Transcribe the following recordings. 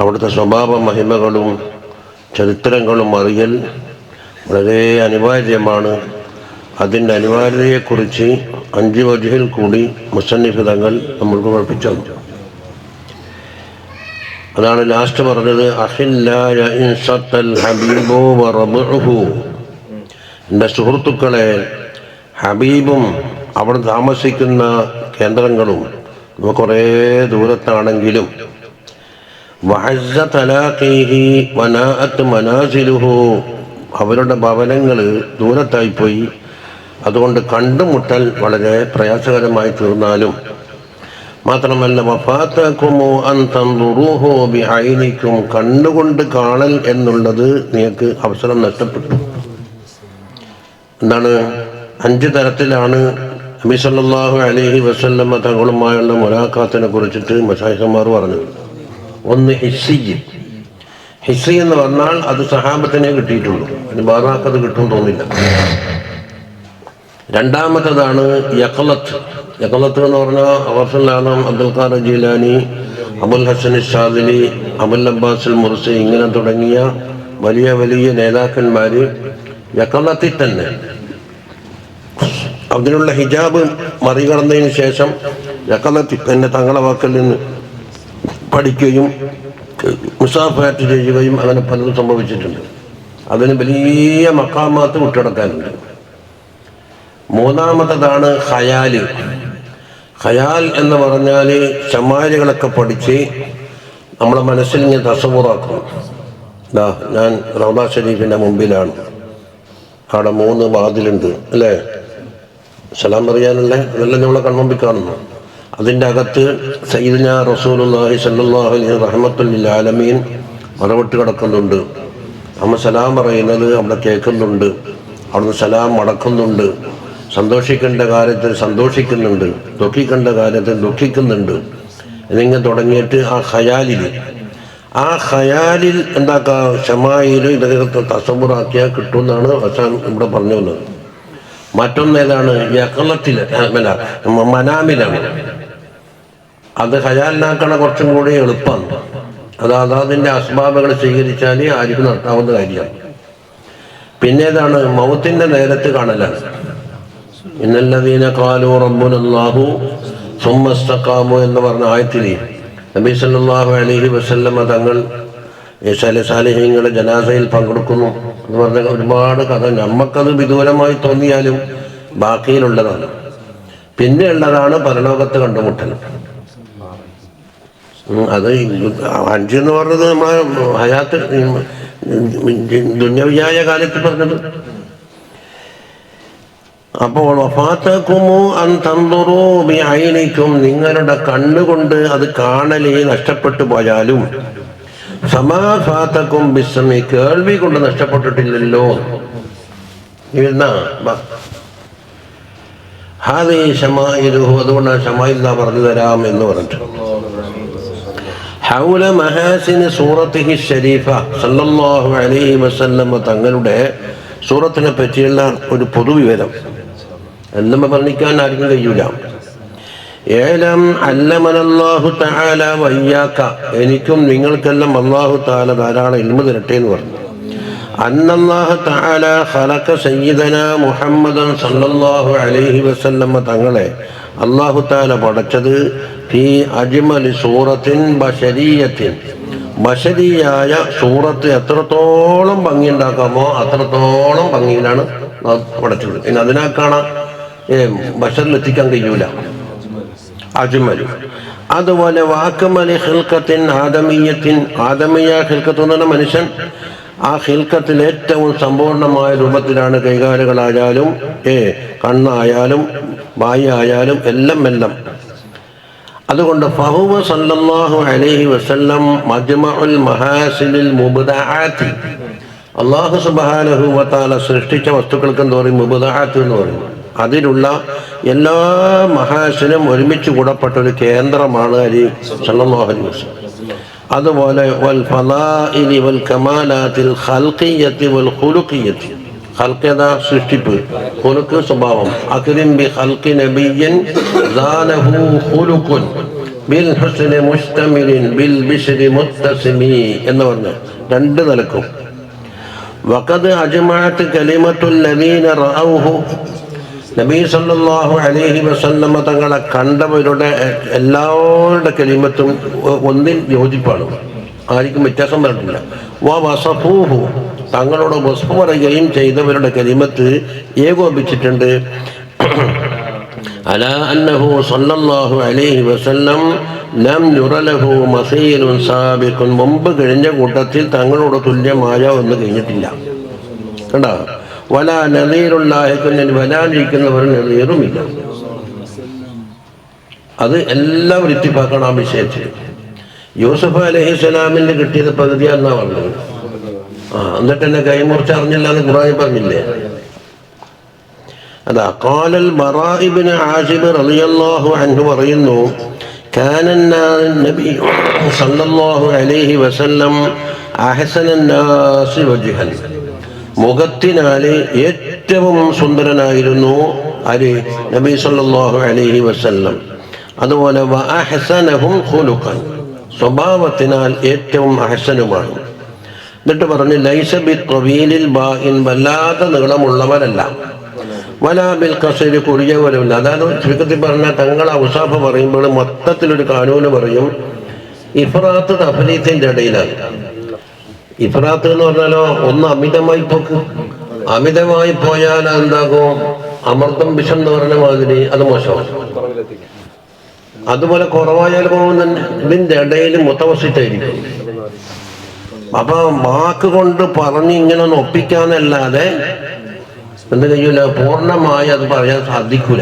അവിടുത്തെ സ്വഭാവ മഹിമകളും ചരിത്രങ്ങളും അറിയൽ വളരെ അനിവാര്യമാണ്. അതിൻ്റെ അനിവാര്യതയെക്കുറിച്ച് 5 വജ്ഹിൽ കൂടി മുസന്നിഫ് തങ്ങൾ നമ്മൾക്ക് പഠിപ്പിച്ചു. അതാണ് ലാസ്റ്റ് പറഞ്ഞത്, അഹില്ലായ ഇൻസത്തൽ ഹബീബു വറബുഹു. എൻ്റെ സുഹൃത്തുക്കളെ, ഹബീബും അവിടെ താമസിക്കുന്ന കേന്ദ്രങ്ങളും കുറേ ദൂരത്താണെങ്കിലും വഹസ്സ തലാഖീഹി വനാഅത്ത് മനാസിലുഹു, അവരുടെ ഭവനങ്ങൾ ദൂരത്തായിപ്പോയി. അതുകൊണ്ട് കണ്ടുമുട്ടൽ വളരെ പ്രയാസകരമായി തീർന്നാലും മാത്രമല്ല വഫാതകുമു അൻ തൻദുറൂഹു ബിഐനിക്കും, കണ്ണുകൊണ്ട് കാണൽ എന്നുള്ളത് നിങ്ങൾക്ക് അവസരം നഷ്ടപ്പെട്ടു. എന്താണ്? 5 തരത്തിലാണ് നബി സല്ലല്ലാഹു അലൈഹി വസല്ലമ തങ്ങളുമായുള്ള മുലാഖാത്തിനെ കുറിച്ചിട്ട് മശായിഖന്മാർ പറഞ്ഞത്. ഒന്ന് ഹിസ്സി എന്ന് പറഞ്ഞാൽ അത് സഹാബത്തിനെ കിട്ടിയിട്ടുള്ളൂ, ഇനി വേറാക്കത് കിട്ടും തോന്നില്ല. രണ്ടാമത്തതാണ് യഖലത്ത് എന്ന് പറഞ്ഞാൽ ഗൗസുൽ ആലം അബ്ദുൽ ഖാദിർ ജീലാനി, അബുൽ ഹസൻ ഷാദിലി, അബുൽ അബ്ബാസ് മുർസി, ഇങ്ങനെ തുടങ്ങിയ വലിയ വലിയ നേതാക്കന്മാർ യഖലത്തിൽ തന്നെ അതിനുള്ള ഹിജാബ് മറികടന്നതിന് ശേഷം യഖലത്തിൽ തന്നെ തങ്ങളെ വാക്കിൽ നിന്ന് പഠിക്കുകയും മുസാഫാറ്റ് ചെയ്യുകയും അങ്ങനെ പലതും സംഭവിച്ചിട്ടുണ്ട്. അതിന് വലിയ മക്കാമാത്ത് വിട്ടടക്കാനുണ്ട്. മൂന്നാമത്തതാണ് ഖയാൽ എന്ന് പറഞ്ഞാൽ ശമാരികളൊക്കെ പഠിച്ച് നമ്മളെ മനസ്സിൽ ഇങ്ങനെ തസവൂറാക്കും. ഞാൻ റൗദ ഷരീഫിൻ്റെ മുമ്പിലാണ്, അവിടെ 3 വാതിലുണ്ട് അല്ലേ, സലാം പറയാനുള്ള അതെല്ലാം നമ്മളെ കൺമുമ്പിൽ കാണുന്നു. അതിൻ്റെ അകത്ത് സയ്യിദുനാ റസൂലുള്ളാഹി സ്വല്ലല്ലാഹു അലൈഹി റഹ്മത്തുൽ ലിൽ ആലമീൻ മറവിട്ട് കിടക്കുന്നുണ്ട്. നമ്മൾ സലാം പറയുന്നത് അവിടെ കേൾക്കുന്നുണ്ട്, അവിടുന്ന് സലാം മടക്കുന്നുണ്ട്. സന്തോഷിക്കേണ്ട കാര്യത്തിൽ സന്തോഷിക്കുന്നുണ്ട്, ദുഃഖിക്കേണ്ട കാര്യത്തിൽ ദുഃഖിക്കുന്നുണ്ട്. എന്നിങ്ങനെ തുടങ്ങിയിട്ട് ആ ഖയാലിൽ എന്താക്കുക, ഷമായിൽ ഇതൊക്കെ തസവ്വുറാക്കിയാൽ കിട്ടുമെന്നാണ് അവസാനം ഇവിടെ പറഞ്ഞു വന്നത്. മറ്റൊന്നേതാണ് യഖലത്തിൽ, മനാമിലാണ്. അത് ഖയാലിനാക്കണ കുറച്ചും കൂടി എളുപ്പമാണ്. അതിൻ്റെ അസ്ബാബുകൾ സ്വീകരിച്ചാൽ ആർക്കും നടത്താവുന്ന കാര്യമാണ്. പിന്നേതാണ് മൗത്തിൻ്റെ നേരത്ത് കാണലാണ്. ഇന്നല്ലദീന ഖാലൂ റബ്ബുനല്ലാഹു സുമ്മ ഇസ്തഖാമു എന്ന് പറഞ്ഞ ആയത്തിൽ നബി സല്ലല്ലാഹു അലൈഹി വസല്ലമ തങ്ങൾ സാലിഹീങ്ങളുടെ ജനാസയിൽ പങ്കെടുക്കുന്നു എന്ന് പറഞ്ഞ ഒരുപാട് കഥ നമുക്കത് വിദൂരമായി തോന്നിയാലും ബാക്കിയിലുള്ളതാണ്. പിന്നെ ഉള്ളതാണ് പരലോകത്ത് കണ്ടുമുട്ടൽ. അത് 5 എന്ന് പറഞ്ഞത് നമ്മളെ ഹയാത്ത് ദുന്യവിയായ കാലത്ത് പറഞ്ഞത്. അപ്പോൾ വഫാതകുമു അൻ തൻദുറൂ ബിഐനിക്കും, നിങ്ങളുടെ കണ്ണുകൊണ്ട് അത് കാണലേ നഷ്ടപ്പെട്ടു പോയാലും ഫമാ ഫാതകും ബിസ്സമി, കേൾവി കൊണ്ട് നഷ്ടപ്പെട്ടിട്ടില്ലല്ലോ. ഹാദി ശമായിലുഹു, അതുകൊണ്ടാണ് ശമായിൽ പറഞ്ഞു തരാം എന്ന് പറഞ്ഞിട്ട്. ഹൗല മഹാസിന് സൂറത്തിഹി ഷരീഫ സല്ലല്ലാഹു അലൈഹി വസല്ലമ തങ്ങളുടെ സൂറത്തിനെ പറ്റിയുള്ള ഒരു പൊതുവിവരം എല്ലാം വർണ്ണിക്കാൻ ആർക്കും കഴിയൂല. ഏലം അല്ലമനല്ലാഹു തആല വയ്യാക്ക, എനിക്കും നിങ്ങൾക്കെല്ലാം അല്ലാഹു തആല ധാരാളം ഇൽമു തരട്ടെ എന്ന് പറഞ്ഞു. അന്നല്ലാഹു തആല ഖലഖ സയ്യിദനാ മുഹമ്മദൻ സല്ലല്ലാഹു അലൈഹി വസല്ലമ തങ്ങളെ അല്ലാഹു തആല പടച്ചത് ഫീ അജ്മലി സൂറത്തിൻ ബശരിയത്തിൻ, ബശരിയായ സൂറത്ത് എത്രത്തോളം ഭംഗി ഉണ്ടാക്കാമോ അത്രത്തോളം ഭംഗിയിലാണ് പടച്ചത്. പിന്നെ അതിനാ കാണാം ബഷറിലെത്തിക്കാൻ കഴിയൂല. അജ്മലു. അതുപോലെ വാക്കമലി ഖിൽഖത്തിൻ ആദമിയത്തിൻ, ആദമിയ ഖിൽഖത്ത് എന്ന് പറഞ്ഞ മനുഷ്യൻ, ആ ഖിൽഖത്തിൽ ഏറ്റവും സമ്പൂർണമായ രൂപത്തിലാണ് കൈകാലുകളായാലും കണ്ണായാലും വായായാലും എല്ലാം. അതുകൊണ്ട് ഫഹുവ സല്ലല്ലാഹു അലൈഹി വസല്ലം മജ്മഉൽ മഹാസിനിൽ മുബ്ദഅാത്തി, അല്ലാഹു സുബ്ഹാനഹു വ തആല സൃഷ്ടിച്ച വസ്തുക്കൾക്ക് എന്താ പറയും? മുബ്ദഅാത്ത് എന്ന് പറയും. അതിലുള്ള എല്ലാ മഹാസിനും ഒരുമിച്ച് കൂടപ്പെട്ട ഒരു കേന്ദ്രമാണ് അലി സല്ലല്ലാഹു അലൈഹി വസല്ലം. അതുപോലെ വൽ ഫളാഇലി വൽ കമാലാത്തിൽ ഖൽഖിയ്യത്തി വൽ ഖുലുഖിയ്യത്തി, ഖൽഖിയത സൃഷ്ടിപ്പ്, ഖുലുഖ് സ്വഭാവം. അക്രിം ബി ഖൽഖി നബിയ്യിൻ സാനഹു ഖുലുഖുൻ, ബിൽ ഹുസ്നി മുസ്തമിലിൻ ബിൽ ബിശ്രി മുത്തസിമി എന്ന് പറഞ്ഞു രണ്ട് നിലക്കും. വഖദ് അജ്മഅത് കലിമത്തുൽ ലദീന റഅൗഹു, നബി സല്ലല്ലാഹു അലൈഹി വസല്ലമ തങ്ങളെ കണ്ടവരുടെ എല്ലാവരുടെ കലിമത്തും ഒന്നിൽ യോജിപ്പാണ്, ആർക്കും വ്യത്യാസം പറഞ്ഞിട്ടില്ല. വസഫൂഹു, തങ്ങളോട് വസ്ഫ് പറയുകയും ചെയ്തവരുടെ കലിമത്ത് ഏകോപിച്ചിട്ടുണ്ട്. അലാ അന്നഹു സല്ലല്ലാഹു അലൈഹി വസല്ലം ലം യുറലഹു മസീലുൻ സാബിഖുൻ, മുമ്പ് കഴിഞ്ഞ കൂട്ടത്തിൽ തങ്ങളോട് തുല്യമായ ഒന്ന് കഴിഞ്ഞിട്ടില്ല. കണ്ടോ? വല നദീറുല്ലാഹിക്കുന്നിൽ വരാനിരിക്കുന്നവർ നദീറുമില്ല. അത് എല്ലാവരും ഇത്തിഫാക്കാണ് ആ വിഷയത്തിൽ. യൂസുഫ് അലൈഹിസ്സലാമിന് കിട്ടിയത് പകുതിയാന്നാ പറഞ്ഞത്. എന്നിട്ട് എന്നെ കൈമുറിച്ച് അറിഞ്ഞില്ല എന്ന് ഖുർആനിൽ പറഞ്ഞില്ലേ? അതാ ഖാലൽ ബറാ ഇബ്നു ആസിബ് റളിയല്ലാഹു അൻഹു പറയുന്നു, കാന നബി സല്ലല്ലാഹു അലൈഹി വസല്ലം അഹ്സനൻ നാസി വജ്ഹൻ, മുഖത്തിനാല് ഏറ്റവും സുന്ദരനായിരുന്നു ആര്? നബി സല്ലല്ലാഹു അലൈഹി വസല്ലം. അതുപോലെ വഅഹ്സനഹും ഖുലുഖൻ, സ്വഭാവത്തിനാൽ ഏറ്റവും അഹ്സനുമാണ്. എന്നിട്ട് പറഞ്ഞു ലൈസ ബിത്വീലിൽ ബാഇൻ, വല്ലാത്ത നീളമുള്ളവരല്ല, വലാ ബിൽ ഖസരി, കുറിയവരുമില്ല. അതായത് ചുരുക്കത്തിൽ പറഞ്ഞാൽ തങ്ങൾ ഔസാഫ പറയുമ്പോൾ മൊത്തത്തിലൊരു കാനൂന് പറയും. ഇഫ്രാത്ത് തഫ്രീത്തിന്റെ ഇടയിലാണ്. ഇഫ്രാത്ത് എന്ന് പറഞ്ഞാലോ ഒന്ന് അമിതമായി പോക്ക്, അമിതമായി പോയാൽ എന്താകും? അമൃതം വിഷം എന്ന് പറഞ്ഞ മാതിരി അത് മോശമാണ്. അതുപോലെ കുറവായാൽ പോകും തന്നെ. ഇതിന്റെ ഇടയിൽ മുത്തവസിത്തായിരിക്കും. അപ്പൊ വാക്ക് കൊണ്ട് പറഞ്ഞ് ഇങ്ങനെ ഒന്ന് ഒപ്പിക്കാന്നല്ലാതെ എന്ത് കഴിയൂല, പൂർണ്ണമായി അത് പറയാൻ സാധിക്കൂല.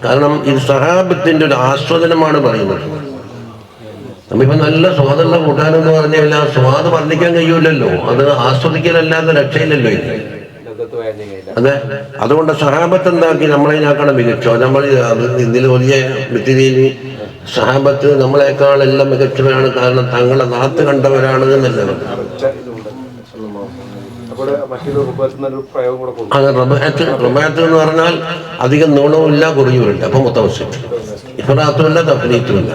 കാരണം ഇത് സഹാബത്തിന്റെ ഒരു ആസ്വാദനമാണ് പറയുന്നത്. നമ്മിപ്പോ നല്ല സ്വാദുള്ള കൂട്ടാനെന്ന് പറഞ്ഞാൽ ആ സ്വാദ് വർണ്ണിക്കാൻ കഴിയൂലല്ലോ, അത് ആസ്വദിക്കലല്ലാതെ രക്ഷയില്ലല്ലോ ഇത്. അതെ, അതുകൊണ്ട് സഹാബത്ത് എന്താക്കി നമ്മളതിനാക്കണം മികച്ചോ. നമ്മൾ ഇതിൽ വലിയ വ്യക്തിയിൽ സഹാബത്ത് നമ്മളെക്കാളെല്ലാം മികച്ചവരാണ്. കാരണം തങ്ങളെ നാത്ത് കണ്ടവരാണ് എന്നല്ല. അത് റുബഅത്ത് എന്ന് പറഞ്ഞാൽ അധികം നീളവുമില്ല കുറിയുമില്ല. അപ്പൊ മുത്തവസ്സിത്ത്, ഇഫ്റാത്തുമില്ല തഫ്രീത്തുമില്ല.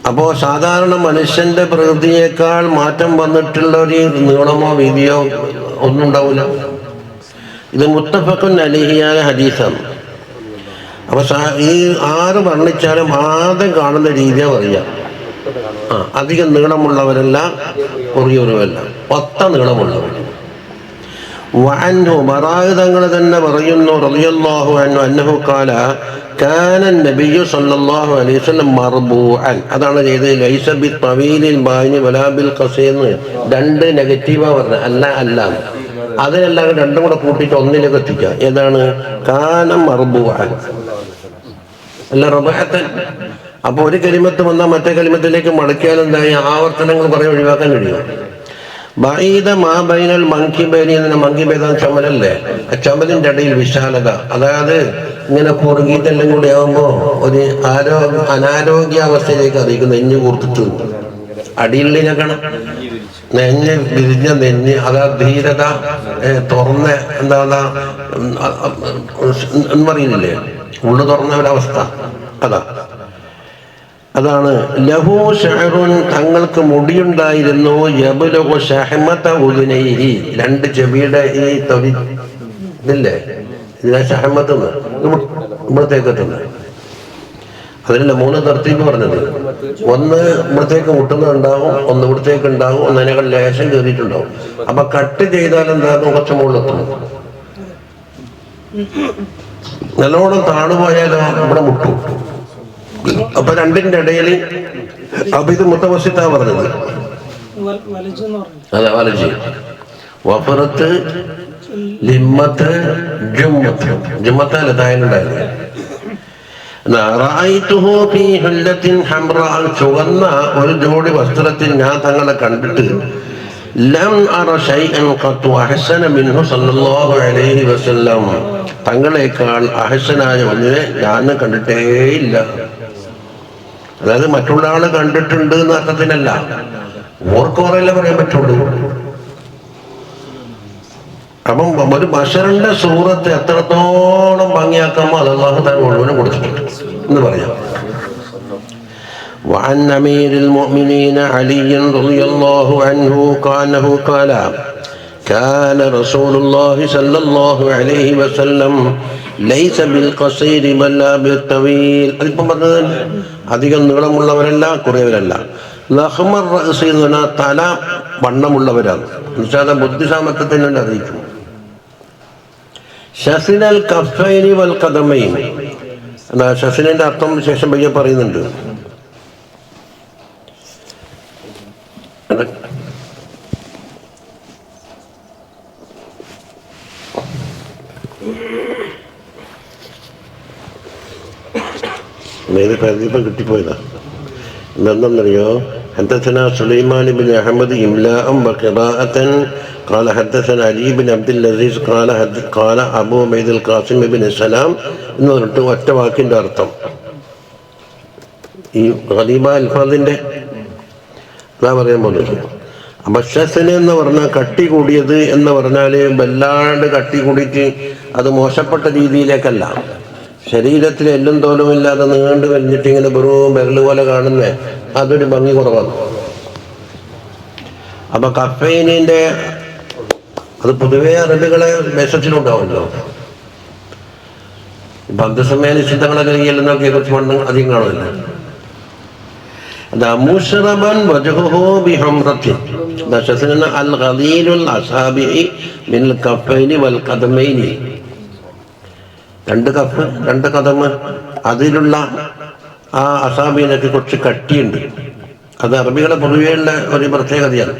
അപ്പോ സാധാരണ മനുഷ്യന്റെ പ്രകൃതിയേക്കാൾ മാറ്റം വന്നിട്ടുള്ള ഒരു നീളമോ വീതിയോ ഒന്നും ഉണ്ടാവില്ല. ഇത് മുത്തഫഖുൻ അലൈഹിയായ ഹദീസാണ്. അപ്പൊ ഈ ആര് വർണ്ണിച്ചാലും ആദ്യം കാണുന്ന രീതിയാ പറയാ. അധികം നീളമുള്ളവരല്ല, കുറിയവരുമല്ല, ഒത്ത നീളമുള്ളവർ. വഅൻഹു, ബറാഅ് തങ്ങൾ തന്നെ പറയുന്നു റളിയല്ലാഹു അൻഹു അന്നഹു ഖാല കാന നബിയ്യു സല്ലല്ലാഹു അലൈഹി വസല്ലം മർബൂഅൻ. അതാണ് ചെയ്തത്. ലൈസ ബിത്വീലിൽ ബാനി വലാ ബിൽ ഖസീന്ന്. രണ്ട് നെഗറ്റീവാ പറഞ്ഞത്, അല്ല. അതിനെല്ലാം രണ്ടും കൂടെ കൂട്ടിയിട്ട് ഒന്നിലേക്ക് എത്തിക്കുക. ഏതാണ്? കാന മർബൂഅൻ അല്ല റുബഅത്തൻ. അപ്പൊ ഒരു കലിമത്ത് വന്നാൽ മറ്റേ കലിമത്തിലേക്ക് മടക്കിയാൽ എന്തായി? ആവർത്തനങ്ങൾ പറയാൻ ഒഴിവാക്കാൻ കഴിയും. ബഈദ മാ ബൈനൽ മൻകിബൈനി എന്ന മൻകിബൈദ ചുമലല്ലേ, ആ ചുമലിന്റെ ഇടയിൽ വിശാലത. അതായത് ഇങ്ങനെ കുറുകിയിട്ടെല്ലാം കൂടി ആകുമ്പോ ഒരു അനാരോഗ്യാവസ്ഥയിലേക്ക് അറിയിക്കും. നെഞ്ഞ് കൂർത്തിട്ട് അടിയിലെ കാണാം, നെഞ്ഞ് വിരിഞ്ഞ നെഞ്ഞ്, അതാ ധീരത തുറന്ന എന്താ എന്ന് പറയുന്നില്ലേ, ഉള്ളു തുറന്ന ഒരവസ്ഥ. അതാണ് ലഹു ശഅറുൻ, തങ്ങൾക്ക് മുടിയുണ്ടായിരുന്നു. യബ്ലുഗു ശഹമത ഉദുനൈഹി, രണ്ട് ചെവിയുടെ ഈ തൊലി ഇതില്ലേ, ഇതിനാ ശഹമത്ത് ഇവിടത്തേക്ക് എത്തുന്നത്. അതിനല്ല മൂന്ന് തർത്തീബ് പറഞ്ഞത്. ഒന്ന് ഇവിടത്തേക്ക് മുട്ടുന്നുണ്ടാവും, ഒന്ന് ഇവിടത്തേക്ക് ഉണ്ടാവും, ഒന്നതിനേക്കാൾ ലേശം കയറിയിട്ടുണ്ടാവും. അപ്പൊ കട്ട് ചെയ്താൽ എന്താകും? കുറച്ച് മുകളിലെത്തും. നല്ലോണം താണുപോയാലോ ഇവിടെ മുട്ടും. അപ്പൊ രണ്ടിന്റെ ഇടയിൽ അപ്പൊ ഇത് മുത്തവസ്സിത്താ പറഞ്ഞത്. അതെ, വലജ്, വഫറത്ത്, ലിമ്മത്ത്, ജുമ്മത്ത്. ജുമ്മത്തല്ല തായനുണ്ടായിരുന്നു. ചുവന്ന ഒരു ജോഡി വസ്ത്രത്തിൽ ഞാൻ തങ്ങളെ കണ്ടിട്ട് ലം അറ ശൈഅൻ ഖത്തു അഹ്സന മിൻഹു സല്ലല്ലാഹു അലൈഹി വസല്ലം, തങ്ങളെക്കാൾ അഹ്സനായ ഒന്നിനെ ഞാൻ കണ്ടിട്ടേയില്ല. അതായത് മറ്റുള്ള ആള് കണ്ടിട്ടുണ്ട് എന്ന അർത്ഥത്തിനല്ല, ഓർക്കോറല്ലേ പറയാൻ പറ്റുള്ളൂ. അപ്പം ഒരു ബശറിന്റെ സൂറത്ത് എത്രത്തോളം ഭംഗിയാക്കാമോ അത് അല്ലാഹു തആല മുഴുവനും കൊടുത്തിട്ടുണ്ട് എന്ന് പറയാം. وعن أمير المؤمنين علي رضي الله عنه أنه قال كان رسول الله صلى الله عليه وسلم ليس بالقصير بل بالطويل. അതിപ്പം പറഞ്ഞത് അധികം നീളമുള്ളവരല്ല, കുറയവരല്ല. ലഹ്മർ റഅസ് എന്ന് പറഞ്ഞാൽ തല വണ്ണമുള്ളവരാണ്. എന്നുവെച്ചാൽ ബുദ്ധിസാമർത്ഥ്യത്തിന് വേണ്ടി അറിയിക്കും. ഷസിനൽ കഫൈനി വൽ ഖദമൈൻ. ഷസിനിന്റെ അർത്ഥം ശേഷം പയ്യ പറയുന്നുണ്ട്. ഇപ്പം കിട്ടിപ്പോയതാ. എന്താണെന്നറിയോ? حدثنا سليمان بن أحمد إملاء وقراءة قال حدثنا علي بن عبد العزيز قال أبو عبيد القاسم بن سلام എന്ന് പറഞ്ഞിട്ട് ഒറ്റ വാക്കിൻ്റെ അർത്ഥം ഈ ഖലീബ അൽഫാദിൻ്റെ അതാ പറയാൻ പോകുന്നത്. അബശ്ശസിന് എന്ന് പറഞ്ഞാൽ കട്ടി കൂടിയത് എന്ന് പറഞ്ഞാൽ വല്ലാണ്ട് കട്ടി കൂടിയിട്ട് അത് മോശപ്പെട്ട രീതിയിലേക്കല്ല, ശരീരത്തിൽ എല്ലും തോലും ഇല്ലാതെ നീണ്ടു വലിഞ്ഞിട്ട് ഇങ്ങനെ വെറും വിരല് പോലെ കാണുന്നേ, അതൊരു ഭംഗി കുറവാണ്. അപ്പൊ കഫൈനിന്റെ അത് പൊതുവേ അറബികളെ വേഷത്തിലുണ്ടാവുമല്ലോ. ഇപ്പൊ അബ്ദുസമയ നിശ്ചിതങ്ങളൊക്കെ എല്ലുന്നൊക്കെ കുറച്ച് മണ്ണ് അധികം കാണുമല്ലോ. മുശ്റബൻ വജ്ഹുഹു ബിഹംറത്തിൻ. അൽ ഖലീലുൽ അസാബിഇ മിനൽ കഫൈനി വൽ ഖദമൈനി. രണ്ട് കഫ്, രണ്ട് കദമ്, അതിലുള്ള ആ അസാബിനൊക്കെ കുറച്ച് കട്ടിയുണ്ട്. അത് അറബികളെ പൊതുവെയുള്ള ഒരു പ്രത്യേകതയാണ്.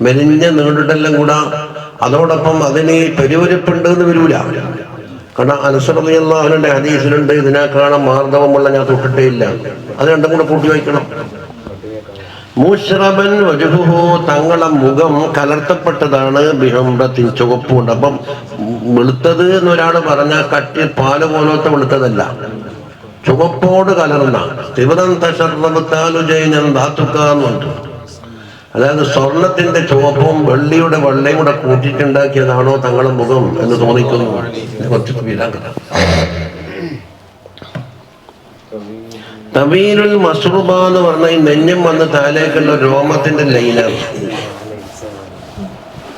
മെലിഞ്ഞ നീണ്ടിട്ടെല്ലാം കൂടാ. അതോടൊപ്പം അതിന് പെരുവരിപ്പുണ്ട് എന്ന് വരൂല. കാരണം അനസ് റളിയല്ലാഹു അൻഹുവിന്റെ ഹദീസിലുണ്ട്, ഇതിനേക്കാളും മാർദ്ദവമുള്ള ഞാൻ തൊട്ടിട്ടേ ഇല്ല. അത് രണ്ടും കൂടെ കൂട്ടി വയ്ക്കണം. മുശ്റബൻ വജ്ഹുഹു, തങ്ങളെ മുഖം കലർത്തപ്പെട്ടതാണ്, ബിഹംറത്തിൻ, ചുവപ്പുണ്ട്. അപ്പം വെളുത്തത് എന്നൊരാൾ പറഞ്ഞാൽ കട്ടി പാല് പോലത്തെ വെളുത്തതല്ല, ചുവപ്പോട് കലർന്ന തിവതം തശർവത്താലുജൈനം ധാതുക്കാന്നുണ്ട്. അതായത് സ്വർണത്തിന്റെ ചുവപ്പും വെള്ളിയുടെ വെള്ളയും കൂടെ കൂട്ടിയിട്ടുണ്ടാക്കിയതാണോ തങ്ങളുടെ മുഖം എന്ന് തോന്നിക്കുന്നു. കുറച്ച് തവീലുൽ മസ്റുബ എന്ന് പറഞ്ഞ ഈ നെഞ്ഞം വന്ന് താഴേക്കുള്ള രോമത്തിന്റെ ലൈനാണ്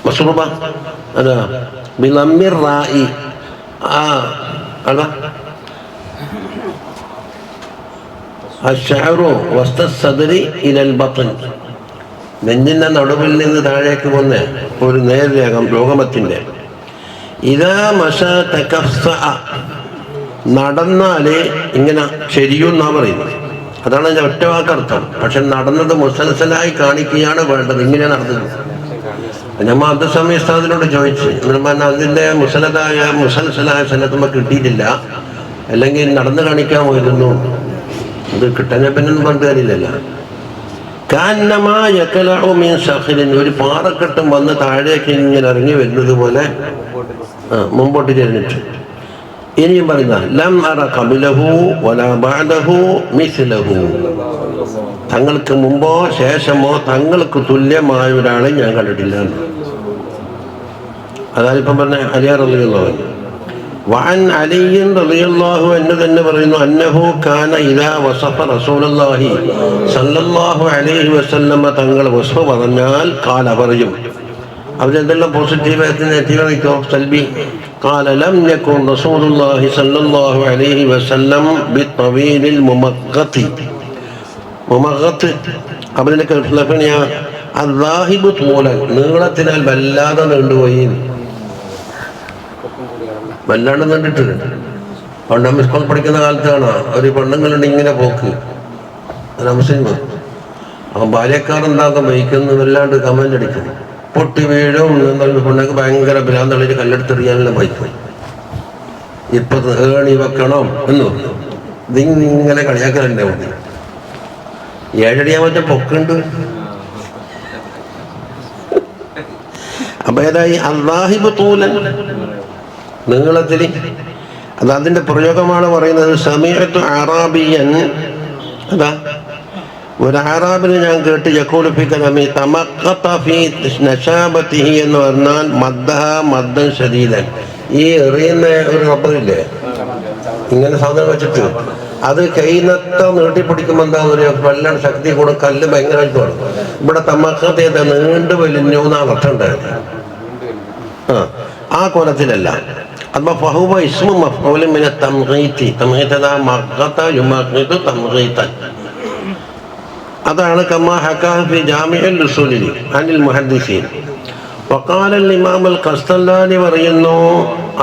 മസ്റുബ. അതാ ബിലമ്മിർ റായി. അതാ അശ്ശഅറു വസ്തസ്സദ്രി ഇലൽ ബത്ൻ. നെഞ്ഞിന്റെ നടുവിൽ നിന്ന് താഴേക്ക് വന്ന് ഒരു നേർരേഖം രോഗമത്തിന്റെ. ഇതാ മശ തകഫ്സഅ, നടന്നാല് ഇങ്ങനെ ശരിയെന്നാ പറയുന്നത്. അതാണ് അതിന്റെ ഒറ്റ വാക്കർത്ഥം. പക്ഷെ നടന്നത് മുസൽസലായി കാണിക്കുകയാണ് വേണ്ടത്. ഇങ്ങനെ നടന്നത്. ഞമ്മ അബ്ദുസമീ ഉസ്താദിനോട് ചോദിച്ചു, അതിന്റെ മുസൽസലായ സ്ഥലത്തുമ്പോ കിട്ടിയിട്ടില്ല, അല്ലെങ്കിൽ നടന്നു കാണിക്കാൻ പോയിരുന്നു. അത് കിട്ടാൻ പിന്നെ പറഞ്ഞ കാര്യമില്ലല്ലോ. ഒരു പാറക്കെട്ടും വന്ന് താഴേക്ക് ഇങ്ങനെ ഇറങ്ങി വരുന്നത് പോലെ മുമ്പോട്ട് ചെരിഞ്ഞിട്ട്. ഇനിയും പറയുന്ന ലം അറ ഖബലഹു വലാ ബഅദഹു മിസ്ലഹു. തങ്ങൾക്ക് മുമ്പോ ശേഷമോ തങ്ങൾക്ക് തുല്യമായ ഒരാളെ ഞാൻ കണ്ടിട്ടില്ല. അതായത് പറഞ്ഞ അലി റളിയല്ലാഹു അൻഹു. വഅൻ അലി റളിയല്ലാഹു അൻഹു തന്നെ പറയുന്നു, അന്നഹു കാന ഇദാ വസഫ റസൂലുള്ളാഹി സ്വല്ലല്ലാഹു അലൈഹി വസല്ലമ തങ്ങൾ വസ്ഫ് പറഞ്ഞാൽ കാല പറയും. അവരെന്തെല്ലാം പോസിറ്റീവ് നെഗറ്റീവ് നിൽക്കോ സൽബി. قال لم يكن رسول الله صلى الله عليه وسلم بالطويل الممغط. മുമഗത്ത് അവരിലേക്ക് അല്ലാഹിബ് തോലൻ, നീളത്തിനാൽ വല്ലാതെ നീണ്ടുപോയി. വല്ലാണ്ട് നീണ്ടിട്ടുണ്ട്. പണ്ട് സ്കൂൾ പഠിക്കുന്ന കാലത്താണ് ഒരു പെണ്ണുങ്ങളുണ്ട് ഇങ്ങനെ പോക്ക്. മുസ്ലിം അപ്പം ബാല്യക്കാരെന്താക്കും വഹിക്കുന്നു, വല്ലാണ്ട് കമന്റ് അടിക്കുന്നു, പൊട്ടി വീഴും. പെണ്ണൊക്കെ ഭയങ്കര ഭ്രാന്തളിച്ച് കല്ലെടുത്തെറിയാനുള്ള ബൈക്ക്. ഇപ്പൊ ഏണി വെക്കണം എന്ന് പറഞ്ഞു. ഇതിങ്ങനെ കളിയാക്കലുണ്ട്. അവിടെ 7 അടിയാൻ പറ്റ പൊക്കുണ്ട്. അപ്പൊ ഏതായി അല്ലാഹിബ് തൂലൻ, നീളത്തിൽ. അത് അതിന്റെ പ്രയോഗമാണ് പറയുന്നത്. സമീഅത്തു അറാബിയൻ, അതാ ഒരു അറാബിനെ ഞാൻ കേട്ട് യഖൂലു ഫീ കലാമി തമഖത ഫീ നശാബതിഹി എന്ന് പറഞ്ഞാൽ മദ്ദഹ മദ്ദൻ ശദീദൻ. ഈ എറിയുന്ന ഒരു റബ്ബറില്ലേ, ഇങ്ങനെ സാധനം വെച്ചിട്ട് അത് കൈനത്ത നീട്ടിപ്പിടിക്കുമ്പോൾ എന്താ പറയുക, വെള്ളം ശക്തി കൂടും, കല്ല് ഭയങ്കരമായിട്ട് വേണം. ഇവിടെ തമ്മക്കത്തേത് നീണ്ടു വലിഞ്ഞു എന്നാ അർത്ഥം ഉണ്ടായിരുന്നു. ആ കോലത്തിലല്ല. അപ്പൊ ഫഹുവ ഇസ്മു മഫ്ഊലിൻ മിന തംഗീതി. തംഗീത മഗ്ഗത യുമഗ്ഗിതു തംഗീതൻ. അതാണ് കമാ ഹക്കാ ഫി ജാമിഉൽ ഉസൂലി അനിൽ മുഹദ്ദിസീൻ. وقال الإمام القسطلاني പറയുന്നു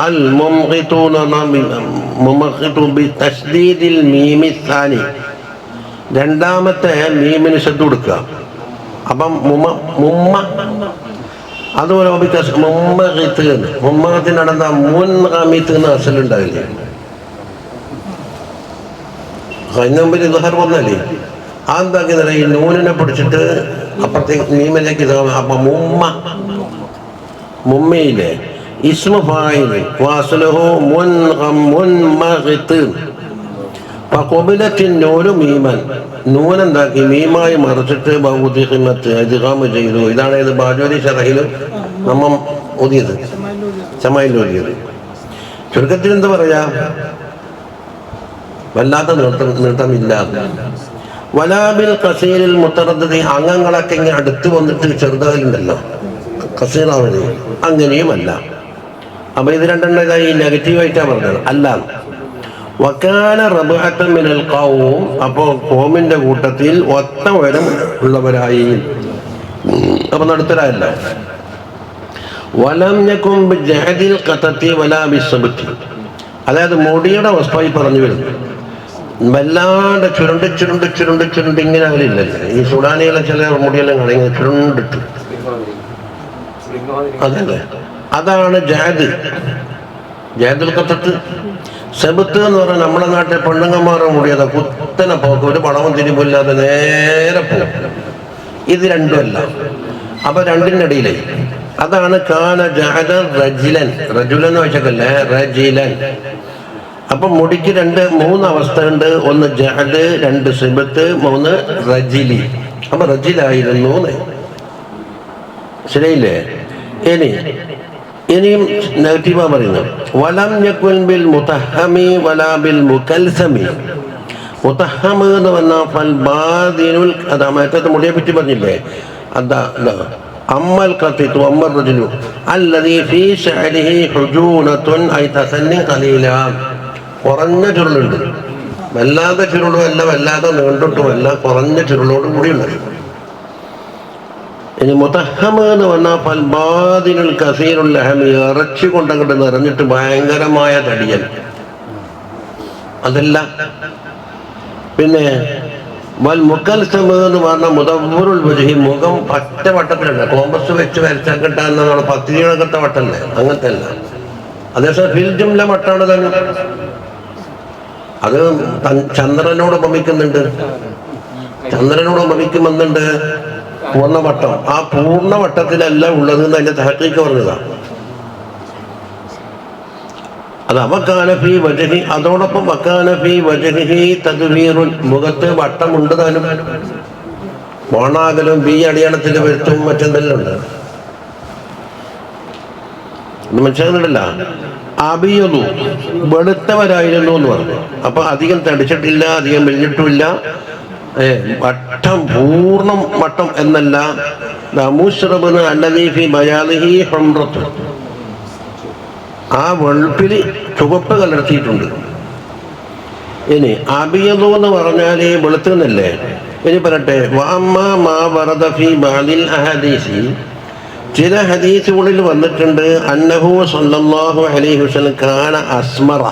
അൽ മുംഗിതൂന മുമഗ്ഗിതു ബിതസ്ദീദ് الميم الثاني. രണ്ടാമത്തെ മീമിന് ശബ്ദം കൊടുക്കുക. അപ്പം മുമ്മ അതുപോലെ മുമ്മത്തിനടന്ന മുൻഗാമിത്ത് എന്ന് അസലുണ്ടാവില്ലേ, അതിന് മുമ്പിൽ ഇദ്ഹാർ വന്നല്ലേ. അതെന്താക്കി ഈ നൂനിനെ പിടിച്ചിട്ട് അപ്പുറത്തേക്ക് മീമിലേക്ക്. അപ്പൊ മുമ്മയിലെ ഇസ്മു ഫായില് വാസലഹു മുൻഗിത്ത്. ഫഖുബിലത്തിൻ നൂനു മീമൻ. നൂനെന്താക്കി മീമായി മറിച്ചിട്ട് ബൗദിഖിമത്ത് ഇദ്ഗാം ചെയ്തു. ഇതാണ് ഇത് ബാജൂരി ശറഹിലും നമ്മ ഓതിയത്, ശമയിൽ ഓതിയത്. ചുരുക്കത്തിൽ എന്താ പറയാ, വല്ലാത്ത നീട്ടമില്ല. വലാബിൽ കസീരിൽ മുത്തറദ്ദി. അംഗങ്ങളൊക്കെ ഇങ്ങനെ അടുത്ത് വന്നിട്ട് ചെറുതാലുണ്ടല്ലോ കസീറാവല്, അങ്ങനെയുമല്ല. അപ്പൊ ഇത് രണ്ടെണ്ണം ഇതായി നെഗറ്റീവായിട്ടാണ് പറഞ്ഞത്. അല്ല വക്കാന റബ്അത്തൻ മിനൽ ഖൗം. അപ്പോൾ ഖൗമിന്റെ കൂട്ടത്തിൽ ഒത്ത ഉയരം ഉള്ളവരായി. അപ്പൊ നടുത്തരായല്ല. വലം യകും ബിജഹദിൽ ഖതത്തി വലാ ബിസ്സബ്തി. അതായത് മുടിയുടെ വസ്തുവായി പറഞ്ഞു വരുന്നു. വല്ലാണ്ട് ചുരുണ്ട് ഇങ്ങനെ ആവില്ലല്ലോ. ഈ സുഡാനികളെ ചില മുടിയെല്ലാം കാണുന്നത് ചുരുണ്ടിട്ട്, അതല്ലേ, അതാണ് ജഹദുൽ ഖതത്ത്. സെബത്ത് എന്ന് പറഞ്ഞാൽ നമ്മുടെ നാട്ടിൽ പെണ്ണുങ്ങന്മാരുടെ മുടിയതാ, കുത്തനെ പോക്ക്, ഒരു പണവും തിരിപ്പില്ലാതെ നേരെ പോകും. ഇത് രണ്ടുമല്ല. അപ്പൊ രണ്ടിൻ്റെ ഇടയിലേ അതാണ് കാന ജഹദ റജിലൻ. റജുലൻ വെച്ചല്ലേ, റജിലൻ. അപ്പൊ മുടിക്ക് മൂന്ന് അവസ്ഥ ഉണ്ട്. ഒന്ന് ജഹദ്, രണ്ട് സിബത്ത്, മൂന്ന് റജിലി. അപ്പൊ റജിലായിരുന്നു. ശരിയില്ലേ? ഇനിയും നെഗറ്റീവാ പറയുന്നത്. വലം യകുൻ ബിൽ മുതഹമി വലാ ബിൽ മുകൽസമി. മുതഹം എന്ന് പറഞ്ഞാൽ ഫൽ ബാദിനുൽ, അതാ മറ്റത്തെ മുടിയെ പറ്റി പറഞ്ഞില്ലേ, അതാ അമ്മൽ ഖത്തിതു അമ്മർ റജുലു അല്ലദീ ഫീ ശഅരിഹി ഹുജൂനത്തുൻ ഐ തസന്നി ഖലീല. കുറഞ്ഞ ചുരുളുണ്ട്, വല്ലാതെ ചുരുളുമല്ല വല്ലാതെ നീണ്ടിട്ടുമല്ല, കുറഞ്ഞ ചുരുളോട് കൂടിയുണ്ട്. ഇനി മുതഹമ എന്ന് പറഞ്ഞാൽ ഫൽബാദിനുൽ കസീറുൽ ലഹമി. ഇറച്ചി കൊണ്ടങ്ങോട്ട് നിറഞ്ഞിട്ട് ഭയങ്കരമായ തടിയൽ, അതല്ല. പിന്നെ വൽ മുക്കൽസമ എന്ന് പറഞ്ഞാൽ മുദവ്വറുൽ വജ്ഹി. മുഖം പറ്റ വട്ടത്തിലല്ല, കോമ്പസ് വെച്ച് വരച്ചാൽ കിട്ടാവുന്ന പത്തിരികളൊക്കെ വട്ടല്ലേ, അങ്ങനത്തെ അല്ല. അതേസമയം ഫിൽ ജുംല വട്ടാണ് തന്നെ. അത് ചന്ദ്രനോട് ഉപമിക്കുന്നുണ്ട്. ചന്ദ്രനോട് ഉപമിക്കുമെന്നുണ്ട് പൂർണ്ണവട്ടം. ആ പൂർണ്ണവട്ടത്തിലല്ല ഉള്ളത് എന്ന് അതിന്റെ തഹഖീഖ് പറഞ്ഞതാണ്. അത് വക്കാനഫി വജഹി. അതോടൊപ്പം വക്കാനഫി വജഹി തദ്വീറുൻ. മുഖത്ത് വട്ടമുണ്ട് താനും, മോണാകലും ബി അടിയാളത്തിൽ വരുത്തും മറ്റെന്തെല്ലാം ഉണ്ട്. മനസ്സിലാകുന്നുണ്ടല്ല. അബിയതു വെളുത്തവരായിരുന്നു എന്ന് പറഞ്ഞു. അപ്പൊ അധികം തടിച്ചിട്ടില്ല, അധികം മെലിഞ്ഞിട്ടുമില്ല. വട്ടം പൂർണ്ണം വട്ടം എന്നല്ല. മുശ്റബിന് അല്ലദീഫി ബയാദിഹി ഹുംറത്ത്. ആ വെളുപ്പിൽ ചുവപ്പ് കലർത്തിയിട്ടുണ്ട്. ഇനി അബിയതു എന്ന് പറഞ്ഞാൽ വെളുത്തുന്നല്ലേ. ഇനി പറയട്ടെ, വഅമ്മാ മാ വറദ ഫീ ബഅദിൽ അഹദീസി. ചില ഹദീസുകളിൽ വന്നിട്ടുണ്ട് അന്നഹു സല്ലല്ലാഹു അലൈഹി വസല്ലം കാന അസ്മറ.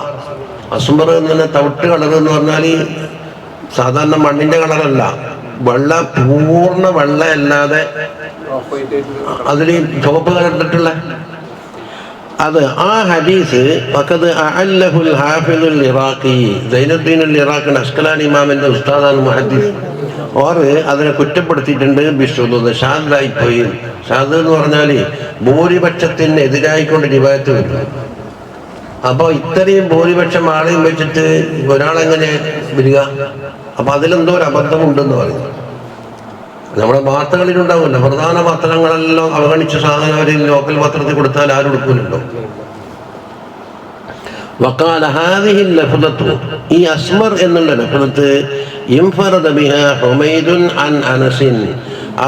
അസ്മർ എന്ന് തവിട്ട് കളർ എന്ന് പറഞ്ഞാൽ സാധാരണ മണ്ണിന്റെ കളറല്ല, വെള്ള, പൂർണ്ണ വെള്ള അല്ലാതെ അതിൽ ചുവപ്പ് കലർന്നിട്ടുള്ള അത്. ആ ഹദീസ് വഖദ് അഅല്ലഹുൽ ഹാഫിദുൽ ഇറാഖി. സൈനുദ്ദീനുൽ ഇറാഖി അസ്കലാനി ഇമാമിന്റെ ഉസ്താദാണ് മുഹദ്ദിസ്. ഓർ അതിനെ കുറ്റപ്പെടുത്തിയിട്ടുണ്ട്. ബിശുദൂദ്, ഷാദായിപ്പോയി. ഷാദ് എന്ന് പറഞ്ഞാൽ ഭൂരിപക്ഷത്തിന് എതിരായിക്കൊണ്ട് റിവായത്ത് വരും. അപ്പോൾ ഇത്രയും ഭൂരിപക്ഷം ആളെയും വെച്ചിട്ട് ഒരാളെങ്ങനെ വരിക? അപ്പൊ അതിലെന്തോ ഒരു അബദ്ധമുണ്ടെന്ന് പറയുന്നു. നമ്മുടെ വാർത്തകളിലുണ്ടാവില്ല, പ്രധാന പത്രങ്ങളെല്ലാം അവഗണിച്ച സാധനം അവർ ലോക്കൽ പത്രത്തിൽ കൊടുത്താൽ ആരും എടുക്കൂലല്ലോ. വഖാല ഹാദിഹി ലഫ്ളത്തു, ഈ അസ്മർ എന്നുള്ള ലഫ്ളത്ത് ഇൻഫറദ ബിഹാ ഹുമൈദുൻ അൻ അനസിൻ,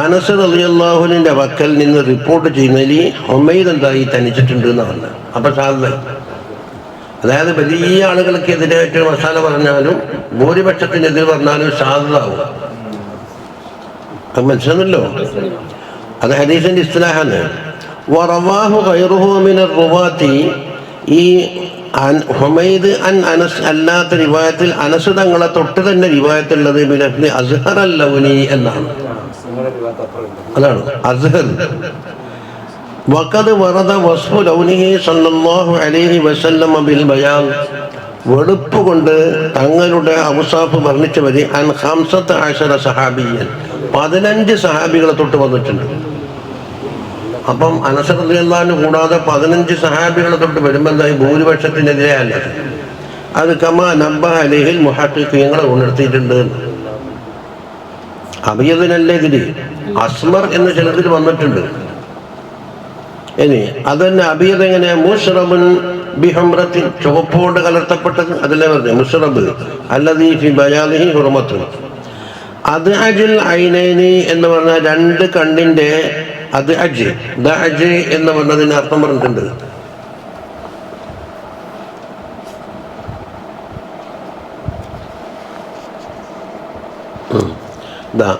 അനസ് റളിയല്ലാഹു അൻഹുവിന്റെ വക്കൽ നിന്ന് റിപ്പോർട്ട് ചെയ്യുന്നതിൽ ഹുമൈദ് എന്തായി തനിച്ചിട്ടുണ്ട് എന്നാണ്. അപ്പൊ സാധനം, അതായത് വലിയ ആളുകൾക്ക് എതിരായിട്ട് മസാല പറഞ്ഞാലും ഭൂരിപക്ഷത്തിനെതിരെ പറഞ്ഞാലും സാധുതാവും. അത് മനസ്സിലാണല്ലോ, അത് ഹദീസിന്റെ ഇസ്തിലാഹാണ്. വറവാഹു ഗൈറുഹു മിനർ റുവാത്തി, ഈ ഹുമൈദ് അൻ അനസ് അല്ലാത്ത റിവായത്തിൽ അനസ് തങ്ങളെ തൊട്ട് തന്നെ റിവായത്തുള്ളത് ബിലഫ്ലി അസ്ഹർ അൽ ലൗനി എന്നാണ്. അതാണ് അസ്ഹർ. വഖദ് വറദ വസ്ഫു ലൗനിഹി സല്ലല്ലാഹു അലൈഹി വസല്ലം ബിൽ ബയാൻ, വെളുപ്പ് കൊണ്ട് തങ്ങളുടെ ഔസാഫ് വർണ്ണിച്ചവര് അൻ 15 സഹാബിയൻ, 15 സഹാബികളെ തൊട്ട് വന്നിട്ടുണ്ട്. അപ്പം അനസ് റളിയല്ലാഹു അൻഹു കൂടാതെ 15 സഹാബികളെ തൊട്ട് വരുമ്പോൾ എന്തായി, ഭൂരിപക്ഷത്തിനെതിരെ അല്ല. അത് കമാ നബ്ബഹ അലൈഹിൽ മുഹഖിഖീങ്ങൾ ഉണർത്തിയിട്ടുണ്ട്. അബിയദിനല്ലേ ഇതില്, അസ്മർ എന്ന് ചിലതിൽ വന്നിട്ടുണ്ട്. ഇനി അതന്നെ അബിയത് എങ്ങനെ, മുശ്റബുൻ ബിഹംറത്തിൻ, ചുവപ്പോട് കലർത്തപ്പെട്ടത്, അതല്ലേ പറഞ്ഞു മുശ്റബ് അല്ലദീ ഫി ബയാദിഹി ഹുർമത്തുൻ. അദ്അജുൽ ഐനൈനി എന്ന് പറഞ്ഞാൽ 2 കണ്ണിന്റെ അദ്അജ്, ദഅജ് എന്ന് പറഞ്ഞതിന് അർത്ഥം പറഞ്ഞിട്ടുണ്ട്.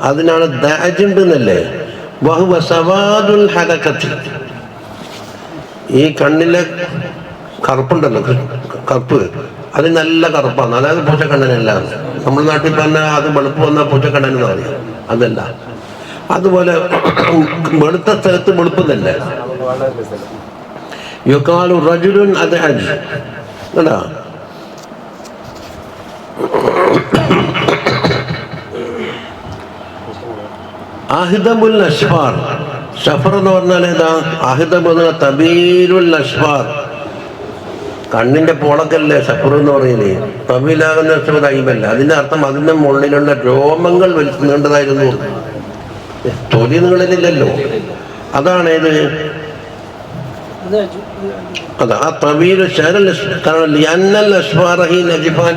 അതിനാണ് ദഅജ് എന്നല്ലേ. വഹുവ സവാദുൽ ഹലകത്തി, ഈ കണ്ണിലെ കറുപ്പുണ്ടല്ലോ, കറുപ്പ്, അത് നല്ല കറുപ്പാണ്. അതായത് പൂച്ചക്കണ്ണനല്ല. നമ്മുടെ നാട്ടിൽ പറഞ്ഞാൽ അത് വെളുപ്പ് വന്നാൽ പൂച്ചക്കണ്ണനെന്ന് പറയും, അതല്ല. അതുപോലെ വെളുത്ത സ്ഥലത്ത് വെളുപ്പുന്നല്ല. യുഖാലു റജുലുൻ അദ്അജ്, കേട്ടാ. അഹ്ദബുൽ അശ്ഫാർ, ഷഫർ എന്ന് പറഞ്ഞാൽ ഏതാ, അഹ്ദബ് എന്ന് പറഞ്ഞാൽ തബീലുൽ അശ്ഫാർ, കണ്ണിന്റെ പോളക്കല്ലേ ഷഫർ എന്ന് പറയുന്നത്. തബീലാകുന്ന അശ്ഫർ അയിബല്ല. അതിന്റെ അർത്ഥം അതിന്റെ മുകളിലുള്ള രോമങ്ങൾ വലിക്കുന്നതായിരുന്നു, തൊലി നീളലില്ലല്ലോ. അതാണ് ഏത്, അതാ ആ തബീലു ശരൽ. കാരണം അശ്ഫാറഹി നജിഫാൻ,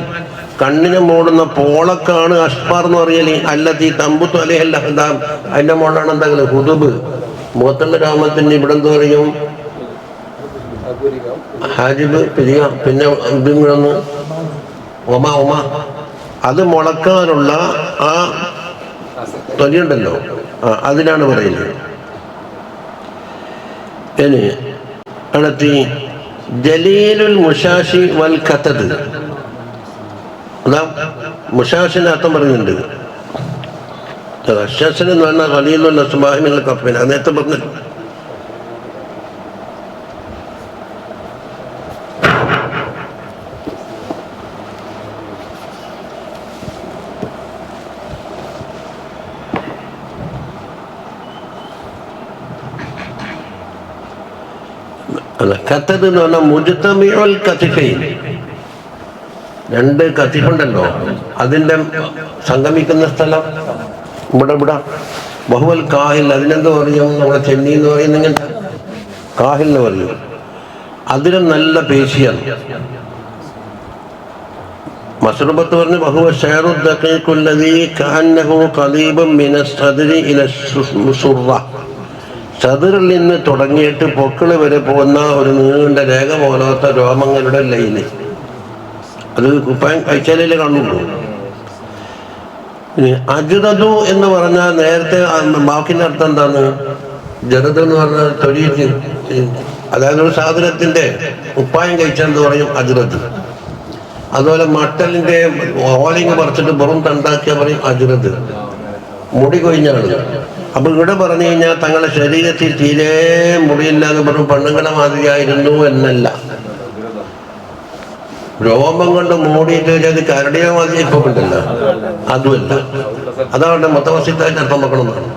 കണ്ണിനെ മൂടുന്ന പോളക്കാണ് അഷ്ഫാർ എന്ന് പറയല്. അല്ലത്തി തമ്പുത്തു അലൈഹൽ അഹ്ദാം, അതിന്റെ മുകളിലാണ് എന്തെങ്കിലും ഹുദുബ്, മുഖത്തുള്ള രോമത്തിന് ഇവിടെ എന്ത് പറയും, ഹാജിബ് പിരിയ, പിന്നെ ഇതിങ്ങൊന്ന് ഒമ ഒമ, അത് മുളക്കാനുള്ള ആ തൊലിയുണ്ടല്ലോ, അതിനാണ് പറയുന്നത്. ഇനി അടുത്തി ജലീലുൽ മുഷാഷി വൽ ഖതദ്, അതാ മുഷാഷിന്റെ അർത്ഥം പറയുന്നുണ്ട്. അഷാസിൻ എന്ന് പറഞ്ഞാൽ ഖലീലുൽ അസ്ബാഹി മിനൽ കഫ്ഫിൻ, നേരത്തെ പറഞ്ഞു. ഖതദ് എന്ന് പറഞ്ഞാൽ മുജ്തമിഉൽ കതിഫൈൻ, 2 കത്തിഫുണ്ടല്ലോ, അതിന്റെ സംഗമിക്കുന്ന സ്ഥലം ഇവിടെ. ബഹുവൽ കാഹിൽ, അതിനെന്ത് പറയും, നമ്മളെ ചെന്നി എന്ന് പറയുന്ന കാഹിൽ എന്ന് പറയും. അതിലും നല്ല പേശിയാണ്. മസ്റുബത്ത് പറഞ്ഞു ബഹുവ ഷഅറു ദഖീഖുല്ലദീ കഅന്നഹു ഖദീബുൻ മിനസ് സദ്രി ഇല സുർറ, സദറിൽ നിന്ന് തുടങ്ങിയിട്ട് പൊക്കിള് വരെ പോകുന്ന ഒരു നീണ്ട രേഖ പോലത്തെ രോമങ്ങളുടെ ലൈന്. അത് കുപ്പായം കഴിച്ചാലേ കാണുള്ളൂ. അജ്റദു എന്ന് പറഞ്ഞാൽ നേരത്തെ ബാക്കിന്റെ അർത്ഥം എന്താണ്, ജറദ് എന്ന് പറഞ്ഞാൽ തൊലി, അതായത് ഒരു സാധനത്തിന്റെ കുപ്പായം കഴിച്ചാൽ പറയും അജ്റദ്. അതുപോലെ മട്ടലിന്റെ ഓലിങ് പറിച്ചിട്ട് വെറും തണ്ടാക്കിയാൽ പറയും അജ്റദ്, മുടി കൊഴിഞ്ഞാണ്. അപ്പൊ ഇവിടെ പറഞ്ഞു കഴിഞ്ഞാൽ തങ്ങളുടെ ശരീരത്തിൽ തീരെ മുടിയില്ലാതെ വെറും പെണ്ണുങ്ങളെ മാതിരിയായിരുന്നു എന്നല്ല, രോമം കൊണ്ട് മൂടിയിട്ട് അത് കരടിയ മാതിരി ഇപ്പൊ ഉണ്ടല്ലോ, അതുമല്ല. അതാണ് മുത്തവസിത്തായിട്ട് അർത്ഥം വെക്കണമെന്നാണ്.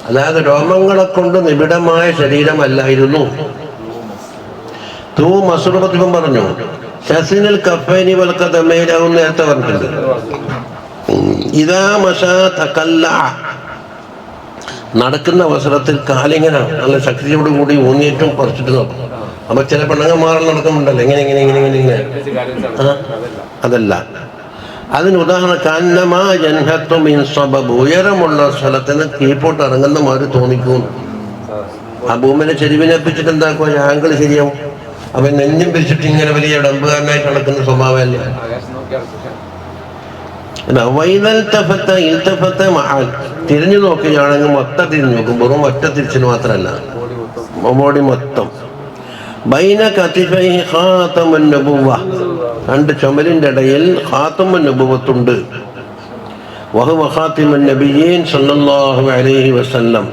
അതായത് രോമങ്ങളെ കൊണ്ട് നിബിഡമായ ശരീരമല്ലായിരുന്നു. തൂ മസ്റുബത്തും പറഞ്ഞു ശസിനിൽ കഫൈനി വൽക്കതമേലാവും നേരത്തെ പറഞ്ഞിട്ടുണ്ട്. ഇതാ മശാ തകല്ല, നടക്കുന്ന അവസരത്തിൽ കാലിങ്ങനെ നല്ല ശക്തിയോട് കൂടി ഊന്നിയിട്ടും കുറച്ചിട്ട് നോക്കും. അപ്പൊ ചില പെണ്ണുങ്ങന്മാർ നടക്കുന്നുണ്ടല്ലോ ഇങ്ങനെ ഇങ്ങനെ ഇങ്ങനെ ഇങ്ങനെ ഇങ്ങനെ അതല്ല. അതിന് ഉദാഹരണം കന്നമാ ജൻഹത്തു മിൻ സബബ്, ഉയരമുള്ള സ്ഥലത്തിന് കീഴ്പോട്ട് ഇറങ്ങുന്ന മാതിരി തോന്നിക്കും. ആ ഭൂമിയിലെ ചെരുവിനെ പിടിച്ചിട്ട് എന്താക്കുക, ആംഗിൾ ശരിയാവും. അവൻ നെഞ്ഞും പിരിച്ചിട്ട് ഇങ്ങനെ വലിയ ഡമ്പുകാരനായിട്ട് നടക്കുന്ന സ്വഭാവമല്ല. തിരിഞ്ഞു നോക്കുകയാണെങ്കിൽ മൊത്തം തിരിഞ്ഞു നോക്കും, വെറും ഒറ്റ തിരിച്ചിന് മാത്രമല്ല, ബോഡി മൊത്തം. ബൈന കതിഫൈഹി ഖാതമുൻ നബുവ്വ, രണ്ട് ചുമലിൻ്റെ ഇടയിൽ ഖാതമുൻ നബുവത്തുണ്ട്. വഹുവ ഖാതിമുൻ നബിയ്യീൻ സല്ലല്ലാഹു അലൈഹി വസല്ലം.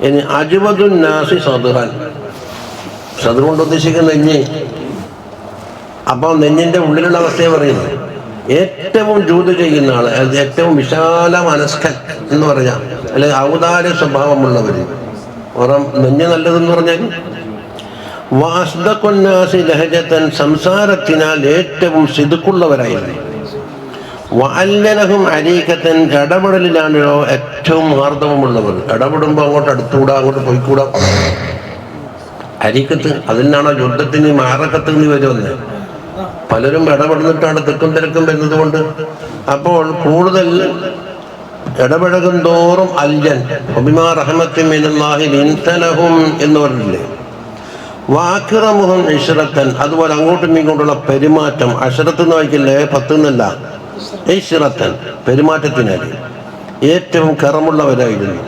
ഇനി അജ്വദുൻ നാസി സദ്റൻ, സദ്ർ കൊണ്ട് ഉദ്ദേശിക്കുന്ന നെഞ്ഞ്. അപ്പോൾ നെഞ്ഞിൻ്റെ ഉള്ളിലുള്ള അവസ്ഥയെ പറയുന്നത് ഏറ്റവും ജൂത് ചെയ്യുന്ന ആൾ, ഏറ്റവും വിശാല മനസ്കൻ എന്ന് പറയാം, അല്ലെങ്കിൽ ഔദാര്യ സ്വഭാവമുള്ളവർ. ഓരം നെഞ്ഞ് നല്ലതെന്ന് പറഞ്ഞാൽ വാസ്ദഖുന്നാസി ലഹജതൻ, സംസാരത്തിനാൽ ഏറ്റവും സിദ്ഖുള്ളവരായിരുന്നു. വഅല്ലനഹും അരീഖതൻ, ഇടപെടലിലാണല്ലോ ഏറ്റവും മാർദ്ദവമുള്ളവർ. ഇടപെടുമ്പോൾ അങ്ങോട്ട് അടുത്തുകൂടാ, അങ്ങോട്ട് പോയിക്കൂടാ. അരീഖത്ത് അതിനാണോ യുദ്ധത്തിന് മാറക്കത്ത് എന്ന് വരുമെന്ന്. പലരും ഇടപെടുന്നിട്ടാണ് തിക്കും തിരക്കും വരുന്നത് കൊണ്ട്. അപ്പോൾ കൂടുതൽ ഇടപഴകും തോറും അൽജൻ ബിമാ റഹ്മത്തിൻ മിനല്ലാഹി ലിൻത ലഹും എന്ന് പറഞ്ഞില്ലേ. വാക്കിറമുഹും ഇശ്റത്തൻ, അതുപോലെ അങ്ങോട്ടും ഇങ്ങോട്ടുള്ള പെരുമാറ്റം. അശ്റത്ത് എന്ന് വായിക്കില്ലേ, 10 എന്നല്ല, ഇശ്റത്തൻ പെരുമാറ്റത്തിനാൽ ഏറ്റവും കറമുള്ളവരായിരുന്നു.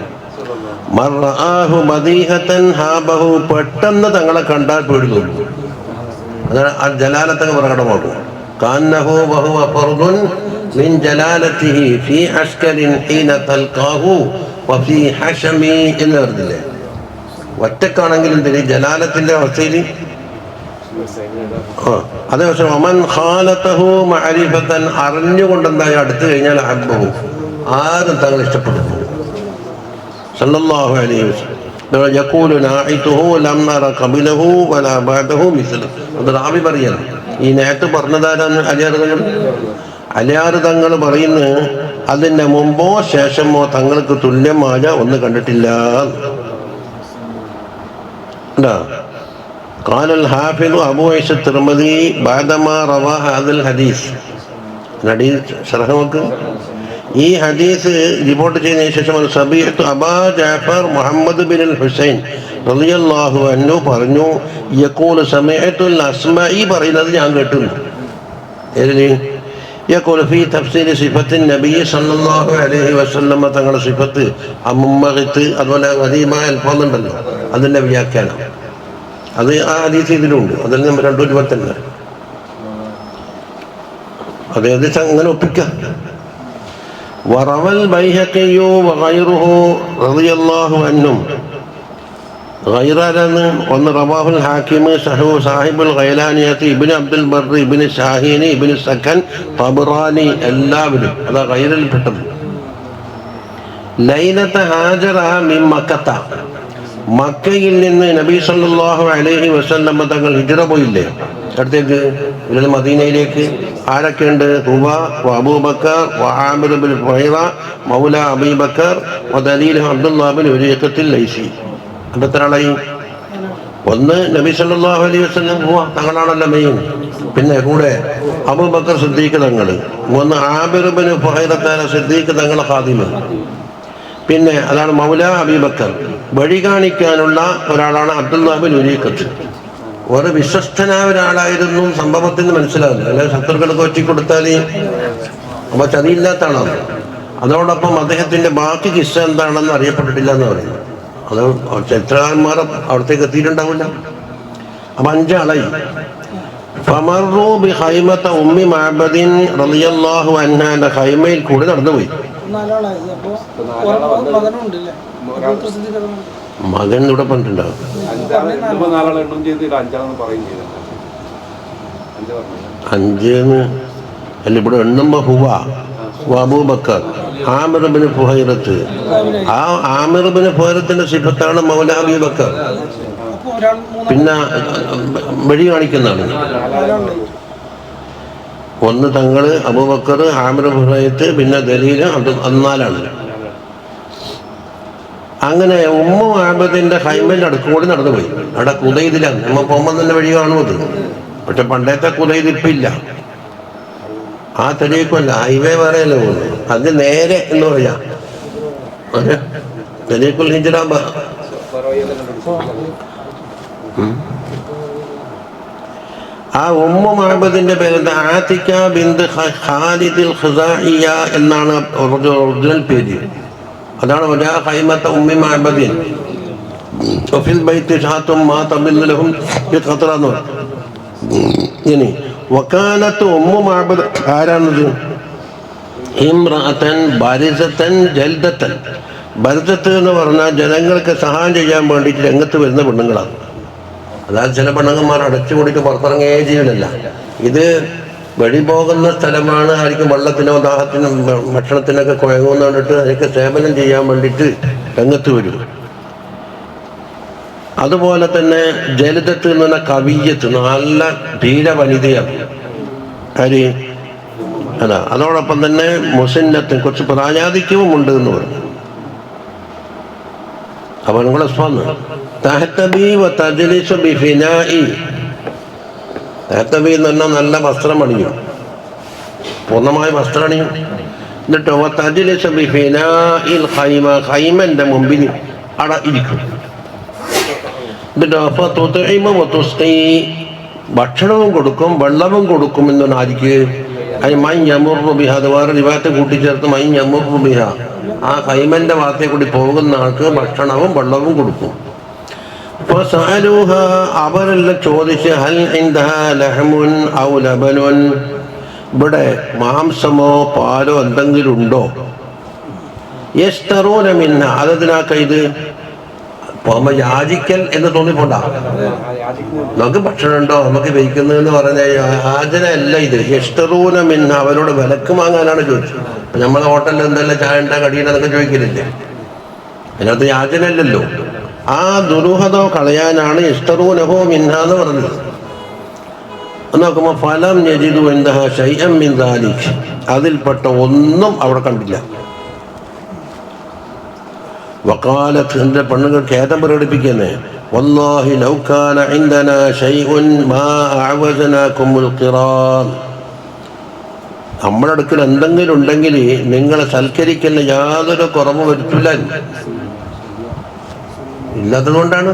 മർആഹു മദീഹത്തൻ ഹാബഹു, പെട്ടെന്ന് തങ്ങളെ കണ്ടാൽ പേടി തോന്നും. അതാണ് ആ ജലാലത്തൊക്കെ പ്രകടമാകും. കാന്നഹു വഹുവ ഫർദുൻ മിൻ ജലാലതിഹി ഫീ അസ്കരിൻ ഹീന തൽഖാഹു വഫീ ഹശമി എന്ന് പറഞ്ഞില്ലേ. ഒറ്റക്കാണെങ്കിലും തിരി ജലാലത്തിന്റെ അവസ്ഥയിൽ അതേപക്ഷെ ഒമൻ ഖാലതഹു മഅരിഫതൻ, അറിഞ്ഞുകൊണ്ടെന്തായി അടുത്ത് കഴിഞ്ഞാൽ അഹബ്ബഹു, ആരും തങ്ങൾ ഇഷ്ടപ്പെടുന്നു. സല്ലല്ലാഹു അലൈഹി വസല്ലം യഖൂലു നാഇതുഹു ലം നറ ഖബലഹു വലാ ബഅദഹു മിസ്ല. അത് റാവി പറയാണ്. ഈ നേരത്തെ പറഞ്ഞതാരാണ്? അലിയാർ തങ്ങൾ പറയുന്നു, അതിൻ്റെ മുമ്പോ ശേഷമോ തങ്ങൾക്ക് തുല്യമായ ഒന്ന് കണ്ടിട്ടില്ല. قال الحافظ أبو عيسى الترمذي بعدما روى هذا الحديث. ഈ ഹദീസ് റിപ്പോർട്ട് ചെയ്തതിനു ശേഷം സബീഹത്ത് അബാ ജാഫർ മുഹമ്മദ് ബിൻ അൽ ഹുസൈൻ റളിയല്ലാഹു അൻഹു പറഞ്ഞു, യഖൂലു സമീഅത്തുൽ അസ്മാഇ, പറയുന്നത് ഞാൻ കേട്ടു. ഏതിന്? യഖൂലു ഫീ തഫ്സീർ സിഫത്തിൻ നബി സല്ലല്ലാഹു അലൈഹി വസല്ലം, തങ്ങളുടെ സിഫത്ത് അമ്മുമ്മഖത്ത്, അതുപോലെ ഗരീബായ അൽഫാദുണ്ടല്ലോ അതിൻ്റെ വ്യാഖ്യാനം. അത് ആ ഹദീസ് ഇതിലുണ്ട്. അതിൽ നമ്മൾ 220 അതായത് അങ്ങനെ ഒപ്പിക്കാം. വറവൽ ബൈഹഖിയു വഗൈറുഹു റളിയല്ലാഹു അൻഹും, ഗൈറാണ് ഒന്ന് റവാഹുൽ ഹാക്കിം സാഹിബുൽ ഗൈലാനിയത്തി ഇബ്നു അബ്ദുൽ ബർ ഇബ്നു ഷാഹീനി ഇബ്നു സക്കൻ തബറാനി, എല്ലാവരും അതാ ഗൈറിൽ പെട്ടത്. ലൈലത ഹാജറ മിൻ മക്കത്ത, മക്കയിൽ നിന്ന് നബി സല്ലല്ലാഹു അലൈഹി വസല്ലം തങ്ങൾ ഹിജ്റ പോയില്ലേ അടുത്തേക്ക്, ഇവരുടെ മദീനയിലേക്ക്. ആരൊക്കെയുണ്ട്? ഹുവ അബൂബക്കർ ആമിർ ബിൻ ഫുഹൈറ മൗല അബീ ബക്കർ ദലീൽ അബ്ദുല്ലാഹ് ബിൻ ഉരീഖത്തിൽ ലൈസി. അപ്പോൾ എത്ര ആളായി? ഒന്ന് നബി സല്ലല്ലാഹു അലൈഹി വസല്ലം തങ്ങളാണല്ലോ മെയിൻ. പിന്നെ കൂടെ അബൂബക്കർ സിദ്ദീഖ് തങ്ങൾ, ഒന്ന് ആമിർ ബിൻ ഫുഹൈറ സിദ്ദീഖ് തങ്ങൾ ഖാദിമ്. പിന്നെ അതാണ് മൗല അബീ ബക്കർ. വഴി കാണിക്കാനുള്ള ഒരാളാണ് അബ്ദുല്ലാഹ് ബിൻ ഉരീഖത്ത്. ഒരു വിശ്വസ്തനായ ഒരാളായിരുന്നു. സംഭവത്തിന് മനസ്സിലാവില്ല, അല്ലെങ്കിൽ ശത്രുക്കൾക്ക് ഒറ്റിക്കൊടുത്താൽ അപ്പോൾ ചതിയില്ലാത്ത ആളാണ്. അതോടൊപ്പം അദ്ദേഹത്തിൻ്റെ ബാക്കി കിസ്സ എന്താണെന്ന് അറിയപ്പെട്ടിട്ടില്ല എന്ന് പറയുന്നു. അത് ചരിത്രകാരന്മാർ അവിടത്തേക്ക് എത്തിയിട്ടുണ്ടാവില്ല. അപ്പം 5 ആളായി. ഫമറു ബി ഖൈമത ഉമ്മി മഅബദിൻ റളിയല്ലാഹു അൻഹാന്റെ ഖൈമയിൽ കൂടി നടന്നുപോയി. മകൻ ഇവിടെ പറഞ്ഞിട്ടുണ്ടാവും. 5 അല്ല, ഇവിടെ എണ്ണുമ്പോ ഹുവ അബൂബക്കർ ആമിർ ബിൻ ഫുഹൈറത്ത്. ആ ആമിർ ബിൻ ഫുഹൈറത്തിന്റെ സിഫത്താണ് മൗല അബീ ബക്കർ. പിന്നെ വഴി കാണിക്കുന്നതാണ്. ഒന്ന് തങ്ങള് അബൂബക്കർ ആമിർ ബിൻ ഫുഹൈറത്ത്, പിന്നെ ദലീൽ 4 ആളാണ്. അങ്ങനെ ഉമ്മു മഅബദിന്റെ ഹൈമന്റെ അടുത്ത് കൂടി നടന്നു പോയി. അവിടെ കുതൈദിലാണ്, നമ്മ പോകുമ്പോൾ തന്നെ വഴി കാണുമത്. പക്ഷെ പണ്ടത്തെ കുതൈദ് ഇപ്പില്ല, ആ തെരീക്കല്ല, ഹൈവേ വേറെയല്ലേ പോകുന്നത്. അത് നേരെ എന്ന് പറയാം തെരീക്കുൽ ഹിജ്റ. ആ ഉമ്മു മഅബദിന്റെ പേര് ആതിക ബിന്ത് ഖാലിദിൽ ഖുസാഇയ എന്നാണ് ഒറിജിനൽ പേര്. അതാണ് വജാ ഖൈമത ഉമ്മി മഅബദിൻ വഫിൽ ബൈത്തി ഷാത്തും മാ തബില്ലു ലഹും ബിഖത്റ. ഇനി വകാനത്ത് ഉമ്മു മഅബദ് ആരാണത്? ഇംറഅതൻ ബാരിസതൻ ജൽദതൻ. ബർദത്ത് എന്ന് പറഞ്ഞാൽ ജനങ്ങൾക്ക് സഹായം ചെയ്യാൻ വേണ്ടിയിട്ട് രംഗത്ത് വരുന്ന പെണ്ണുങ്ങളാണ്. അതായത് ചില പെണ്ണുങ്ങന്മാർ അടച്ചുകൂടിയിട്ട് പുറത്തിറങ്ങുകയേ ചെയ്യലല്ല. ഇത് വഴി പോകുന്ന സ്ഥലമാണ്, ആർക്കും വെള്ളത്തിനോ ദാഹത്തിനോ ഭക്ഷണത്തിനൊക്കെ കുഴങ്ങുന്ന കണ്ടിട്ട് അതിനൊക്കെ സേവനം ചെയ്യാൻ വേണ്ടിയിട്ട് രംഗത്ത് വരും. അതുപോലെ തന്നെ ജലദത്ത് എന്ന് പറഞ്ഞ കവിയത്ത്, നല്ല ധീര വനിതയാണ്. ആര്? അതാ. അതോടൊപ്പം തന്നെ മുസിന്നത്തിന് കുറച്ച് പ്രായാധിക്യവും ഉണ്ട് എന്ന് പറഞ്ഞു. അപ്പൊ നിങ്ങളെ സ്വാന്ന് തഹ്തബി വതജ്ലിസു ബിഫിനാഇ. തഹ്തബി എന്ന് പറഞ്ഞാൽ നല്ല വസ്ത്രം അണിയും, പൂർണ്ണമായ വസ്ത്രം അണിയും. എന്നിട്ട് വതജ്ലിസു ബിഫിനാഇൽ ഖൈമ, ഖൈമന്റെ മുമ്പിൽ അട ഇരിക്കും. എന്നിട്ട് ഫതുത്ഇമു വതുസ്ഖി, ഭക്ഷണവും കൊടുക്കും വെള്ളവും കൊടുക്കും എന്നാണ്. ആർക്ക്? മൈ യമുറു ബിഹ. അത് വേറെ റിവായത്ത് കൂട്ടിച്ചേർത്ത് മൈ യമുറു ബിഹ, ആ ഖൈമന്റെ ഭാഗത്തെ കൂടി പോകുന്ന ആൾക്ക് ഭക്ഷണവും വെള്ളവും കൊടുക്കും. അവരെല്ലാം ചോദിച്ച് ഹൽ ഇൻദഹാ ലഹമുൻ ഔ ലബനുൻ, ഇവിടെ മാംസമോ പാലോ എന്തെങ്കിലും ഉണ്ടോ? യസ്തറൂന മിൻഹ, അതതിനാക്ക ഇത് പോകുമ്പോ യാചിക്കൽ എന്ന് തോന്നിപ്പോണ്ട. നമുക്ക് ഭക്ഷണം ഉണ്ടോ, നമുക്ക് വയ്ക്കുന്നതെന്ന് പറഞ്ഞ യാചന അല്ല ഇത്. യസ്തറൂന മിൻഹ, അവരോട് വിലക്ക് വാങ്ങാനാണ് ചോദിച്ചത്. നമ്മളെ ഹോട്ടലിൽ എന്തെല്ലാം ചായ ഉണ്ടാ കടിയുണ്ടെന്നൊക്കെ ചോദിക്കലില്ലേ? അതിനകത്ത് യാചന അല്ലല്ലോ. ആ ദുരൂഹത കളയാനാണ് യസ്തറൂനഹു മിൻഹ എന്ന് പറഞ്ഞത്. നോക്കുമ്പോ ഫലം യജിദു ഇൻദഹാ ശൈഅൻ മിൻ ദാലിക്, അതിൽപ്പെട്ട ഒന്നും അവിടെ കണ്ടില്ല. വഖാലത്ത്, എൻ്റെ പെണ്ണുങ്ങൾ ഖേദം പ്രകടിപ്പിക്കുന്നേ, വല്ലാഹി ലൗ കാന ഇൻദനാ ശൈഉൻ മാ അഅവസനാകുമുൽ ഖിറാൻ, നമ്മുടെ അടുക്കൽ എന്തെങ്കിലും ഉണ്ടെങ്കിൽ നിങ്ങളെ സൽക്കരിക്കുന്ന യാതൊരു കുറവ് വരുത്തില്ല. ഇല്ലാത്തതുകൊണ്ടാണ്.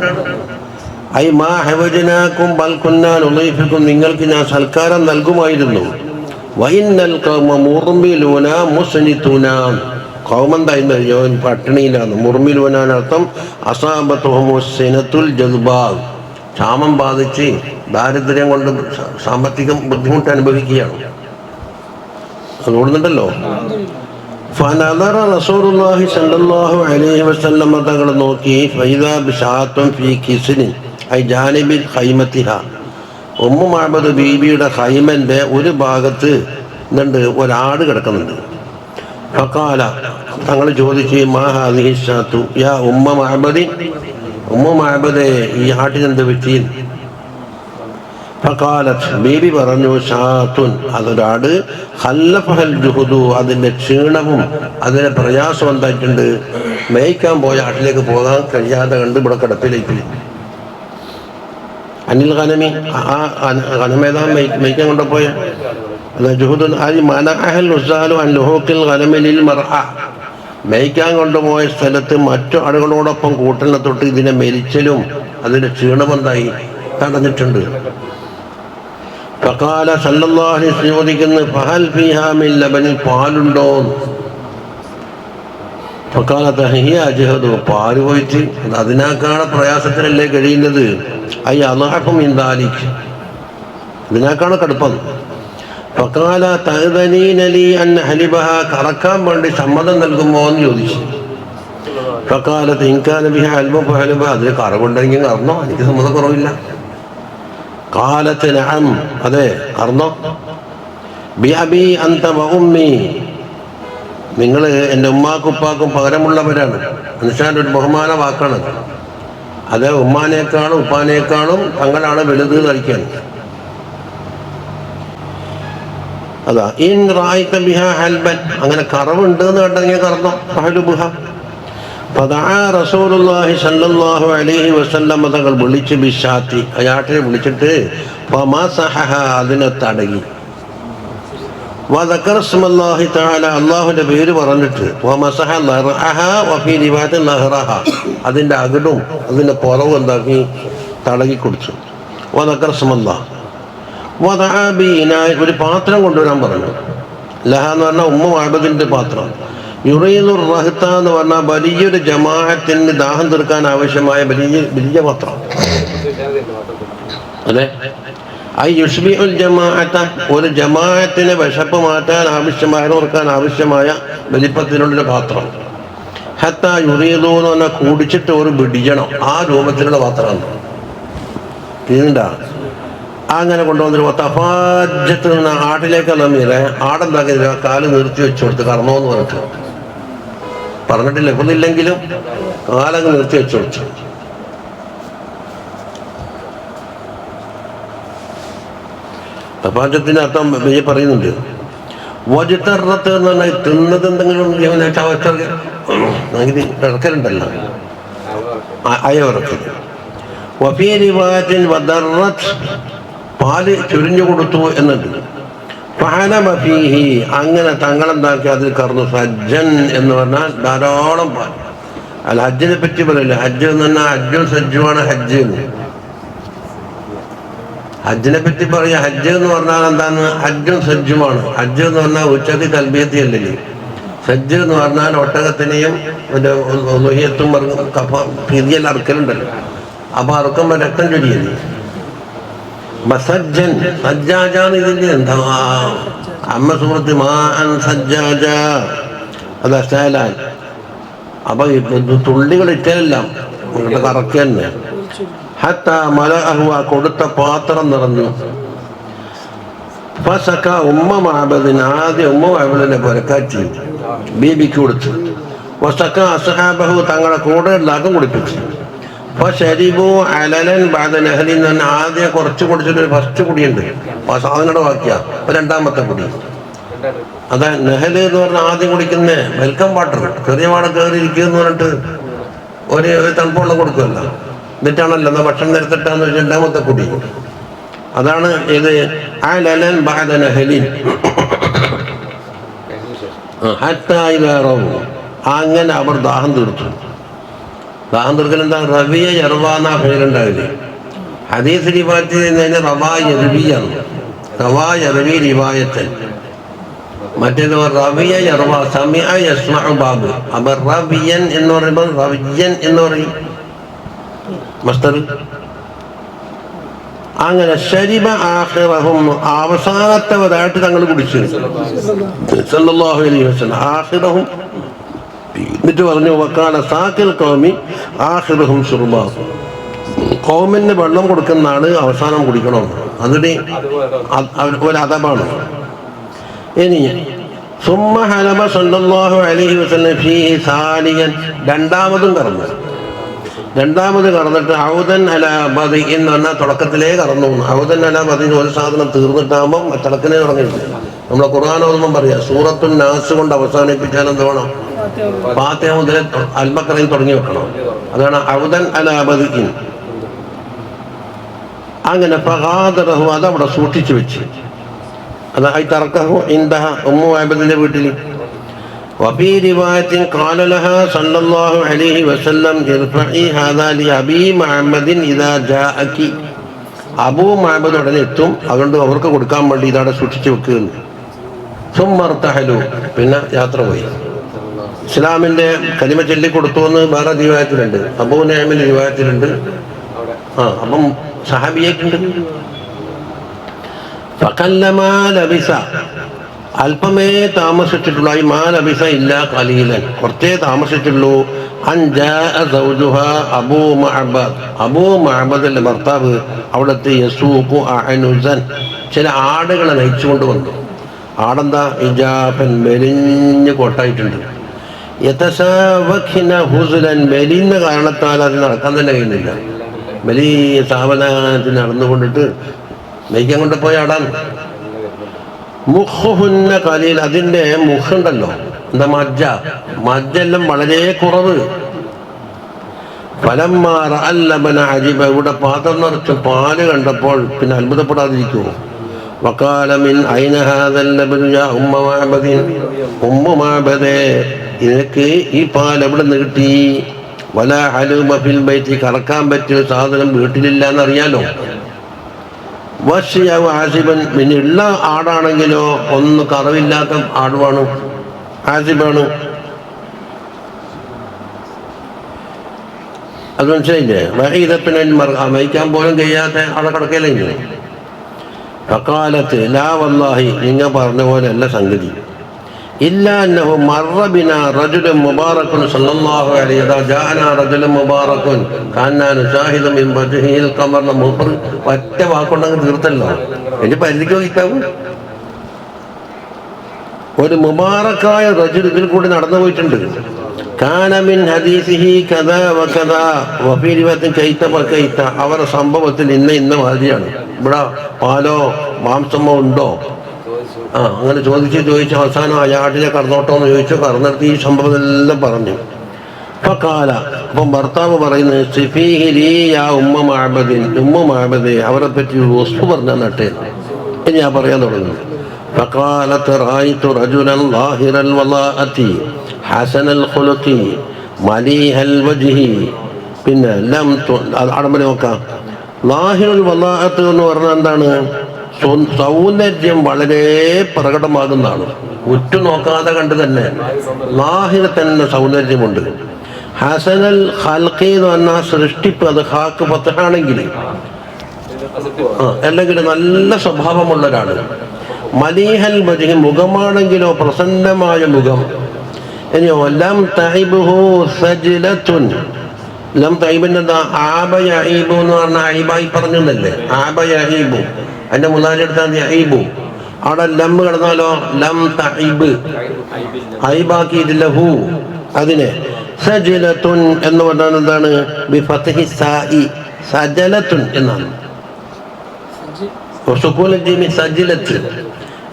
ഐ മാ ഹവജനാക്കും ബൽകുന്നാ നുളൈഫിക്കും, നിങ്ങൾക്ക് ഞാൻ സൽക്കാരം നൽകുമായിരുന്നു. വഇന്നൽ ഖൗമ മുർമിലൂന മുസ്നിതുന, ഖൗമെന്തായിരുന്നു? പട്ടിണിയിലാണ്. മുർമിലൂനർത്ഥം അസാബത്തുഹുമുസ്സിനത്തുൽ ജദ്ബാ, ക്ഷാമം ബാധിച്ച് ദാരിദ്ര്യം കൊണ്ട് സാമ്പത്തികം ബുദ്ധിമുട്ട് അനുഭവിക്കുകയാണ്. അത് ഓടുന്നുണ്ടല്ലോ. ഫനദറ റസൂലുള്ളാഹി സ്വല്ലല്ലാഹു അലൈഹി വസല്ലം തങ്ങൾ നോക്കി, ഫൈദാ ബിശാത്തുൻ ഫീ കിസ്നിൻ ഐ ജാനിബിൽ ഖൈമത്തിഹ, ഉമ്മു മഅബദ് ബീബിയുടെ ഖൈമന്റെ ഒരു ഭാഗത്ത് എന്തുണ്ട്? ഒരാട് കിടക്കുന്നുണ്ട്. ഫഖാല, തങ്ങൾ ചോദിച്ചു, മാ ഹാദിഹി ശാത്തു യാ ഉമ്മ മഅബദി, ഉമ്മു മഅബദേ ഈ ആട്ടിനെന്ത് പറ്റി? ഫഖാലത്ത്, ബീബി പറഞ്ഞു, ഷാത്തുൻ, അതൊരാട്, ഖല്ലഫഹൽ ജുഹുദു, അതിൻ്റെ ക്ഷീണവും അതിൻ്റെ പ്രയാസം എന്തായിട്ടുണ്ട്? മേയ്ക്കാൻ പോയ ആട്ടിലേക്ക് പോകാൻ കഴിയാതെ കണ്ട് ഇവിടെ കിടപ്പിലേക്ക്. അനിൽ ഖനമി, ആ ഖനമേതാ മേയ്ക്കാൻ കൊണ്ടുപോയ ജുഹുദുൻ ആരി മനഅഹൽ ഉസ്സാലു അൻ ലുഹൂഖിൽ ഖനമി ലിൽ മർഅ, മേയ്ക്കാൻ കൊണ്ടുപോയ സ്ഥലത്ത് മറ്റു ആടുകളോടൊപ്പം കൂട്ടലിനെ തൊട്ട് ഇതിനെ മെരിച്ചലും അതിൻ്റെ ക്ഷീണമെന്തായി തടഞ്ഞിട്ടുണ്ട്. ഫഖാല സല്ലല്ലാഹു അലൈഹി വസല്ലം ചോദിക്കുന്നു, ഫഹൽ ഫീഹാ മിൻ ലബനിൻ, പാലുണ്ടോ? ഫഖാലത്ത് ഹിയ അജ്ഹദു, പാല് പോയിട്ട് അതിനേക്കാൾ പ്രയാസത്തിലല്ലേ കഴിയുന്നത്. ഐ അളഅഫു മിൻ ദാലിക്, ഇതിനേക്കാണ് കടുപ്പം. ഫഖാല തഅ്ദനീന ലീ അൻ ഹലിബഹ, കറക്കാൻ വേണ്ടി സമ്മതം നൽകുമോ എന്ന് ചോദിച്ചു. ഫഖാലത്ത് ഇൻ കാന ബിഹാ അൽബു ഫഹലിബ, അതിന് കറവുണ്ടെങ്കിൽ കറന്നോ, എനിക്ക് സമ്മതം കുറവില്ല. ഖാലത്ത് നഅം, അതെ കറന്നോ. ബിഅബി അൻത വ ഉമ്മി, നിങ്ങൾ എൻ്റെ ഉമ്മാക്കുപ്പാക്കും പകരമുള്ളവരാണ്. മനുഷ്യൻ്റെ ഒരു ബഹുമാന വാക്കാണ്. അത് ഉമ്മാനേക്കാളും ഉപ്പാനേക്കാളും തങ്ങളാണ് വലുത് ധരിക്കാൻ. അതാ ഇൻ റായിത ബിഹാ ഹൽബൻ, അങ്ങനെ കറവുണ്ട് എന്ന് കണ്ടെങ്കിൽ കറന്നോ. ഫഹലുബുഹ ഫദഅ റസൂലുള്ളാഹി സ്വല്ലല്ലാഹു അലൈഹി വസല്ലം തങ്ങൾ വിളിച്ച് ബിശാത്തി അയാട്ടിനെ വിളിച്ചിട്ട് ഫമസഹഹ അതിനെ തടകി. വദക്കറ ഇസ്മല്ലാഹി തആല അല്ലാഹുവിന്റെ പേര് പറഞ്ഞിട്ട് വമസഹ ലറഅഹ വഫീ റിവായത്തിൻ ലഹറഹ അതിന്റെ അകടും അതിന്റെ പുറവും എന്താക്കി തടകി കൊടുത്തു. വദക്കറ ഇസ്മല്ലാഹ് വദഅ ബിനാ ഒരു പാത്രം കൊണ്ടുവരാൻ പറഞ്ഞു. ലഹ എന്ന് പറഞ്ഞാൽ ഉമ്മ മഅബദിന്റെ പാത്രം. യുറീദുർ റഹ്ത എന്ന് പറഞ്ഞാൽ വലിയൊരു ജമാഅത്തിന് ദാഹം തീർക്കാൻ ആവശ്യമായ വലിയ പാത്രം. അതെ, യുഷ്ബിഉൽ ജമാഅത ഒരു ജമാഅത്തിന് വിശപ്പ് മാറ്റാൻ ആവശ്യമായ ഓർക്കാൻ ആവശ്യമായ വലിപ്പത്തിലുള്ളൊരു പാത്രം. ഹത്താ യുറീദു എന്ന് പറഞ്ഞാൽ കുടിച്ചിട്ട് ഒരു പിടിക്കണം ആ രൂപത്തിലുള്ള പാത്രമാണ്. തീണ്ടാ അങ്ങനെ കൊണ്ടുവന്നിട്ട് തഫാജത്ത് നിന്ന് ആട്ടിലേക്ക് നമ്മീരെ ആടെന്താക്കില്ല കാല് നിർത്തി വെച്ചു കൊടുത്ത് കറന്നോന്ന് പറഞ്ഞിട്ടില്ല ഇല്ലെങ്കിലും കാലങ്ങ് നിർത്തി വെച്ചു കൊടുത്തു. തഫാജത്തിന്റെ അർത്ഥം പറയുന്നുണ്ട്. വജുത്തറത്ത് എന്ന് പറഞ്ഞാൽ തിന്നത് എന്തെങ്കിലും ഇറക്കലുണ്ടല്ലോ അയവിറക്കൽ. വഫീ റിവായത്തിൻ വദറത്ത് പാല് ചുരിഞ്ഞു കൊടുത്തു എന്നുണ്ട്. ഫഹലബ ഫീഹി അങ്ങനെ തങ്ങളെന്താക്കി അതിൽ കറന്നു. സജ്ജൻ എന്ന് പറഞ്ഞാൽ ധാരാളം പാൽ. അല്ല ഹജ്ജിനെ പറ്റി പറയില്ല. ഹജ്ജ് എന്ന് പറഞ്ഞാൽ ഹജ്ജും സജ്ജുമാണ് ഹജ്ജ് എന്ന്. ഹജ്ജിനെ പറ്റി പറയാ. ഹജ്ജ് എന്ന് പറഞ്ഞാൽ എന്താണ്? ഹജ്ജും സജ്ജുമാണ്. ഹജ്ജ് എന്ന് പറഞ്ഞാൽ ഉച്ചക്ക് തൽബിയത്തി അല്ലേ. സജ്ജ് എന്ന് പറഞ്ഞാൽ ഒട്ടകത്തിനെയും ലുഹിയത്തും ഫിദിയൽ അറുക്കലുണ്ടല്ലോ. അപ്പൊ അറുക്കുമ്പോ രക്തം ചൊരിയല്ലേ. മസജ്ജൻ സജ്ജാജാന്ന് ഇതിന്റെ എന്താ അമ്മ സുഹൃത്ത് മാൻ സജ്ജാജ അത് അസ്താലാൻ. അപ്പൊ തുള്ളികൾ ഇറ്റലെല്ലാം കറക്ക തന്നെ. ഹത്താ മലഅഹു കൊടുത്ത പാത്രം നിറഞ്ഞു. ഫസക ഉമ്മ മഅബദിന് ആദ്യം ഉമ്മ മഅബദിനെ ബറകാറ്റി ബീബിക്ക് കൊടുത്തു. വസക അസ്ഹാബഹു തങ്ങളെ കൂടെ എല്ലാവർക്കും കുടിപ്പിച്ചു. ഫശരിബു അലലൻ ബഅദ നഹ്ലി എന്ന് പറഞ്ഞാൽ ആദ്യം കുറച്ച് കുടിച്ചിട്ട് ഫസ്റ്റ് കുടിയുണ്ട് സാധനയുടെ വാക്കിയാ. രണ്ടാമത്തെ കുടി അതാ നെഹല് എന്ന് പറഞ്ഞാൽ ആദ്യം കുടിക്കുന്നേ വെൽക്കം വാട്ടർ. ചെറിയ വാട കയറി ഇരിക്കുക എന്ന് പറഞ്ഞിട്ട് ഒരു തണുപ്പുള്ള കൊടുക്കുമല്ലോ. എന്നിട്ടാണല്ലോ എന്നാ ഭക്ഷണം നിരത്തിട്ടാന്ന് വെച്ചാൽ രണ്ടാമത്തെ കുടി. അതാണ് ഇത് അലലൻ ബഅദ നഹ്ലിൻ ഹത്താ ഇദാ റവു അങ്ങനെ അവർ ദാഹം തീർത്തു. ദാഹം തീർക്കൽ എന്താ? റവിയ യർവാന്നാ പേരുണ്ടാവില്ലേ. ഹദീസ് റിവായത്ത് ചെയ്യുന്നതിന് റവാ യർവിയാണ്. റവാ യർവി റിവായത്തൻ. മറ്റേത് റവിയ യർവ സമിഅ യസ്മഉ ബാബ്. അപ്പൊ റവിയൻ എന്ന് പറയുമ്പോൾ റവിയൻ എന്ന് പറയും മസ്തർ. അങ്ങനെ ശരിബ ആഖിറഹും അവസാനത്തവരായിട്ട് തങ്ങൾ കുടിച്ചു സല്ലല്ലാഹു അലൈഹി വസല്ലം. ആഖിറഹും എന്നിട്ട് പറഞ്ഞു വക്കാന സാക്കിൽ ഖൗമി ആഖിറഹും ശുർബ. ഖൗമിന് വെള്ളം കൊടുക്കുന്ന ആള് അവസാനം കുടിക്കണം. അതിന് ഒരു അദബാണ്. ഇനി സുമ്മ ഹലബ സല്ലല്ലാഹു അലൈഹി വസല്ലം ഫീഹി സാലിയൻ രണ്ടാമതും കറന്നു. രണ്ടാമത് കറന്നിട്ട് ഔദൻ അല ബദി എന്ന് പറഞ്ഞാൽ തുടക്കത്തിലേ കറന്നു. ഔദൻ അല ബദി ഒരു സാധനം തീർന്നിട്ടാകുമ്പം തിളക്കിനെ തുടങ്ങിയിട്ടുണ്ട്. നമ്മളെ ഖുർആൻ ഓതുമ്പം പറയാ സൂറത്തുൻ നാസ് കൊണ്ട് അവസാനിപ്പിച്ചാൽ എന്ത് വേണം? ഫാത്തിഹ മുതൽ അൽബഖറയിൽ തുടങ്ങി വെക്കണം. അതാണ് ഔദൻ അല ബദി. അങ്ങനെ ഫഗാദറഹു അതവിടെ സൂക്ഷിച്ചു വെച്ച്. അതായി തറക്കഹു ഇൻദഹ ഉമ്മു അബദിന്റെ വീട്ടിൽ. വഫീ റിവായത്തിൻ ഖാല ലഹാ സല്ലല്ലാഹു അലൈഹി വസല്ലം ഇർഫഇ ഹാദാ ലി അബീ മുഹമ്മദിൻ ഇദാ ജാഅകി. അബൂ മുഹമ്മദ് ഉടനെ എത്തും, അതുകൊണ്ട് അവർക്ക് കൊടുക്കാൻ വേണ്ടി ഇതവിടെ സൂക്ഷിച്ചു വെക്കുന്നു. സുമ്മർതഹലു പിന്നെ യാത്ര പോയി. ഇസ്ലാമിന്റെ കലിമ ചൊല്ലി കൊടുത്തു എന്ന് വേറെ റിവായത്തിലുണ്ട്. അബൂ നഈമിന്റെ റിവായത്തിലുണ്ട്. അപ്പം സഹാബിയേക്കുണ്ട്. ഫഖല്ലമാ ലബിസ അല്പമേ താമസിച്ചിട്ടുള്ളൂ. ഈ മാ ലബിസ ഇല്ല ഖലീലൻ കുറച്ചേ താമസിച്ചുള്ളൂ. അൻ ജാഅ സൗജുഹാ അബൂ മഅബദ്. അബൂ മഅബദിന്റെ ഭർത്താവ് അവിടുത്തെ യസൂഖു അഅനുസൻ ചില ആടുകളെ നയിച്ചുകൊണ്ട് വന്നു. ആടെന്താ? ഇജാഫൻ മെലിഞ്ഞ് കൊട്ടായിട്ടുണ്ട്. യതസാവഖിന ഹുസ്ലൻ മെലിഞ്ഞ കാരണത്താൽ അത് നടക്കാൻ തന്നെ കഴിയുന്നില്ല. വലിയ സാവധാനത്തിൽ നടന്നുകൊണ്ടിട്ട് നയിക്കാൻ കൊണ്ട് പോയി ആടാൻ. മുഖുഹുന്ന കലീൽ അതിൻ്റെ മുഖുണ്ടല്ലോ എന്താ മജ്ജ എല്ലാം വളരെ കുറവ്. ഫലമ്മാ റഅൽ ലബന അജിബ, ഇവിടെ പാത്രം നിറച്ച് പാല് കണ്ടപ്പോൾ പിന്നെ അത്ഭുതപ്പെടാതിരിക്കുമോ? വഖാല മിൻ ഐന ഹാദൽ ലബനു യാ ഉമ്മ മഅബദിൻ, ഉമ്മ മഅബദേ നിനക്ക് ഈ പാൽ എവിടെ നിന്ന് കിട്ടി? വലാ ഹലൂബ ഫിൽ ബൈത്തി, കറക്കാൻ പറ്റിയ സാധനം വീട്ടിലില്ല എന്നറിയാലോ. വശിയാവ് ആസിബൻ, പിന്നെ ഉള്ള ആടാണെങ്കിലോ ഒന്ന് കറവില്ലാത്ത ആടുവാണ്, ആസിബാണ്. അത് മനസ്സിലായില്ലേ? വഹീദത്തുൻ മൈക്കാൻ പോലും കഴിയാത്ത അവിടെ കിടക്കയില്ലേ. ഫഖാലത്ത് ലാ വല്ലാഹി, നിങ്ങൾ പറഞ്ഞ പോലെ അല്ല സംഗതി. ഇല്ലാ അന്നഹു മർറ ബിനാ റജുലുൻ മുബാറകുൻ സല്ലല്ലാഹു അലൈഹി വസല്ലം ജാഅനാ റജുലുൻ മുബാറകുൻ കാന്നാ നുശാഹിദു മിൻ വജ്ഹിൽ ഖമർ. മൂപ്പർ ഒറ്റ വാക്കുണ്ടെങ്കിൽ തീർത്തല്ലോ. എന്റെ പരിധിക്കോ കിട്ടാവും. ഒരു മുബാറക്കായ റജുൽ ഇതിൽ കൂടി നടന്നു പോയിട്ടുണ്ട്. കാന മിൻ ഹദീസിഹി കദാ വകദാ വഫീ റിവായത്തിൻ കൈത വകൈത, അവരുടെ സംഭവത്തിൽ ഇന്ന മാതിരിയാണ്. ഇവിടെ പാലോ മാംസമോ ഉണ്ടോ? അങ്ങനെ ചോദിച്ച് അവസാനം അയാട്ടിനെ കടന്നോട്ടോ എന്ന് ചോദിച്ചു. കടന്നിടത്ത് ഈ സംഭവം എല്ലാം പറഞ്ഞു. ഫഖാല, അപ്പം ഭർത്താവ് പറയുന്നത് സിഫീഹി ലീ യാ ഉമ്മ മഅബദിൻ, ഉമ്മ മഅബദേ അവരെ പറ്റി വസ്തു പറഞ്ഞാൽ നട്ടേ. ഇനി ഞാൻ പറയാൻ തുടങ്ങി. ഫഖാലത്ത് റഅയ്തു റജുലൻ ളാഹിറൽ വലാഅതി ഹസനൽ ഖുലുഖി മലീഹൽ വജ്ഹി. പിന്നെ ലം അടമ്പനെ നോക്കാം. ളാഹിറുൽ വലാഅത്ത് എന്ന് പറഞ്ഞാൽ എന്താണ്? സൗന്ദര്യം വളരെ പ്രകടമാകുന്നതാണ്. ഉറ്റുനോക്കാതെ കണ്ട് തന്നെ ലാഹിർ തന്നെ സൗന്ദര്യമുണ്ട്. ഹസനൽ ഖൽഖി എന്ന് പറഞ്ഞാൽ സൃഷ്ടിപ്പ്, അത് ഹാക്ക് പത്താണെങ്കിൽ അല്ലെങ്കിൽ നല്ല സ്വഭാവമുള്ളവരാണ്. മലീഹൽ വജ്ഹി, മുഖമാണെങ്കിലോ പ്രസന്നമായ മുഖം. ഇനിയോ ലം തൈബുഹു സജ്ലത്തുൻ, ലം തൈബിന്റെ എന്താ? ആബ യഈബു എന്ന് പറഞ്ഞാൽ ഐബായി പറഞ്ഞല്ലേ, ആബ യഈബു. അതിന്റെ മുതാലെടുത്താൽ യഈബു. അവിടെ ലം കിടന്നാലോ ലം തൈബ്, ഐബാക്കിയിട്ടില്ല ഹു. അതിനെ സജ്ലത്തുൻ എന്ന് പറഞ്ഞാൽ എന്താണ്? ബിഫത്ഹി സാഇ, സജലത്തുൻ എന്നാണ്. സജിലത്ത്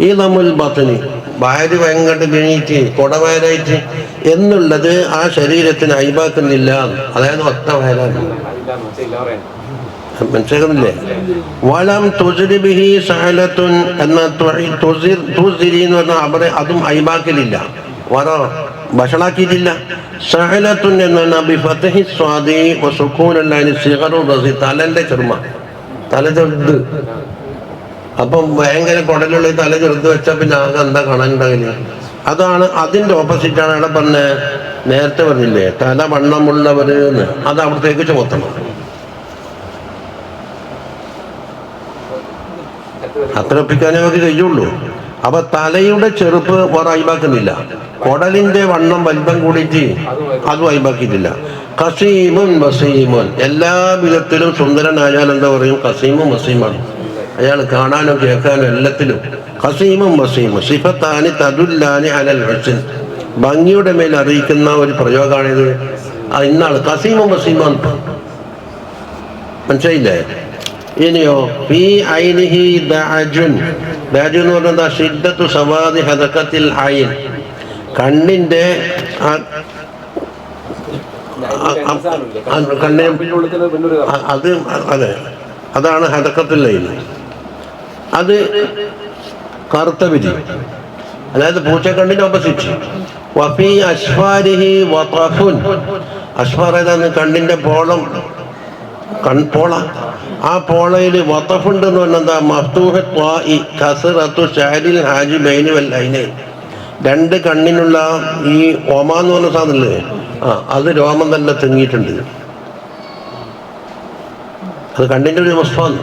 ഈ നമ്മുൽ ബത്നി, വയറ് ഭയങ്കര പിണീറ്റ് കൊടവയറായിട്ട് എന്നുള്ളത് ആ ശരീരത്തിന് അയിബാക്കുന്നില്ല. അതായത് ഒത്ത വയറാണ്. മനസ്സിലാക്കുന്നില്ലേ? വലം തുസിരിബിഹി സഹലത്തുൻ എന്ന തുസിരി എന്ന് പറഞ്ഞാൽ അവിടെ അതും അയിബാക്കലില്ല, വറ ഭക്ഷണാക്കിയിട്ടില്ല. സഹലത്തുൻ എന്ന ബിഫത്ഹി സ്വാദി വസുക്കൂനുള്ള സിഗറു റസി, തലന്റെ ചെറുമ, തല ചെറുത്. അപ്പം ഭയങ്കര കുടലുള്ള തല ചെറുത്ത് വെച്ചാൽ പിന്നെ ആകെ എന്താ കാണാനുണ്ടാകില്ല. അതാണ് അതിൻ്റെ ഓപ്പോസിറ്റാണ് അവിടെ പറഞ്ഞ നേരത്തെ പറഞ്ഞില്ലേ തല വണ്ണമുള്ളവർ എന്ന്. അത് അവിടത്തേക്ക് ചുമത്തണം. അത്ര ഒപ്പിക്കാനേ നമുക്ക് ചെയ്യുള്ളൂ. അപ്പൊ തലയുടെ ചെറുപ്പ് വേറെ അയിബാക്കുന്നില്ല. കുടലിന്റെ വണ്ണം വലിപ്പം കൂടിയിട്ട് അതും അയിബാക്കിയിട്ടില്ല. കസീമുൻ വസീമുൻ, എല്ലാ വിധത്തിലും സുന്ദരനായാൽ എന്താ പറയും? കസീമും വസീമാണ്. അയാൾ കാണാനോ കേൾക്കാനോ എല്ലാത്തിലും ഖസീമും വസീമും സിഫത്താനി തദുല്ലാനി അലൽ ഹുസ്ൻ, ഭംഗിയുടെ മേൽ അറിയിക്കുന്ന ഒരു പ്രയോഗമാണിത്. ഇന്നാള് ഖസീമും വസീമും, മനസ്സിലായില്ലേ? ഇനിയോ ഫീ ഐനിഹി ദഅജുൻ, ദഅജു എന്ന് പറഞ്ഞാൽ ശിദ്ദത്തു സവാദി ഹദഖത്തിൽ ഐൻ, കണ്ണിന്റെ കണ്ണിന് അത് അതെ, അതാണ് ഹദഖത്തുൽ ഐൻ. അത് കറുത്ത വിധി, അതായത് പൂച്ചക്കണ്ണിന്റെ ഓപ്പോസിറ്റ്. വഫീ അശ്ഫാരിഹി വഖഫുൻ, അശ്ഫാർ ഏതാണ്? കണ്ണിന്റെ പോളം, പോള. ആ പോളയിൽ വഖഫുണ്ട് എന്ന് പറഞ്ഞാൽ എന്താ? മഫ്തൂഹു ത്വാഇ കസ്റത്തു ശഅരിൽ ഹാജിബൈനി വൽ ഐനൈൻ, രണ്ട് കണ്ണിനുള്ള ഈ ഓമ എന്ന് പറഞ്ഞ സാധനല്ലേ, അത് രോമം തന്നെ തെങ്ങിയിട്ടുണ്ട്. അത് കണ്ണിന്റെ ഒരു വസ്ഫാണ്.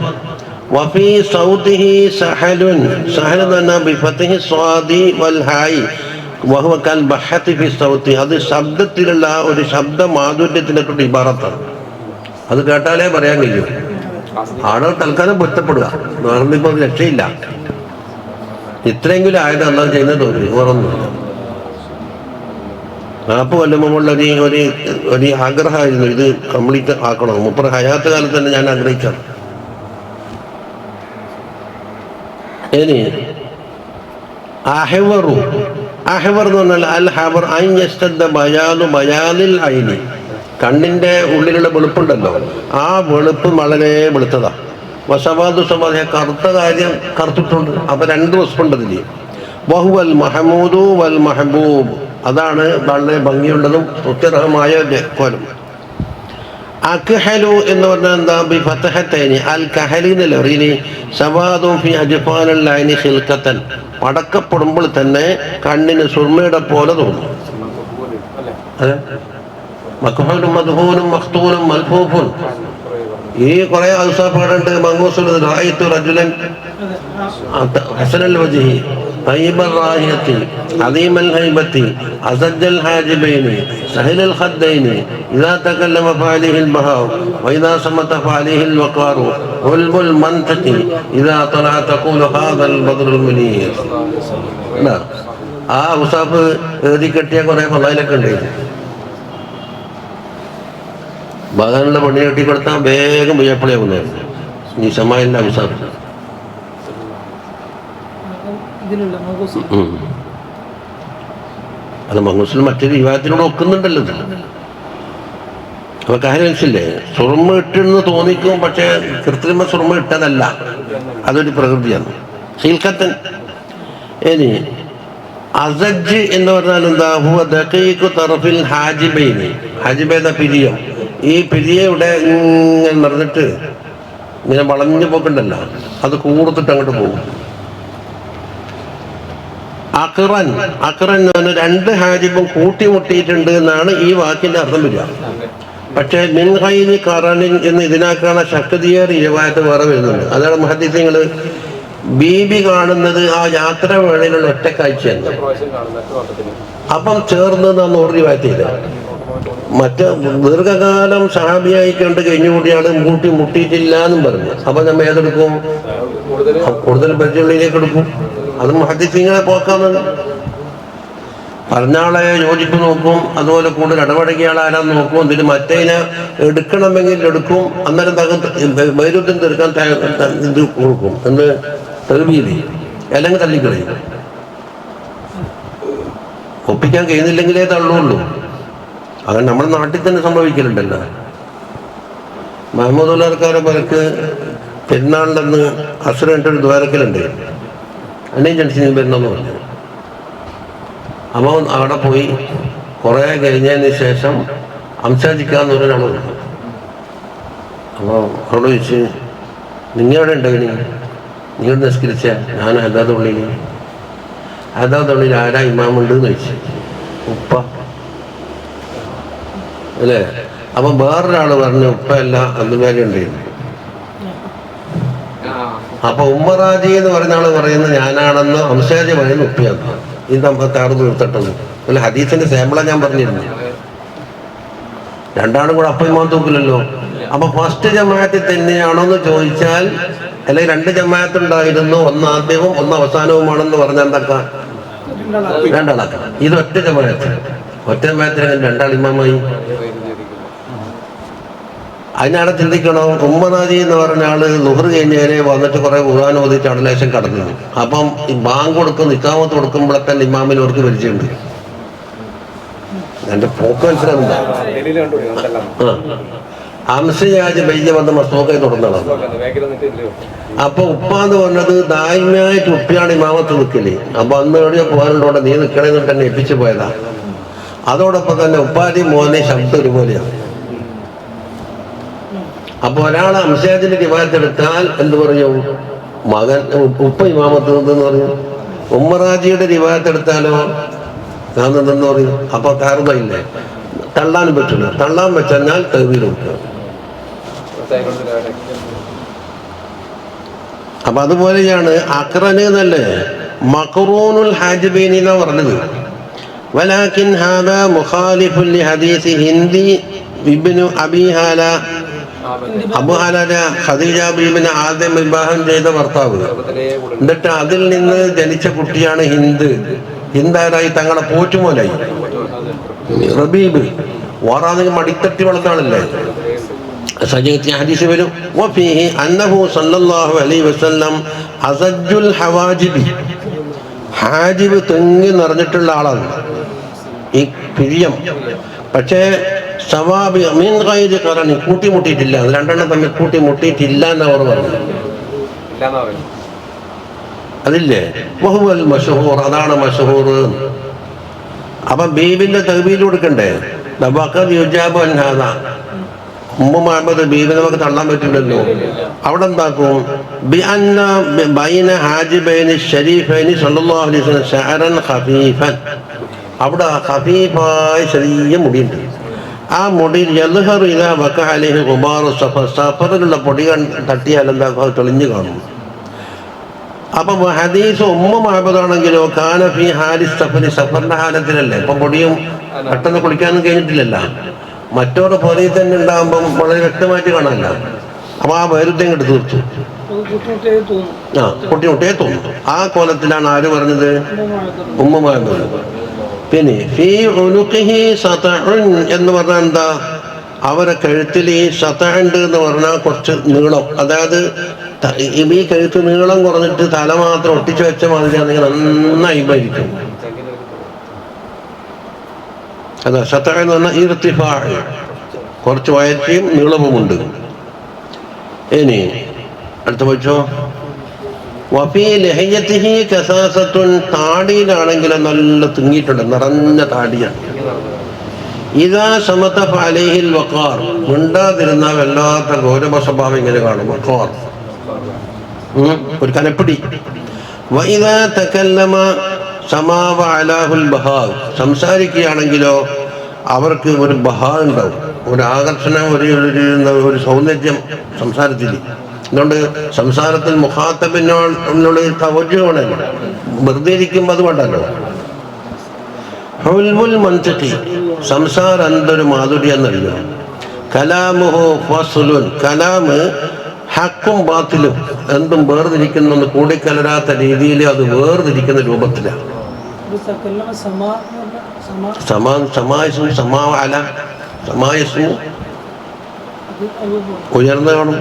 വഫീ സൗതിഹി സഹലുൻ, സഹൽ എന്ന് പറഞ്ഞാൽ ബിഫത്ഹി സ്വാദി വൽ ഹായി വഹുവ കൽ ബഹത്തി ഫി സൗതി, അത് ശബ്ദത്തിലുള്ള ഒരു ശബ്ദ മാധുര്യത്തിനെ കൊണ്ട് ഇബാറത്താണ്. അത് കേട്ടാലേ പറയാൻ കഴിയും. ആളുകൾ തൽക്കാലം പൊരുത്തപ്പെടുക, വേറൊന്നിപ്പോൾ രക്ഷയില്ല. ഇത്രയെങ്കിലും ആയത് അല്ലാ ചെയ്യുന്നത് വേറൊന്നുമില്ല. 40 കൊല്ലം മുമ്പുള്ള ഒരു ആഗ്രഹമായിരുന്നു ഇത് കംപ്ലീറ്റ് ആക്കണം. മുപ്പത് ഹയാത്ത് കാലത്ത് തന്നെ ഞാൻ ആഗ്രഹിച്ചാണ്. ഇനി അഹ്വർ എന്ന് പറഞ്ഞാൽ അൽ ഹബർ ഐൻ യസ്തദ്ദ ബയാലു ബയാലിൽ ഐനി, കണ്ണിൻ്റെ ഉള്ളിലുള്ള വെളുപ്പുണ്ടല്ലോ, ആ വെളുപ്പ് വളരെ വെളുത്തതാണ്. വസവാദു സവാദ, കറുത്ത കാര്യം കറുത്തിട്ടുണ്ട്. അപ്പം രണ്ട് വസ്ഫുണ്ട് അതിൽ. വഹുവൽ മഹമൂദു വൽ മഹബൂബ്, അതാണ് വളരെ ഭംഗിയുള്ളതും ഉത്തരഹമായ കോലം. അക്ഹലു എന്ന് പറഞ്ഞാൽ എന്താ? ബി ഫതഹത്തൈനി അൽ കഹലി എന്നല്ല പറയിനി. സവാദു ഫി അജ്ഫാനിൽ ലൈനി ഖിൽഖത്തൻ, പടക്കപ്പെടുമ്പോൾ തന്നെ കണ്ണിന് സുർമയുടെ പോലെ തോന്നും. അതെ, മക്ഹൂലും മദ്ഹൂനും മഖ്തൂനും മൽഫൂഫുൻ, ഈ കുറെ ഔസാഫുകളുണ്ട്. മങ്ങൂസുൽ റഅയ്തു റജുലൻ ഹസനൽ വജ്ഹി തയ്യിബർ റാഹിയത്തി അദീമൽ ഹൈബത്തി അസജ്ജൽ ഹാജിബൈനി സഹിലൽ ഖദ്ദൈനി ഇദാ തകല്ലമ ഫഅലൈഹിൽ ബഹാഉ വഇദാ സമത ഫഅലൈഹിൽ വഖാറു ഉൽബുൽ മൻതഖി ഇദാ തലഅ തഖൂലു ഹാദൽ ബദ്റുൽ മുനീർ. ആ ഔസാഫ് എഴുതി കെട്ടിയ കുറെ ഫളായിലൊക്കെ ഉണ്ട്. ബാഗാനുള്ള പണി കെട്ടി കൊടുത്താൽ വേഗം വിയപ്പളിയാവുന്നത് ഈ സമായിൻ്റെ ഔസാഫ്. അത് മങ്ങൂസിൽ മറ്റൊരു വിവാഹത്തിനോട് ഒക്കുന്നുണ്ടല്ലോ. അപ്പൊ കാര്യം മനസ്സില്ലേ? സുർമ ഇട്ടെന്ന് തോന്നിക്കും, പക്ഷേ കൃത്രിമ സുർമ ഇട്ടതല്ല, അതൊരു പ്രകൃതിയാണ്. ഖിൽഖത്തൻ. ഇനി അസജ് എന്ന് പറഞ്ഞാൽ എന്താ? ഹുവ ദഖീഖു തർഫിൽ ഹാജിബൈനി, ഹാജിബൈന പിരിയം. ഈ പിരിയയുടെ ഇങ്ങനെ നടന്നിട്ട് ഇങ്ങനെ വളഞ്ഞു പോക്കുണ്ടല്ലോ, അത് കൂർത്തിട്ട് അങ്ങോട്ട് പോകും. അഖ്റൻ, അഖ്റൻ എന്ന് പറഞ്ഞാൽ രണ്ട് ഹാജിബും കൂട്ടിമുട്ടിയിട്ടുണ്ട് എന്നാണ് ഈ വാക്കിന്റെ അർത്ഥം വരിക. പക്ഷേ മിൻ ഖൈരി ഖറനിൻ എന്ന് ഇതിനാക്കാണ് ശക്തിയേറിയ റിവായത്ത് വേറെ വരുന്നുണ്ട്. അതാണ് മുഹദ്ദിസീങ്ങൾ ബീബി കാണുന്നത് ആ യാത്ര വേളയിലുള്ള ഒറ്റ കാഴ്ചയാണ്. അപ്പം ചേർന്ന് നാം ഓർഡർ റിവായത്ത് ചെയ്തത്. മറ്റ് ദീർഘകാലം സഹാബിയായി കണ്ട് കഴിഞ്ഞുകൂടിയാണ് കൂട്ടി മുട്ടിയിട്ടില്ല എന്നും പറഞ്ഞു. അപ്പൊ നമ്മൾ ഏതെടുക്കും? കൂടുതൽ പരിചയങ്ങളിലേക്ക് എടുക്കും. അത് മുഹദ്ദിസീങ്ങളെ പോക്കാമെന്ന് പറഞ്ഞാളെ യോജിപ്പ് നോക്കും, അതുപോലെ കൂടുതൽ ഇടപഴകിയാൾ ആരാന്ന് നോക്കും, എന്നിട്ട് മറ്റേനെ എടുക്കണമെങ്കിൽ എടുക്കും. അന്നേരം വൈരുദ്ധ്യം തീർക്കാൻ ഇത് കൊടുക്കും എന്ന് തെളിവീതി, അല്ലെങ്കിൽ തള്ളിക്കളയും. ഒപ്പിക്കാൻ കഴിയുന്നില്ലെങ്കിലേ തള്ളുള്ളൂ. അങ്ങനെ നമ്മുടെ നാട്ടിൽ തന്നെ സംഭവിക്കലുണ്ടല്ലോ. മഹമ്മദ് ഉള്ളാർക്കാരെ പേർക്ക് പെരുന്നാളിലെന്ന് അസുരട്ടൊരു ദ്വാരക്കലുണ്ട്, എന്നെയും ജനിച്ചു വരുന്നെന്ന് പറഞ്ഞു. അപ്പോൾ അവിടെ പോയി കുറേ കഴിഞ്ഞതിന് ശേഷം അംസാജിക്കാന്ന് പറഞ്ഞ ആൾ പറഞ്ഞു. അപ്പോൾ അവിടെ ചോദിച്ച്, നിങ്ങളവിടെ ഉണ്ടായിനി? നിങ്ങൾ നിസ്കരിച്ച? ഞാൻ ഹദാദുള്ളിൽ. ഹദാദുള്ളിൽ ആരാ ഇമാമുണ്ട് എന്ന് ചോദിച്ചു. ഉപ്പ അല്ലേ? അപ്പം വേറൊരാൾ പറഞ്ഞു ഉപ്പയല്ല അബ്ദുൽബാരി ഉണ്ടായിരുന്നു. അപ്പൊ ഉമ്മറാജി എന്ന് പറഞ്ഞ ആള് പറയുന്നത് ഞാനാണെന്ന്, അംസാജി പറയുന്ന ഉപ്പയാണ്. ഇത് നമ്മൾ താഴ്ന്നു നിർത്തട്ടെന്ന് അല്ല, ഹദീസിന്റെ സാമ്പിളാ ഞാൻ പറഞ്ഞിരുന്നു. രണ്ടാളും കൂടെ അപ്പം ഇമാം തൂക്കില്ലല്ലോ. അപ്പൊ ഫസ്റ്റ് ജമാഅത്തിൽ തന്നെയാണോ എന്ന് ചോദിച്ചാൽ, അല്ലെങ്കിൽ രണ്ട് ജമാഅത്ത് ഉണ്ടായിരുന്നു, ഒന്ന് ആദ്യവും ഒന്ന് അവസാനവുമാണെന്ന് പറഞ്ഞാൽ എന്താക്കാം? രണ്ടാളാക്കാം. ഇത് ഒറ്റ ജമാഅത്ത്. ഒറ്റ ജമാഅത്തിന് രണ്ടാൾ ഇമാമായി. അതിനവിടെ ചിന്തിക്കണോ? ഉമ്മനാജി എന്ന് പറഞ്ഞ ആള് ലുഹർ കഴിഞ്ഞേനെ വന്നിട്ട് കുറെ ഖുർആൻ ഓതിയിട്ട് അടലേശം കടന്നു. അപ്പം ഈ ബാങ്ക് കൊടുക്കും, നിക്കാമത്ത് കൊടുക്കുമ്പോഴെ തന്നെ ഇമാമിന് അവർക്ക് പരിചയമുണ്ട്. എന്റെ പോക്ക് മനസ്സിലാവില്ല. അംസയാജ് ബൈജ വന്ന മസ്തോക്കായി തുടർന്നതാണ്. അപ്പൊ ഉപ്പ എന്ന് പറഞ്ഞത് ദായ്മയായിട്ട് ഉപ്പയാണ് ഇമാമത്ത് നിൽക്കല്. അപ്പൊ അന്ന് എവിടെയോ പോകാനുണ്ടോ, നീ നിൽക്കണേന്ന് തന്നെ എപ്പിച്ചു പോയതാ. അതോടൊപ്പം തന്നെ ഉപ്പാദി മോനെ ശബ്ദം ഒരുപോലെയാണ്. അപ്പൊ ഒരാൾ അംസാജിന്റെ റിവായത്ത് എടുത്താൽ എന്ത് പറയും? മകൻ ഉപ്പ ഇമാമത്ത് എന്ന് പറയും. ഉമ്മറാജിയുടെ റിവായത്ത് എടുത്താലോ ഞാൻ നിന്നെന്ന് പറയും. അപ്പൊ കാരണമില്ലേ, തള്ളാനും പറ്റില്ല. തള്ളാൻ വെച്ചെന്നാൽ തെളിവിൽ കൊടുക്കുക. അപ്പൊ അതുപോലെയാണ് അഖ്റന് എന്നല്ലേ മഖ്റൂനുൽ ഹാജിബൈനി എന്നാ പറഞ്ഞത്. വലാകിൻ ഹാദാ മുഖാലിഫുൻ ലിഹദീസി ഹിന്ദി ഇബ്നു അബീ ഹാല. അബൂ ഹാല ഖദീജ ബീബിനെ ആദ്യം വിവാഹം ചെയ്ത ഭർത്താവ്. എന്നിട്ട് അതിൽ നിന്ന് ജനിച്ച കുട്ടിയാണ് ഹിന്ദ്. ഹിന്ദാരായി തങ്ങളെ പോറ്റുമോലായി. റബീബ് വാറാണെങ്കിൽ മടിത്തട്ടി വളർത്താണല്ലേ. ഹദീസ് വരും വഫീഹി അന്നഹു സല്ലല്ലാഹു അലൈഹി വസല്ലം അസജ്ജുൽ ഹവാജിബി. ഹാജിബ് തെങ്ങി നിറഞ്ഞിട്ടുള്ള ആളാണ് ഈ പിരിയം. പക്ഷേ സവാബി മീൻ ഗൈരി ഖറനി, കൂട്ടിമുട്ടിയിട്ടില്ല. അത് രണ്ടെണ്ണം തമ്മിൽ കൂട്ടിമുട്ടിയിട്ടില്ല എന്ന് അവർ പറഞ്ഞു. അതില്ലേ വഹുവൽ മശ്ഹൂർ, അതാണ് മശ്ഹൂർ. അപ്പൊ ബീബിന്റെ തഹ്ബീൽ കൊടുക്കണ്ടേ? യുജാബു അൻ ഹാദാ. ഉമ്മു മുഹമ്മദ് ബീബി നമുക്ക് തള്ളാൻ പറ്റില്ലല്ലോ. അവിടെ എന്താക്കും? ബി അന്ന ബൈന ഹാജിബൈനി ശരീഫൈനി സല്ലല്ലാഹു അലൈഹി വസല്ലം ശഅറൻ ഖഫീഫൻ. അവിടെ ഖഫീഫായ ചെറിയ മുടിയുണ്ട്. ആ മുടിയിൽ യദ്ഹറു ഇദാ വഖഅ അലൈഹി ഗുബാറു സഫർ, സഫറിലുള്ള പൊടി തട്ടിയാൽ എന്താ തെളിഞ്ഞു കാണും. അപ്പൊ ഹദീസ് ഉമ്മു മുഹമ്മദ് ആണെങ്കിലോ കാന ഫീ ഹാലി സഫരി, സഫറിന്റെ ഹാലത്തിലല്ലേ. ഇപ്പൊ പൊടിയും പെട്ടെന്ന് കുളിക്കാനും കഴിഞ്ഞിട്ടില്ലല്ലോ. മറ്റോടെ പുറയിൽ തന്നെ ഉണ്ടാകുമ്പം വളരെ വ്യക്തമായിട്ട് കാണാനല്ല. അപ്പൊ ആ വൈരുദ്ധ്യം കണ്ട് തീർത്തു. പൊട്ടിമുട്ടേ തോന്നുന്നു. ആ കോലത്തിലാണ് ആര് പറഞ്ഞത്? ഉമ്മു മുഹമ്മദ്. പിന്നെ ഫീ ഉനുഖിഹി സതഉൻ എന്ന് പറഞ്ഞാൽ എന്താ? അവരെ കഴുത്തിൽ ഈ സതഉണ്ട് എന്ന് പറഞ്ഞാൽ കുറച്ച് നീളം, അതായത് ഈ കഴുത്ത് നീളം കുറഞ്ഞിട്ട് തല മാത്രം ഒട്ടിച്ചു വെച്ച മാതിരിയാണെങ്കിൽ നന്നായി ഭരിക്കും. അതാ സതഅ എന്ന് പറഞ്ഞാൽ ഇർതിഫാ, കുറച്ച് വയറ്റിയും നീളവുമുണ്ട്. ഇനി അടുത്ത വെച്ചോ. വഫീ ലഹയതിഹി കസാസത്തുൻ, താടിയിലാണെങ്കിൽ നല്ല തിങ്ങിയിട്ടുണ്ട്, നിറഞ്ഞ താടിയാണ്. ഇദാ സമത ഫഅലൈഹിൽ വഖാർ, മിണ്ടാതിരുന്നാൽ വല്ലാത്ത ഗൗരവ സ്വഭാവം ഇങ്ങനെ കാണും. വഖാർ, ഒരു കനപ്പിടി. വഇദാ തകല്ലമ സമാവ അലാഹുൽ ബഹാ, സംസാരിക്കുകയാണെങ്കിലോ അവർക്ക് ഒരു ബഹാ ഉണ്ടാവും, ഒരു ആകർഷണം, ഒരു സൗന്ദര്യം സംസാരത്തിൽ. അതുകൊണ്ട് സംസാരത്തിൽ മുഖാത്തബിനോട് തവജ്ജുഹ് ആണ്. വെറുതെ ഇരിക്കുമ്പോൾ അത് വേണ്ടല്ലോ. ഹുൽമുൽ മൻതിഖി, സംസാരം എന്തൊരു മാധുര്യം എന്നറിയാം. കലാമുഹു ഫസ്ലുൻ, കലാമ് ഹക്കും ബാത്തിലും എന്തും വേർതിരിക്കുന്ന കൂടിക്കലരാത്ത രീതിയിൽ അത് വേർതിരിക്കുന്ന രൂപത്തിലാണ്. ഉയർന്ന കാണും.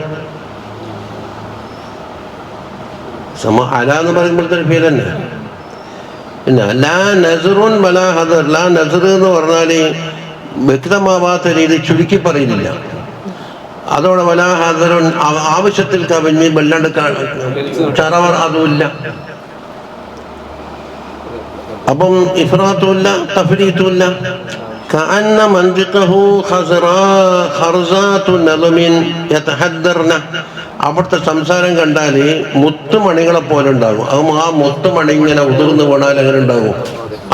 അല എന്ന് പറയുമ്പോഴത്തെ ഒരു പേര് തന്നെ. പിന്നെ ലാ നസറുൻ വലാ ഹദർ, ലാ നസർ എന്ന് പറഞ്ഞാൽ വ്യക്തമാവാത്ത രീതി ചുരുക്കി പറയുന്നില്ല. അതോടെ വലാ ഹദറുൻ, ആവശ്യത്തിൽ കവിഞ്ഞ് വല്ലാണ്ട് ചറവർ അതുമില്ല. അപ്പം ഇഫ്രാത്തുമില്ല തഫ്രീത്തുമില്ല. കഅന്ന മൻതിഖഹു ഖർസാതു നളമിൻ യതഹദ്ദർന, അവിടുത്തെ സംസാരം കണ്ടാൽ മുത്തുമണികളെ പോലെ ഉണ്ടാകും. ആ മുത്തുമണി ഇങ്ങനെ ഉതിർന്നു വീണാൽ എങ്ങനെ ഉണ്ടാകും?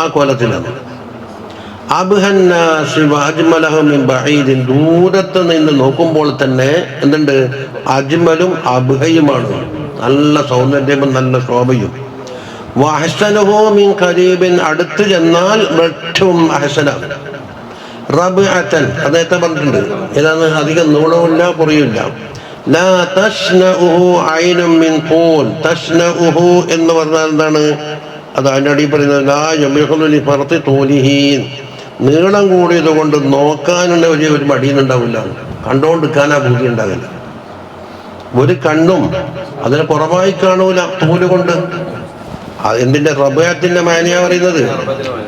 ആ കോലത്തിലാണ്. അബ്ഹന്നാസി വഅജ്മലഹു മിൻ ബഈദിൻ, ദൂരത്ത് നിന്ന് നോക്കുമ്പോൾ തന്നെ എന്തുണ്ട്? അജ്മലും അബ്ഹയുമാണ്, നല്ല സൗന്ദര്യവും നല്ല ശോഭയും. വഅഹ്സനുഹു മിൻ ഖരീബിൻ, അടുത്ത് ചെന്നാൽ ഏറ്റവും അഹ്സനാണ്. റബ്അതൻ, അദ്ദേഹത്തെ പറഞ്ഞിട്ടുണ്ട്. ഏതാണ്? അധികം നീളവുമില്ല കുറയുമില്ല. ലാ തശ്നഉഹു ഐനുൻ മിൻ ഖൂൽ, തശ്നഉഹു എന്ന് പറഞ്ഞാൽ എന്താണ്? അത് അതിൻ്റെ അടിയിൽ പറയുന്നത് ലാ യമിഹുലു ലിഫർത്തി തൂലിഹി, നീളം കൂടിയത് കൊണ്ട് നോക്കാനുള്ള ഒരു മടിയുന്നുണ്ടാവില്ല, കണ്ടോണ്ടിരിക്കാനാ ബുദ്ധി ഉണ്ടാകില്ല. ഒരു കണ്ണും അതിനെ കുറവായി കാണൂല തൂല് കൊണ്ട്. എന്തിന്റെ റബഅത്തിന്റെ മാനിയാ പറയുന്നത്?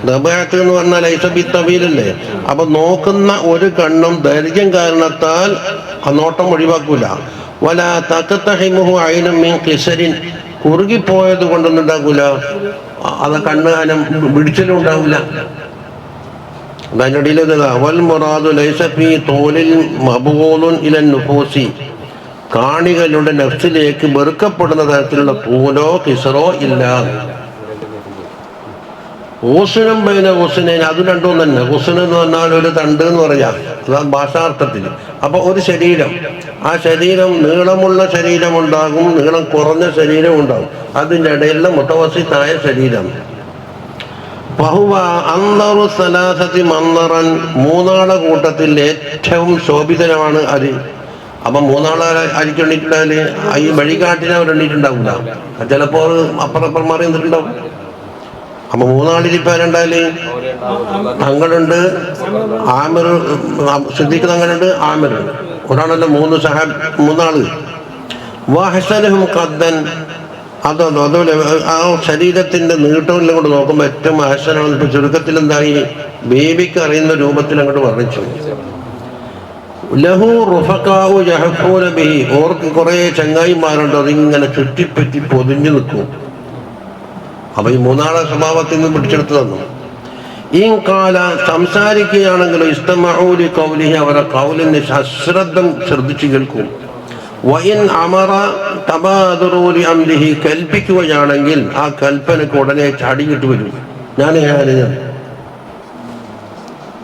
റബഅത്ത് എന്ന് പറഞ്ഞാൽ ഐസബിത്തവീലല്ലേ. അപ്പൊ നോക്കുന്ന ഒരു കണ്ണും ദൈർഘ്യം കാരണത്താൽ ആ നോട്ടം ഒഴിവാക്കൂല. വലാ തഖ്തഹിമുഹു ഐനുൻ മിൻ ഖിസരിൻ, കുറുകിപ്പോയത് കൊണ്ടൊന്നും ഉണ്ടാകൂല, അത് കണ്ണ് അനം പിടിച്ചലും ഉണ്ടാവില്ല. അതിൻ്റെ ഇടയിൽ വൽ മുറാദു ലൈസ ഫീ തൂലിൽ മബ്ഗൂലുൻ ഇലൻ നുഫൂസി, കാണികളുടെ നഫ്സിലേക്ക് വെറുക്കപ്പെടുന്ന തരത്തിലുള്ള തൂലോ കിസറോ ഇല്ല. ഹുസ്നും ബൈന ഹുസ്നൈൻ, അത് രണ്ടും തന്നെ. ഹുസ്ൻ എന്ന് പറഞ്ഞാൽ ഒരു തണ്ട് എന്ന് പറയാം, അതാണ് ഭാഷാർത്ഥത്തിൽ. അപ്പൊ ഒരു ശരീരം, ആ ശരീരം നീളമുള്ള ശരീരം ഉണ്ടാകും, നീളം കുറഞ്ഞ ശരീരം ഉണ്ടാകും, അതിൻ്റെ ഇടയിലുള്ള മുത്തവസ്സിത്തായ ശരീരം. ഫഹുവ അൻദറു സലാസതി മൻദറൻ, മൂന്നാളെ കൂട്ടത്തിൽ ഏറ്റവും ശോഭിതനാണ് അത്. അപ്പൊ മൂന്നാളെ അരിക്കെണ്ണിട്ടുണ്ടാല് ഈ വഴികാട്ടിനെ അവർ എണ്ണീട്ടുണ്ടാവില്ല, ചിലപ്പോൾ അപ്പുറപ്പുറം മാറി നിന്നിട്ടുണ്ടാവും. അപ്പൊ മൂന്നാളിൽ ഇപ്പൊ ആരുണ്ടാല്? തങ്ങളുണ്ട്, ആമിർ സിദ്ദീഖ് തങ്ങളുണ്ട്, ആമിർ ഒരാളല്ല, മൂന്നാള്. വഹ്സനുഹും ഖദ്ദൻ, അതുപോലെ ആ ശരീരത്തിന്റെ നീട്ടമെല്ലാം കൊണ്ട് നോക്കുമ്പോൾ ഏറ്റവും അഹ്സനാണ്. ഇപ്പൊ ചുരുക്കത്തിൽ എന്തായി? ബേബിക്ക് അറിയുന്ന രൂപത്തിൽ അങ്ങോട്ട് വർണ്ണിച്ചു. ലഹു റുഫഖാഉ യഹഫൂന ബിഹി, ഓർക്ക് കുറേ ചങ്ങായിമാരുണ്ട്, അതിങ്ങനെ ചുറ്റിപ്പറ്റി പൊതിഞ്ഞു നിൽക്കും. അപ്പൊ ഈ മൂന്നാളെ സ്വഭാവത്തിൽ നിന്ന് പിടിച്ചെടുത്ത് തന്നു. ഈ കാല സംസാരിക്കുകയാണെങ്കിലും ഇസ്തമഊലി ഖൗലിഹി, അവരെ ഖൗലിനെ അശ്രദ്ധം ശ്രദ്ധിച്ചു കേൾക്കും. വഇൻ അമറ തബാദറൂലി അംരിഹി, കൽപ്പിക്കുകയാണെങ്കിൽ ആ കൽപ്പനക്ക് ഉടനെ ചാടിയിട്ട് വരും. ഞാൻ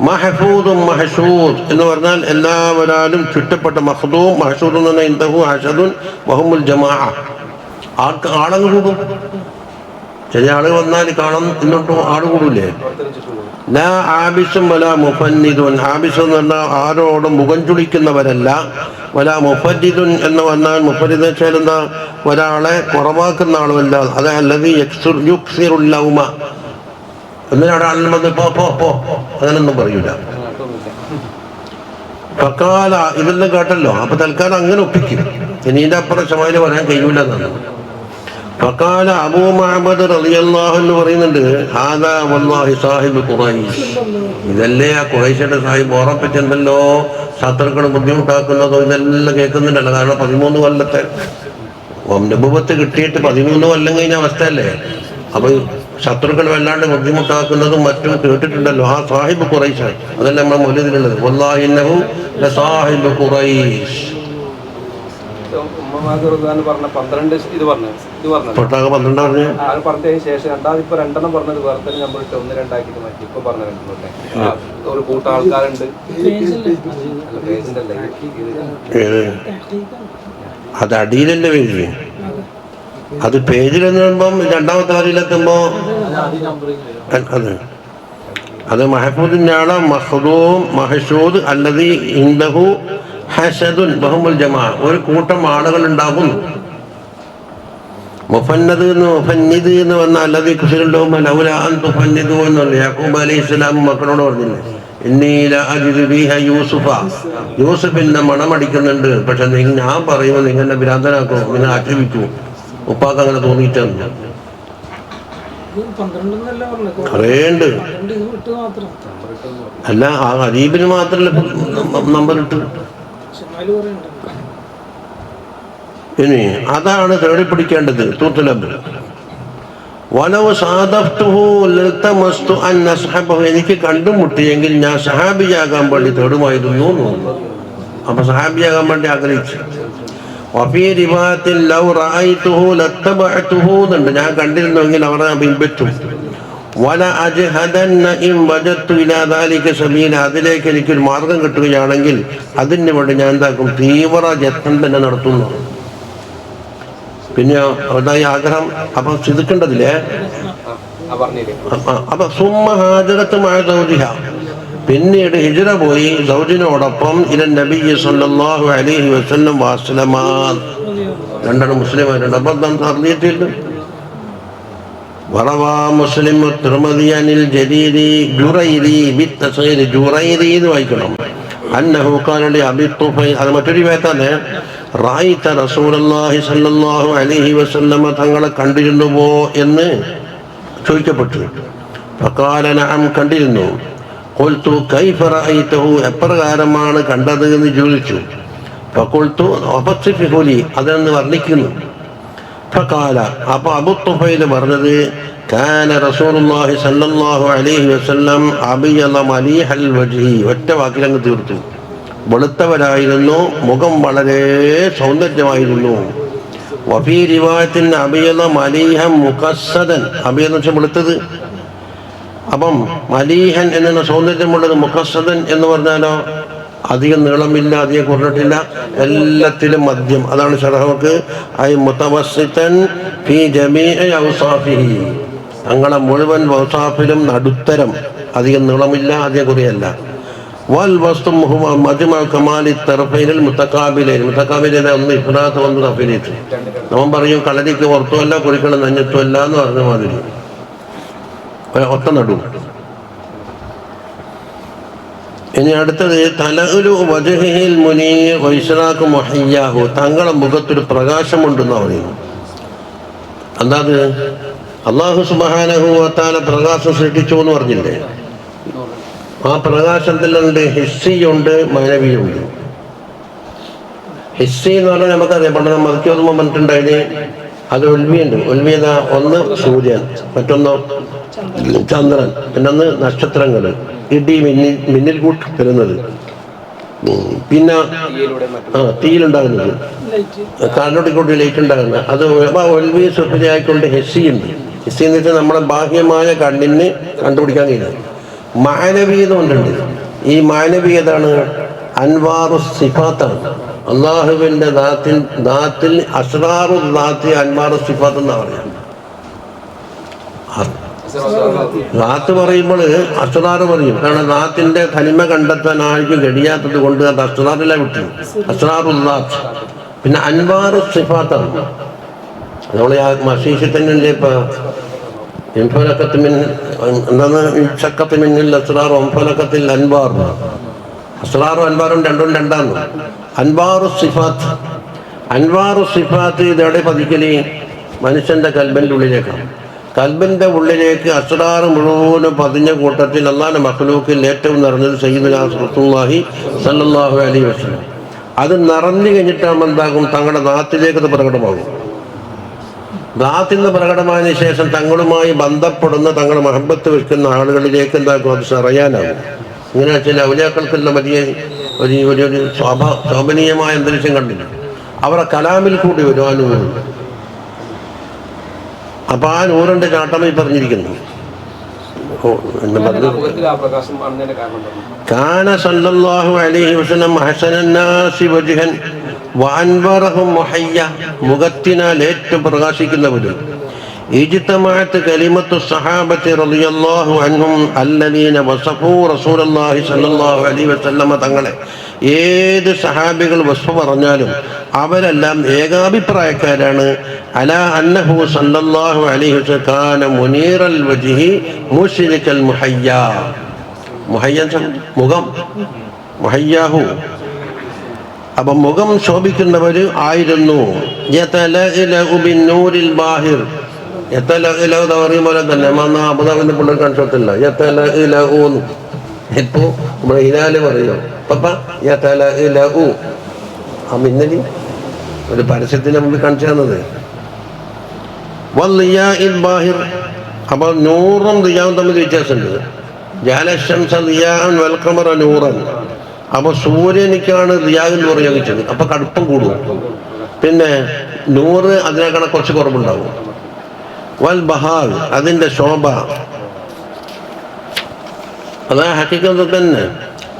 മഹഫൂദും മഹ്ശൂദ് എന്ന് പറഞ്ഞാൽ എല്ലാവരാലും ചുറ്റപ്പെട്ട. മഹ്ദൂം മഹ്ശൂദ് എന്ന് പറഞ്ഞാൽ ഇൻദഹു ഹശദുൻ വഹുമുൽ ജമാഅ, ആളങ്ങ് കൂടും. ചില ആള് വന്നാൽ കാണാൻ എന്നിട്ടോ ആള് കൂടൂലേ. ലാ ആബിസും വല മുഫന്നിദുൻ, ആബിസ് എന്ന് പറഞ്ഞാൽ ആരോടും മുഖം ചുളിക്കുന്നവരല്ല. വല മുഫന്നിദുൻ എന്ന് പറഞ്ഞാൽ മുഫന്നിദ് വെച്ചാൽ എന്താ, ഒരാളെ കുറവാക്കുന്ന ആളുമല്ല. അത് അല്ലദീ യുക്സിറുൽ ലൗമ, എന്നിട്ട് ആളിൽ വന്ന് പോ പോ പോ അങ്ങനൊന്നും പറയൂല. ഫഖാല, ഇതെല്ലാം കേട്ടല്ലോ, അപ്പൊ തൽക്കാലം അങ്ങനെ ഒപ്പിക്കും. ഇനി ഇതിന്റെ അപ്പുറം ശമാല് പറയാൻ കഴിയൂല എന്നാണ്. ഫഖാല അബൂ മഅബദ് റളിയല്ലാഹു അൻഹു പറയുന്നുണ്ട്, ഹാദാ വല്ലാഹി സാഹിബ് ഖുറൈശ്, ഇതല്ലേ ആ ഖുറൈശിന്റെ സാഹിബ്. ഓറപ്പറ്റി എന്തല്ലോ ശത്രുക്കൾ ബുദ്ധിമുട്ടാക്കുന്നതോ ഇതെല്ലാം കേൾക്കുന്നുണ്ടല്ലോ. കാരണം 13 കൊല്ലത്തെ നബുവത്ത് കിട്ടിയിട്ട് 13 കൊല്ലം കഴിഞ്ഞ അവസ്ഥയല്ലേ. അപ്പൊ ശത്രുക്കൾ വല്ലാണ്ട് ബുദ്ധിമുട്ടാക്കുന്നതും മറ്റും കേട്ടിട്ടുണ്ടല്ലോ. ആ സാഹിബ് ഖുറൈശ്, അതല്ല നമ്മുടെ മൗലിദിലുള്ളത്. വല്ലാഹി ഇന്നഹു ലസാഹിബ് ഖുറൈശ്. ശേഷം ഇപ്പൊ 2 പറഞ്ഞത് വേറെ തന്നെ നമ്മൾ 1, 2 ആക്കിയിട്ട് മാറ്റി. ഇപ്പൊ പറഞ്ഞ ഒരു കൂട്ടം ആൾക്കാരുണ്ട്. അത് അടിയിലല്ലേ പേജ്, അത് പേജിലെന്ന് പറയുമ്പം 2ാമത്തെ വരിയിലെത്തുമ്പോ അത് മഹഫൂദിന്റെ ആള് മഹ്ദൂം മഹ്ശൂദ് അല്ലദീ ഇൻദഹു ഹസദുൻ വഹുമുൽ ജമാഅ, ഒരു കൂട്ടം ആളുകൾ ഉണ്ടാകും. മുഫന്നദ് എന്ന് പറഞ്ഞാൽ അല്ലദീ കുസിറുല്ലഹും ലൗലാ അൻ തുഫന്നിദു എന്ന് യാക്കൂബ് അലൈഹിസ്സലാം മക്കളോട് പറഞ്ഞില്ലേ, ഇന്നി ലഅജിദു ബിഹ യൂസുഫ, യൂസുഫിന്റെ മണമടിക്കുന്നുണ്ട്, പക്ഷെ ഞാൻ പറയുമ്പോൾ നിങ്ങളെ ഭ്രാന്തനാക്കും, നിങ്ങൾ ആക്ഷേപിക്കൂ. ഉപ്പാക്ക് അങ്ങനെ തോന്നിയിട്ടുണ്ട്. അറിയണ്ട് അല്ല, ആ അരീബിന് മാത്രല്ല നമ്പർ ഇട്ടു. ഇനി അതാണ് തേടി പിടിക്കേണ്ടത്. തൂത്തുലബ് വലവ് സാദഫ്തുഹു ലൽതമസ്തു അൻ അസ്ഹബഹു, എനിക്ക് കണ്ടുമുട്ടിയെങ്കിൽ ഞാൻ സഹാബിയാകാൻ വേണ്ടി തേടുമായിരുന്നു. അപ്പൊ സഹാബിയാകാൻ വേണ്ടി ആഗ്രഹിച്ചു. വഫീ റിവായത്തിൽ ലൗ റഅയ്തുഹു ലത്തബഅതുഹു എന്നുണ്ട്, ഞാൻ കണ്ടിരുന്നുവെങ്കിൽ അവരെ പിൻപറ്റും. വല അജ്ഹദന്ന ഇൻ വജദ്തു ഇലാ ദാലിക സബീല, അതിലേക്ക് എനിക്കൊരു മാർഗം കിട്ടുകയാണെങ്കിൽ അതിന് വേണ്ടി ഞാൻ എന്താക്കും, തീവ്ര യത്നം തന്നെ നടത്തുന്നു. പിന്നെ അതായി ആഗ്രഹം. അപ്പൊ ചിന്തിക്കേണ്ടതില്ലേ. അപ്പൊ സുമ്മ ഹാജറത്ത് മഅ സൗജിഹ, പിന്നീട് ഹിജ്റ പോയി സൗജിനോടൊപ്പം ഇലൻ നബി സല്ലല്ലാഹു അലൈഹി വസല്ലം വസ്ലമാ, 2 മുസ്ലിമായിട്ടുണ്ട്. അപ്പൊ അറിഞ്ഞിട്ടില്ല. വറവാ മുസ്ലിം തിർമിദി അനിൽ ജരീരി ജുറൈരി ബിത്തസ്ഗീർ, ജുറൈരി എന്ന് വായിക്കണം. അന്നഹു ഖാല ലി അബി തുഫൈൽ, അത് മറ്റൊരു റിവായത്താണ്. റഅയ്ത റസൂലുള്ളാഹി സ്വല്ലല്ലാഹു അലൈഹി വസല്ലം, തങ്ങളെ കണ്ടിരുന്നുവോ എന്ന് ചോദിക്കപ്പെട്ടു. ഫഖാല നഅം, കണ്ടിരുന്നു. ഖുൽതു കൈഫ റഅയ്തഹു, എപ്രകാരമാണ് കണ്ടത് എന്ന് ചോദിച്ചു. ഫഖുൽതു അഫസിഫു ലി, അതെന്ന് വർണ്ണിക്കുന്നു. ഫഖാല, അപ്പോൾ അബൂ തുഫൈൽ പറഞ്ഞത്, കാന റസൂലുള്ളാഹി സ്വല്ലല്ലാഹു അലൈഹി വസല്ലം അബിയള മലീഹൽ വജ്ഹി, ഒറ്റ വാക്കിലങ്ങ് തീർത്തു. വെളുത്തവരായിരുന്നു, മുഖം വളരെ സൗന്ദര്യമായിരുന്നു. വഫീ റിവായത്തിൻ അബിയള മലീഹൻ മുഖസ്സദൻ, അബിയെന്ന് വെച്ചാൽ വെളുത്തത്. അപ്പം മലീഹൻ എന്ന സൗന്ദര്യമുള്ളത്. മുഖസ്സദൻ എന്ന് പറഞ്ഞാലോ അധികം നീളമില്ല, അധികം കുറഞ്ഞിട്ടില്ല, എല്ലാത്തിലും മധ്യം. അതാണ് ശറഹക്ക് ഐ മുതവസ്സിതൻ ഫീ ജമീഇ ഔസാഫിഹി, തങ്ങളെ മുഴുവൻ ഔസാഫിലും നടുത്തരം, അധികം നീളമില്ല, അധികം കുറയല്ല. വൽ വസ്തു മജ്മഉ കമാലി തർഫൈനിൽ മുതകാബിലൈൻ, മുതകാബിലൈൻ ഒന്ന് ഇഫ്റാത്ത് ഒന്ന് തഫ്രീത്ത്. നമ്മൾ പറയും കളരിക്ക് പുറത്തുമല്ല കുറിക്കള നഞ്ഞത്തുമല്ല എന്ന് പറഞ്ഞ മാതിരി ഒത്ത നടു. ഇനി അടുത്തത് തലഉലു വജ്ഹിൽ മുനീർ വൈശ്റാഖു മുഹയ്യാഹു, തങ്ങളുടെ മുഖത്തൊരു പ്രകാശമുണ്ടെന്ന് പറയുന്നു. എന്താ അത്? അല്ലാഹു സുബ്ഹാനഹു വ തആല പ്രകാശം സൃഷ്ടിച്ചു എന്ന് പറഞ്ഞില്ലേ. ആ പ്രകാശത്തിലുണ്ട് ഹിസ്സിയുണ്ട്, മാനവിയുണ്ട്. ഹിസ്സി എന്ന് പറഞ്ഞാൽ നമുക്കറിയാം, പണ്ട് മതയ്ക്ക് ഓതുമ്പോൾ പറഞ്ഞിട്ടുണ്ടായത് അത് ഒൽവിയുണ്ട്. ഒൽവിയത ഒന്ന് സൂര്യൻ, മറ്റൊന്ന് ചന്ദ്രൻ, പിന്നൊന്ന് നക്ഷത്രങ്ങൾ, ഇടി മിന്നിൽ കൂട്ട് വരുന്നത്, പിന്നെ തീയിലുണ്ടാകുന്നത്, കാലിലോട്ടിക്കൂട്ടി ലൈറ്റ് ഉണ്ടാകുന്നത്, അത് ഒൽവി സുഖിയായിക്കൊണ്ട് ഹെസ്സി ഉണ്ട്. ഹെസ്സി എന്ന് വെച്ചാൽ നമ്മുടെ ബാഹ്യമായ കണ്ണിന് കണ്ടുപിടിക്കാൻ കഴിയുന്നത്. മാനവീയത കൊണ്ടുണ്ട്. ഈ മാനവീയതാണ് അൻവാറു സിഫാത്താണ്. അള്ളാഹുവിൻ്റെ ദാത്തിൽ അസ്റാറു ദാത്തി അൻവാറു സിഫാത്ത് എന്നാ പറയാം. ദാത്ത് പറയുമ്പോൾ അസ്റാറ് പറയും. കാരണം ദാത്തിന്റെ തനിമ കണ്ടെത്താൻ ആർക്കും കഴിയാത്തത് കൊണ്ട് അത് അസ്റാറില വിട്ടു. അസ്റാറുൽ ദാത്ത്. പിന്നെ അൻവാറു സിഫാത്താണ്. നമ്മൾ മസീഷിൽ തന്നെ ഇപ്പൊ എന്താണ് അസ്റാർ ഒമ്പലക്കത്തിൽ അൻവാർ. അസ്റാറും അൻവാറും രണ്ടും രണ്ടാണ്. അൻവാറു സിഫാത്ത്. അൻവാറു സിഫാത്ത് ഇതെവിടെ പതിക്കല്? മനുഷ്യന്റെ കൽബിൻ്റെ ഉള്ളിലേക്കാണ്. കൽബിൻ്റെ ഉള്ളിലേക്ക് അസ്റാർ മുഴുവനും പതിഞ്ഞ കൂട്ടത്തിൽ അല്ലാഹുവിന്റെ മഖ്ലൂക്കിൽ ഏറ്റവും നിറഞ്ഞത് സയ്യിദുനാ റസൂലുള്ളാഹി സ്വല്ലല്ലാഹു അലൈഹി വസല്ലം. അത് നിറഞ്ഞു കഴിഞ്ഞിട്ടാകുമ്പോൾ എന്താകും? തങ്ങളുടെ ദാത്തിലേക്ക് അത് പ്രകടമാകും. ദാത്തിൽ നിന്ന് പ്രകടമായതിനു ശേഷം തങ്ങളുമായി ബന്ധപ്പെടുന്ന, തങ്ങളുടെ മഹബത്ത് വെക്കുന്ന ആളുകളിലേക്ക് എന്താക്കും? അത് അറിയാനാകും. ഇങ്ങനെ ചില ഔലിയാക്കൾക്കുള്ള വലിയ ഒരു ശോഭനീയമായ അന്തരീക്ഷം കണ്ടില്ല. അവരുടെ കലാമിൽ കൂടി വരും ആ നൂറ്. അപ്പൊ ആ നൂറിന്റെ ചാട്ടം ഈ പറഞ്ഞിരിക്കുന്നു. കാന സല്ലല്ലാഹു അലൈഹി വസല്ലം ഹസനന്നാസി വജ്ഹൻ വഅൻവറഹും മുഹയ്യ. മുഖത്തിനാൽ ഏറ്റവും പ്രകാശിക്കുന്നവരും. ഇജ്തമഅത് കലിമത്തു സഹാബത്തി റളിയല്ലാഹു അൻഹും അല്ലദീന വസഫൂ റസൂലുള്ളാഹി സ്വല്ലല്ലാഹു അലൈഹി വസല്ലം തങ്ങളെ ഏത് സഹാബികൾ വസ്ഫ് പറഞ്ഞാലും അവരെല്ലാം ഏകാഭിപ്രായക്കാരാണ്. അലാ അന്നഹു സല്ലല്ലാഹു അലൈഹി വസല്ലം കാന മുനീറൽ വജ്ഹി മുശ്രികൽ മുഹയ്യ. മുഹയ്യ മുഖം, മുഹയ്യാഹു. അപ്പം മുഖം ശോഭിക്കുന്നവർ ആയിരുന്നു. യതലഅലഉ ബിന്നൂരിൽ ബാഹിർ. പറയുന്ന പോലെ തന്നെ അബുദാബിന്റെ പിള്ളേർ കാണിച്ചിട്ടില്ല. ഇപ്പോ നമ്മുടെ ഹിലാല് പറയോ പപ്പ ആ മിന്നലി ഒരു പരസ്യത്തിന് മുമ്പിൽ കാണിച്ചു തന്നത്. അപ്പൊ നൂറും റിയാവും തമ്മിൽ വ്യത്യാസമുണ്ട്. ജാലശംസ റിയാൻ വൽഖമറ നൂറൻ. അപ്പൊ സൂര്യനിക്കാണ് റിയാവിൽ പ്രയോഗിച്ചത്. അപ്പൊ കടുപ്പം കൂടും. പിന്നെ നൂറ് അതിനേക്കാൾ കുറച്ച് കുറവുണ്ടാവും. വൽ ബഹാൽ അതിന്റെ ശോഭ. അതാ ഹഖീഖത്ത് തന്നെ.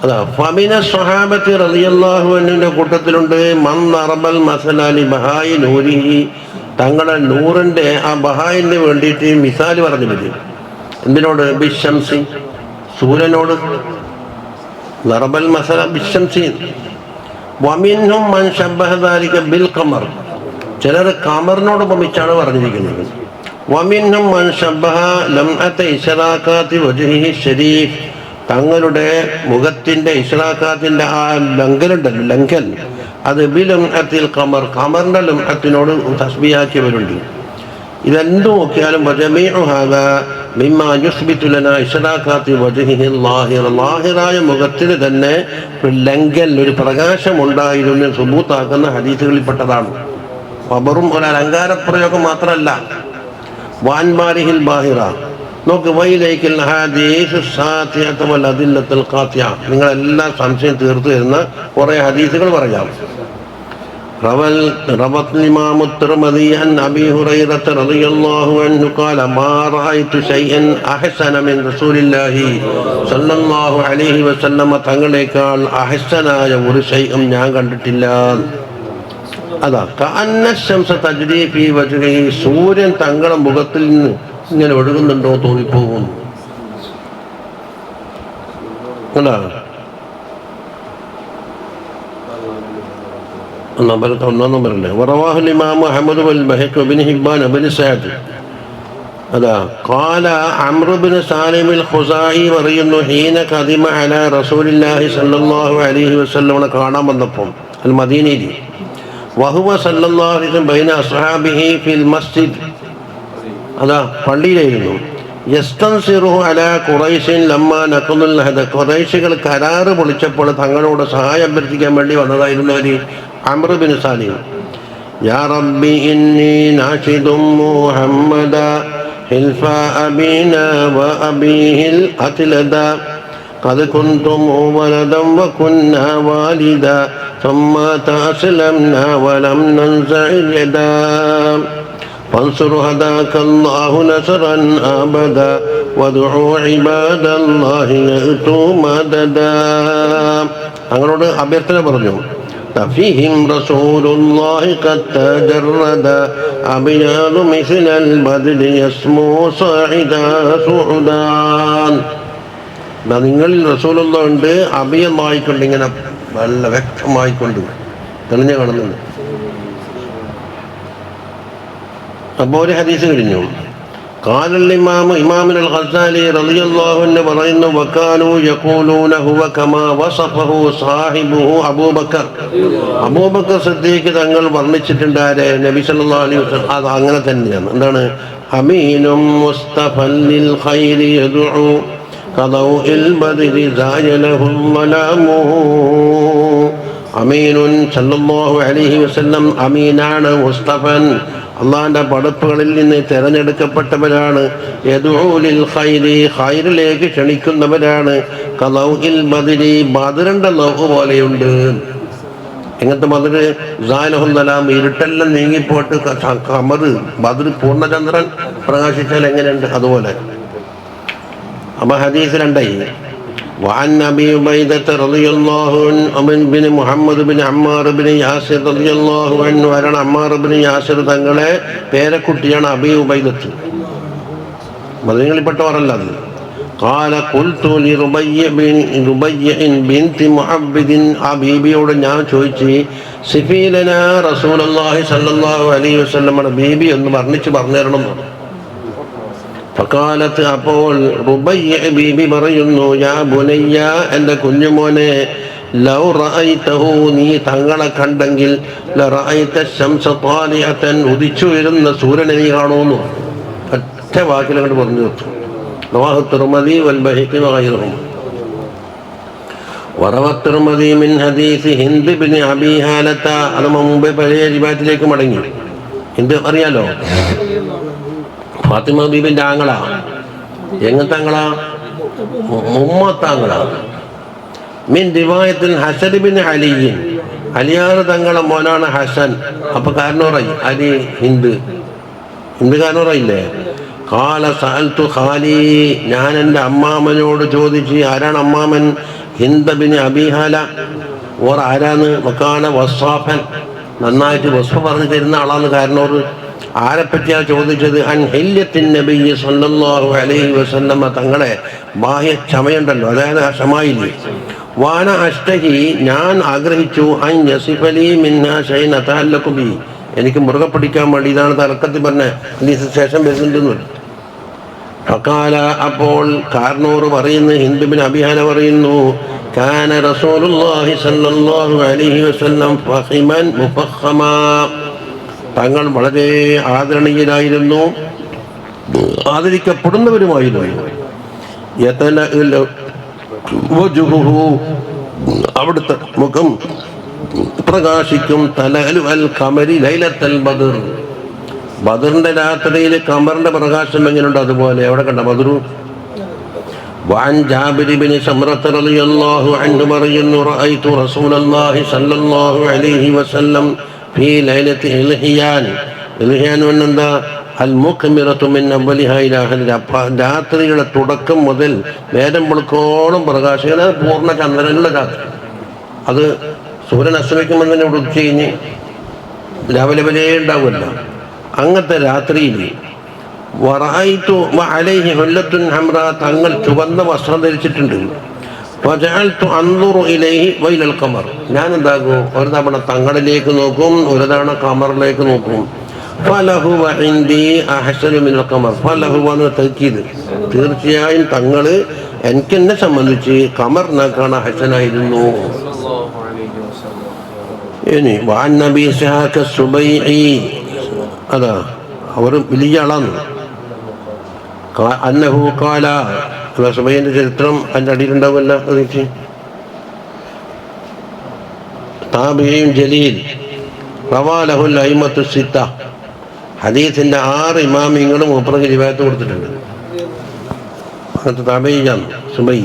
അതാ ഫമിന സ്വഹാബത്തി റളിയല്ലാഹു അൻഹുവിന്റെ കൂട്ടത്തിലുണ്ട് മൻ നറബൽ മസലാലി ബഹായി നൂരിഹി. തങ്ങളുടെ നൂറിന്റെ ആ ബഹായിന് വേണ്ടിയിട്ട് മിസാല് പറഞ്ഞു വരും. എന്തിനോട്? ബിശംസി, സൂര്യനോട്. നറബൽ മസല ബിശംസി. വമിൻഹും മൻ ശബ്ബഹ ദാലിക ബിൽ ഖമർ. ചിലർ ഖമറിനോട് ഉപമിച്ചാണ് പറഞ്ഞിരിക്കുന്നത്. വമിൻഹും മൻ ശബ്ബഹ ലംഅത ഇശ്റാഖാതി വജ്ഹിഹി ശരീഫ്. തങ്ങളുടെ മുഖത്തിന്റെ ഇശ്റാഖാത്തിന്റെ ആ ലംഘനുണ്ടല്ലോ, ലംഘൻ, അത് ബിലംഅത്തിൽ ഖമർ, ഖമറിന്റെ ലംഅത്തിനോട് തസ്ബീഹാക്കിയവരുണ്ട്. ഇതെന്തും നോക്കിയാലും വജമീഉ ഹാദാ മിമ്മാ യുസ്ബിതു ലനാ ഇശ്റാഖാതി വജ്ഹിഹി ലാഹിർ. ലാഹിറായ മുഖത്തിന് തന്നെ ഒരു ലംഘൻ, ഒരു പ്രകാശം ഉണ്ടായിരുന്നു സുബൂത്താക്കുന്ന ഹദീസുകളിൽപ്പെട്ടതാണ്. ഖബറും ഒരു അലങ്കാര പ്രയോഗം മാത്രമല്ല. വാൻമാരിഹിൽ ബാഹിറ. നോക്ക് വൈലൈക്കൽ ഹദീസ് സാത്തിഅത വൽ അദില്ലത്തുൽ ഖാത്തിഅ. നിങ്ങളെല്ലാം സംശയം തീർത്തു തരുന്ന കുറേ ഹദീസുകൾ പറയാം. റവത് ഇമാം തിർമിദി അൻ അബീ ഹുറൈറത റളിയല്ലാഹു അൻഹു ഖാല മാ റഅയ്തു ശൈഅൻ അഹ്സന മിൻ റസൂലില്ലാഹി സ്വല്ലല്ലാഹു അലൈഹി വസല്ലം. തങ്ങളേക്കാൾ അഹ്സനായ ഒരു ശൈഅം ഞാൻ കണ്ടിട്ടില്ല. അതാ കഅന്ന ശംസ തജ്രി ഫീ വജ്ഹിഹി. സൂര്യൻ തങ്ങളുടെ മുഖത്തിൽ നിന്ന് ഇങ്ങനെ ഒഴുകുന്നുണ്ടോ തോന്നിപ്പോകും. ഒന്നാം നമ്പറല്ലേ. വറവാഹുൽ ഇമാം അഹ്മദ് വൽ ബൈഹഖി വഇബ്നു ഹിബ്ബാൻ വഇബ്നു സഅദ്. അതാ ഖാല അംറു ഇബ്നു സാലിമിൽ ഖുസായി പറയുന്നു ഹീന ഖദിമ അലാ റസൂലില്ലാഹി സ്വല്ലല്ലാഹു അലൈഹി വസല്ലം. കാണാൻ വന്നപ്പോൾ അൽ മദീനയിൽ വഹുവ സല്ലല്ലാഹു അലൈഹി വസല്ലം ബൈന അസ്ഹാബിഹി ഫിൽ മസ്ജിദ്. അതാ പള്ളിയിലായിരുന്നു. യസ്തൻസിറുഹു അലാ ഖുറൈശിൻ ലമ്മാ നഖദുൽ അഹദ. ഖുറൈശികൾ കരാറ് പൊളിച്ചപ്പോൾ തങ്ങളോട് സഹായം അഭ്യർത്ഥിക്കാൻ വേണ്ടി വന്നതായിരുന്നു ഒരു അംർ ബിൻ സാലിം. യാ റബ്ബി ഇന്നി നാഷിദും മുഹമ്മദ ഹിൽഫ അബീനാ വ അബീഹിൽ അത്ലദ ഖദ് കുൻതും വലദൻ വ കുന്നാ വാലിദ ثم تأسلمنا ولم ننزع يدا فانصر هداك الله نصرا أبدا وادعوا عباد الله يأتوا مددا. അങ്ങനോട് അഭ്യർത്ഥന പറഞ്ഞു. فيهم رسول الله قد تجرد أبيض مثل البدر يسمو صاعدا صعدان. നിങ്ങളിൽ റസൂലുള്ള ഉണ്ട്, അഭിയമായിക്കൊണ്ട് ഇങ്ങനെ നല്ല വ്യക്തമായിക്കൊണ്ട് തെളിഞ്ഞു കാണുന്നുണ്ട്. അപ്പോൾ ഒരു ഹദീസ് കഴിഞ്ഞു. ഖാലൽ ഇമാം ഇമാമുൽ ഖസാലി റളിയല്ലാഹു അൻഹു പറയുന്നു, വകാനു യഖൂലൂന ഹുവ കമാ വസഫഹു സാഹിബുഹു അബൂബക്കർ. അബൂബക്കർ സിദ്ദീഖ് തങ്ങൾ വർണ്ണിച്ചിട്ടുണ്ട് ആരെ? നബി സല്ലല്ലാഹു അലൈഹി വസല്ലം. അത് അങ്ങനെ തന്നെയാണ്. എന്താണ്? അമീനും മുസ്തഫൻ ലിൽ ഖൈരി യദ്ഉ കദൗഇൽ ബദ്രി സായലഹു മലാമുഹു. അമീനുൻ സല്ലല്ലാഹു അലൈഹി വസല്ലം അമീനാണ്, മുസ്തഫൻ അള്ളാഹിന്റെ പടപ്പുകളിൽ നിന്ന് തിരഞ്ഞെടുക്കപ്പെട്ടവരാണ്. യദ്ഉലിൽ ഖൈരി ഖൈറിലേക്ക് ക്ഷണിക്കുന്നവരാണ്. കദൗഇൽ ബദ്രി ബദ്റിന്റെ ലൗഹ് പോലെയുണ്ട്. എങ്ങനത്തെ ബദ്ർ? സായലഹുൽ മലാം, ഇരുട്ടെല്ലാം നീങ്ങിപ്പോട്ട് ഖമർ ബദ്ർ പൂർണ്ണചന്ദ്രൻ പ്രകാശിച്ചാൽ എങ്ങനെയുണ്ട് അതുപോലെ. അപ്പൊ ഹദീസ് രണ്ടായി. وعن أبي عبيدة رضي الله عنه بن محمد بن عمار بن ياسر رضي الله عنه وعن عمار بن ياسر തങ്ങളെ പേരക്കുട്ടിയാണ് അബീ ഉബൈദത്ത്. മദീനയിൽപ്പെട്ടവരല്ല അത്. قال قلت لربيع بنت معبد. ആ ബീബിയോട് ഞാൻ ചോദിച്ചു, സിഫീലന റസൂലുള്ളാഹി സ്വല്ലല്ലാഹു അലൈഹി വസല്ലം ബീബി ഒന്ന് വർണ്ണിച്ച് പറഞ്ഞു തരണം. ഫഖാലത്ത്, അപ്പോൾ റുബയ്യ ബീബി പറയുന്നു, യാ ബുനയ്യ, എൻ്റെ കുഞ്ഞുമോനെ, ലൗ റഅയ്തഹു, നീ തങ്ങളെ കണ്ടെങ്കിൽ ലറഅയ്ത ശംസ താലിഅതൻ, ഉദിച്ചു വരുന്ന സൂര്യനെ നീ കാണുന്നു. ഒറ്റ വാക്കിൽ അങ്ങോട്ട് പറഞ്ഞു നിർത്തും. റവാഹു തിർമിദി വൽ ബൈഹഖി വഗൈറുഹും. വറവ തിർമിദി മിൻ ഹദീസ് ഹിന്ദ് ബിൻ അബീ ഹാലത. അത് മുമ്പേ പഴയ റിവായത്തിലേക്ക് മടങ്ങി. ഹിന്ദ് അറിയാലോ, ഫാത്തിമ ബീബിന്റെ ആങ്ങളാ. എങ്ങനത്തെ ആങ്ങളാ? ഉമ്മത്താങ്ങളാ. മിൻ റിവായത്തിൽ ഹസൻ ബിൻ അലിയിൻ, അലിയാറ് തങ്ങളെ മോനാണ് ഹസൻ. അപ്പൊ കാരണോറായി അലി ഹിന്ദ് കാരണോറായില്ലേ? ഖാല സഅൽതു ഖാലി, ഞാൻ എൻ്റെ അമ്മാമനോട് ചോദിച്ചു. ആരാണ് അമ്മാമൻ? ഹിന്ദ് ബിൻ അബീ ഹാല. ഓർ ആരാന്ന്? വക്കാന വസ്സാഫൻ, നന്നായിട്ട് വസ്ഫ് പറഞ്ഞു തരുന്ന ആളാന്ന് കാരണോറ്. ആരെപ്പറ്റിയാ ചോദിച്ചത്? അൻ ഹില്യത്തിൻ നബി സല്ലല്ലാഹു അലൈഹി വസല്ലമ തങ്ങളെ ബാഹ്യ ക്ഷമയുണ്ടല്ലോ, അതായത് ക്ഷമായില്ലേ. വാന അഷ്തഹി, ഞാൻ ആഗ്രഹിച്ചു, അൻ യസിഫലി മിന്നാ ഷൈഅൻ അതഅല്ലഖു ബി, എനിക്ക് മുറുകെ പിടിക്കാൻ വേണ്ടി. ഇതാണ് തർക്കത്തിൽ പറഞ്ഞ ഹദീസ് ശേഷം വരുന്നുണ്ടെന്ന്. ഫഖാല, അപ്പോൾ കാർണൂർ പറയുന്നു, ഹിന്ദ് ബിൻ അബീ ഹാല പറയുന്നു, കാന റസൂലുള്ളാഹി സല്ലല്ലാഹു അലൈഹി വസല്ലം ഫഖിമൻ മുഫഖമ, തങ്ങൾ വളരെ ആദരണീയനായിരുന്നു, ആദരിക്കപ്പെടുന്നവരുമായിരുന്നു. അവിടുത്തെ മുഖം പ്രകാശിക്കും. തലഅലു അൽ ഖമരി ലൈലത്തൽ ബദർ, ബദറിന്റെ രാത്രിയിൽ ഖമറിന്റെ പ്രകാശം എങ്ങനെയുണ്ട് അതുപോലെ. എവിടെ കണ്ട ബദറു? وعن جابر بن سمرة رضي الله عنه പറയുന്നു, رأيت رسول الله صلى الله عليه وسلم في ليلة الإلهيان. ഇൽഹിയാൻ എന്താ? അൽ മുഖ്മിറത്തു മിൻ അവ്വലിഹാ ഇലാ ആഖിരിഹാ, രാത്രിയുടെ തുടക്കം മുതൽ നേരം വെളുക്കോളം പ്രകാശിക്കുന്ന പൂർണ്ണ ചന്ദ്രനുള്ള രാത്രി. അത് സൂര്യൻ അസ്തമിക്കുമ്പോൾ തന്നെ ഉദിച്ചു കഴിഞ്ഞ് രാവിലെ വരെ ഉണ്ടാവില്ല. അങ്ങനത്തെ രാത്രിയിൽ വറഅയ്തു വഅലൈഹി ഹുല്ലത്തുൻ ഹംറാ, തങ്ങൾ ചുവന്ന വസ്ത്രം ധരിച്ചിട്ടുണ്ട്. ഫജഅൽതു അൻദുറു ഇലൈഹി വഇലൽ ഖമർ, ഞാൻ എന്താകും, ഒരു തവണ തങ്ങളിലേക്ക് നോക്കും, ഒരു തവണ ഖമറിലേക്ക് നോക്കും. ഫലഹു വഇൻദി അഹ്സനു മിനൽ ഖമർ, ഫലഹു വന്ന തഅക്കീദ്, തീർച്ചയായും തങ്ങള് എന്നെ സംബന്ധിച്ച് ഖമറിനേക്കാൾ ഹസനായിരുന്നു. ഇനി വഅൻ നബി ഇസ്ഹാഖ സുബൈഇ, അതാ അവർ വലിയ ആളാണ്. അന്നഹു ഖാല, സുബൈന്റെ ചരിത്രം അതിൻ്റെ അടിയിലുണ്ടാവുമല്ലോ. താബിഈൻ ജലീൽ റവാലഹുൽ അയിമത്തു സിത്ത, ഹദീസിന്റെ 6 ഇമാമിങ്ങളും മൂപ്പർക്ക് റിവായത്ത് കൊടുത്തിട്ടുണ്ട്. അങ്ങനത്തെ താബിഈൻ സുബൈ.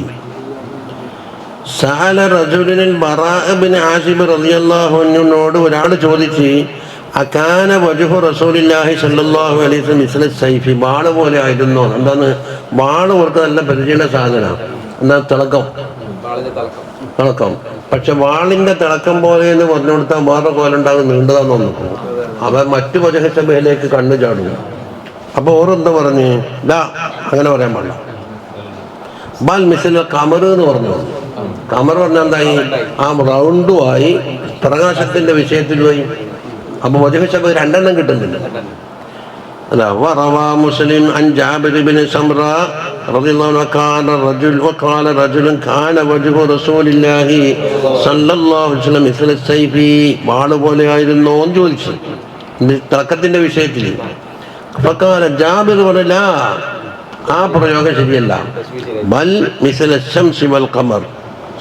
സഅല റജുലുൻ ബറാ ഇബ്നു ആസിബ് റളിയല്ലാഹു അൻഹുവിനോട് ഒരാൾ ചോദിച്ച്, അകാന വജ്ഹു റസൂലില്ലാഹി സ്വല്ലല്ലാഹു അലൈഹി വസല്ലം മിസ്ല സൈഫി, വാള് പോലെ ആയിരുന്നോ? എന്താണ് വാള്? ഓർക്ക് നല്ല പരിചയമുള്ള സാധനമാണ്. എന്താ? തിളക്കം. പക്ഷെ വാളിന്റെ തിളക്കം പോലെ എന്ന് പറഞ്ഞു കൊടുത്താൽ വേറെ കോലുണ്ടാകും, നീണ്ടതാന്ന് നോക്കും. അവ മറ്റു വജഹസഭയിലേക്ക് കണ്ണു ചാടും. അപ്പൊ ഓരെന്താ പറഞ്ഞ്, ഇതാ അങ്ങനെ പറയാൻ പാടില്ല. ബൽ മിസ്ല കമർ എന്ന് പറഞ്ഞു. കമർ പറഞ്ഞാൽ എന്തായി? ആ റൗണ്ടുമായി പ്രകാശത്തിന്റെ വിഷയത്തിലുമായി. അപ്പൊ വജഹസഭ 2 എണ്ണം കിട്ടുന്നില്ല. അല്ല, വറവാ മുസ്ലിം അൻ ജാബിർ ഇബ്നു സമ്റ റളിയല്ലാഹു അൻഹു കാന റജുൽ വഖാല റജുലുൻ കാന വജ്ഹു റസൂലില്ലാഹി സ്വല്ലല്ലാഹു അലൈഹി വസല്ലം മിസ്ല സൈഫി, വാള് പോലെ ആയിരുന്നോ എന്ന് ചോദിച്ചു തിളക്കത്തിന്റെ വിഷയത്തിൽ. ഫഖാല ജാബിർ പറഞ്ഞ, ആ പ്രയോഗം ശരിയല്ല. ബൽ മിസ്ല ശംസി വൽ ഖമർ,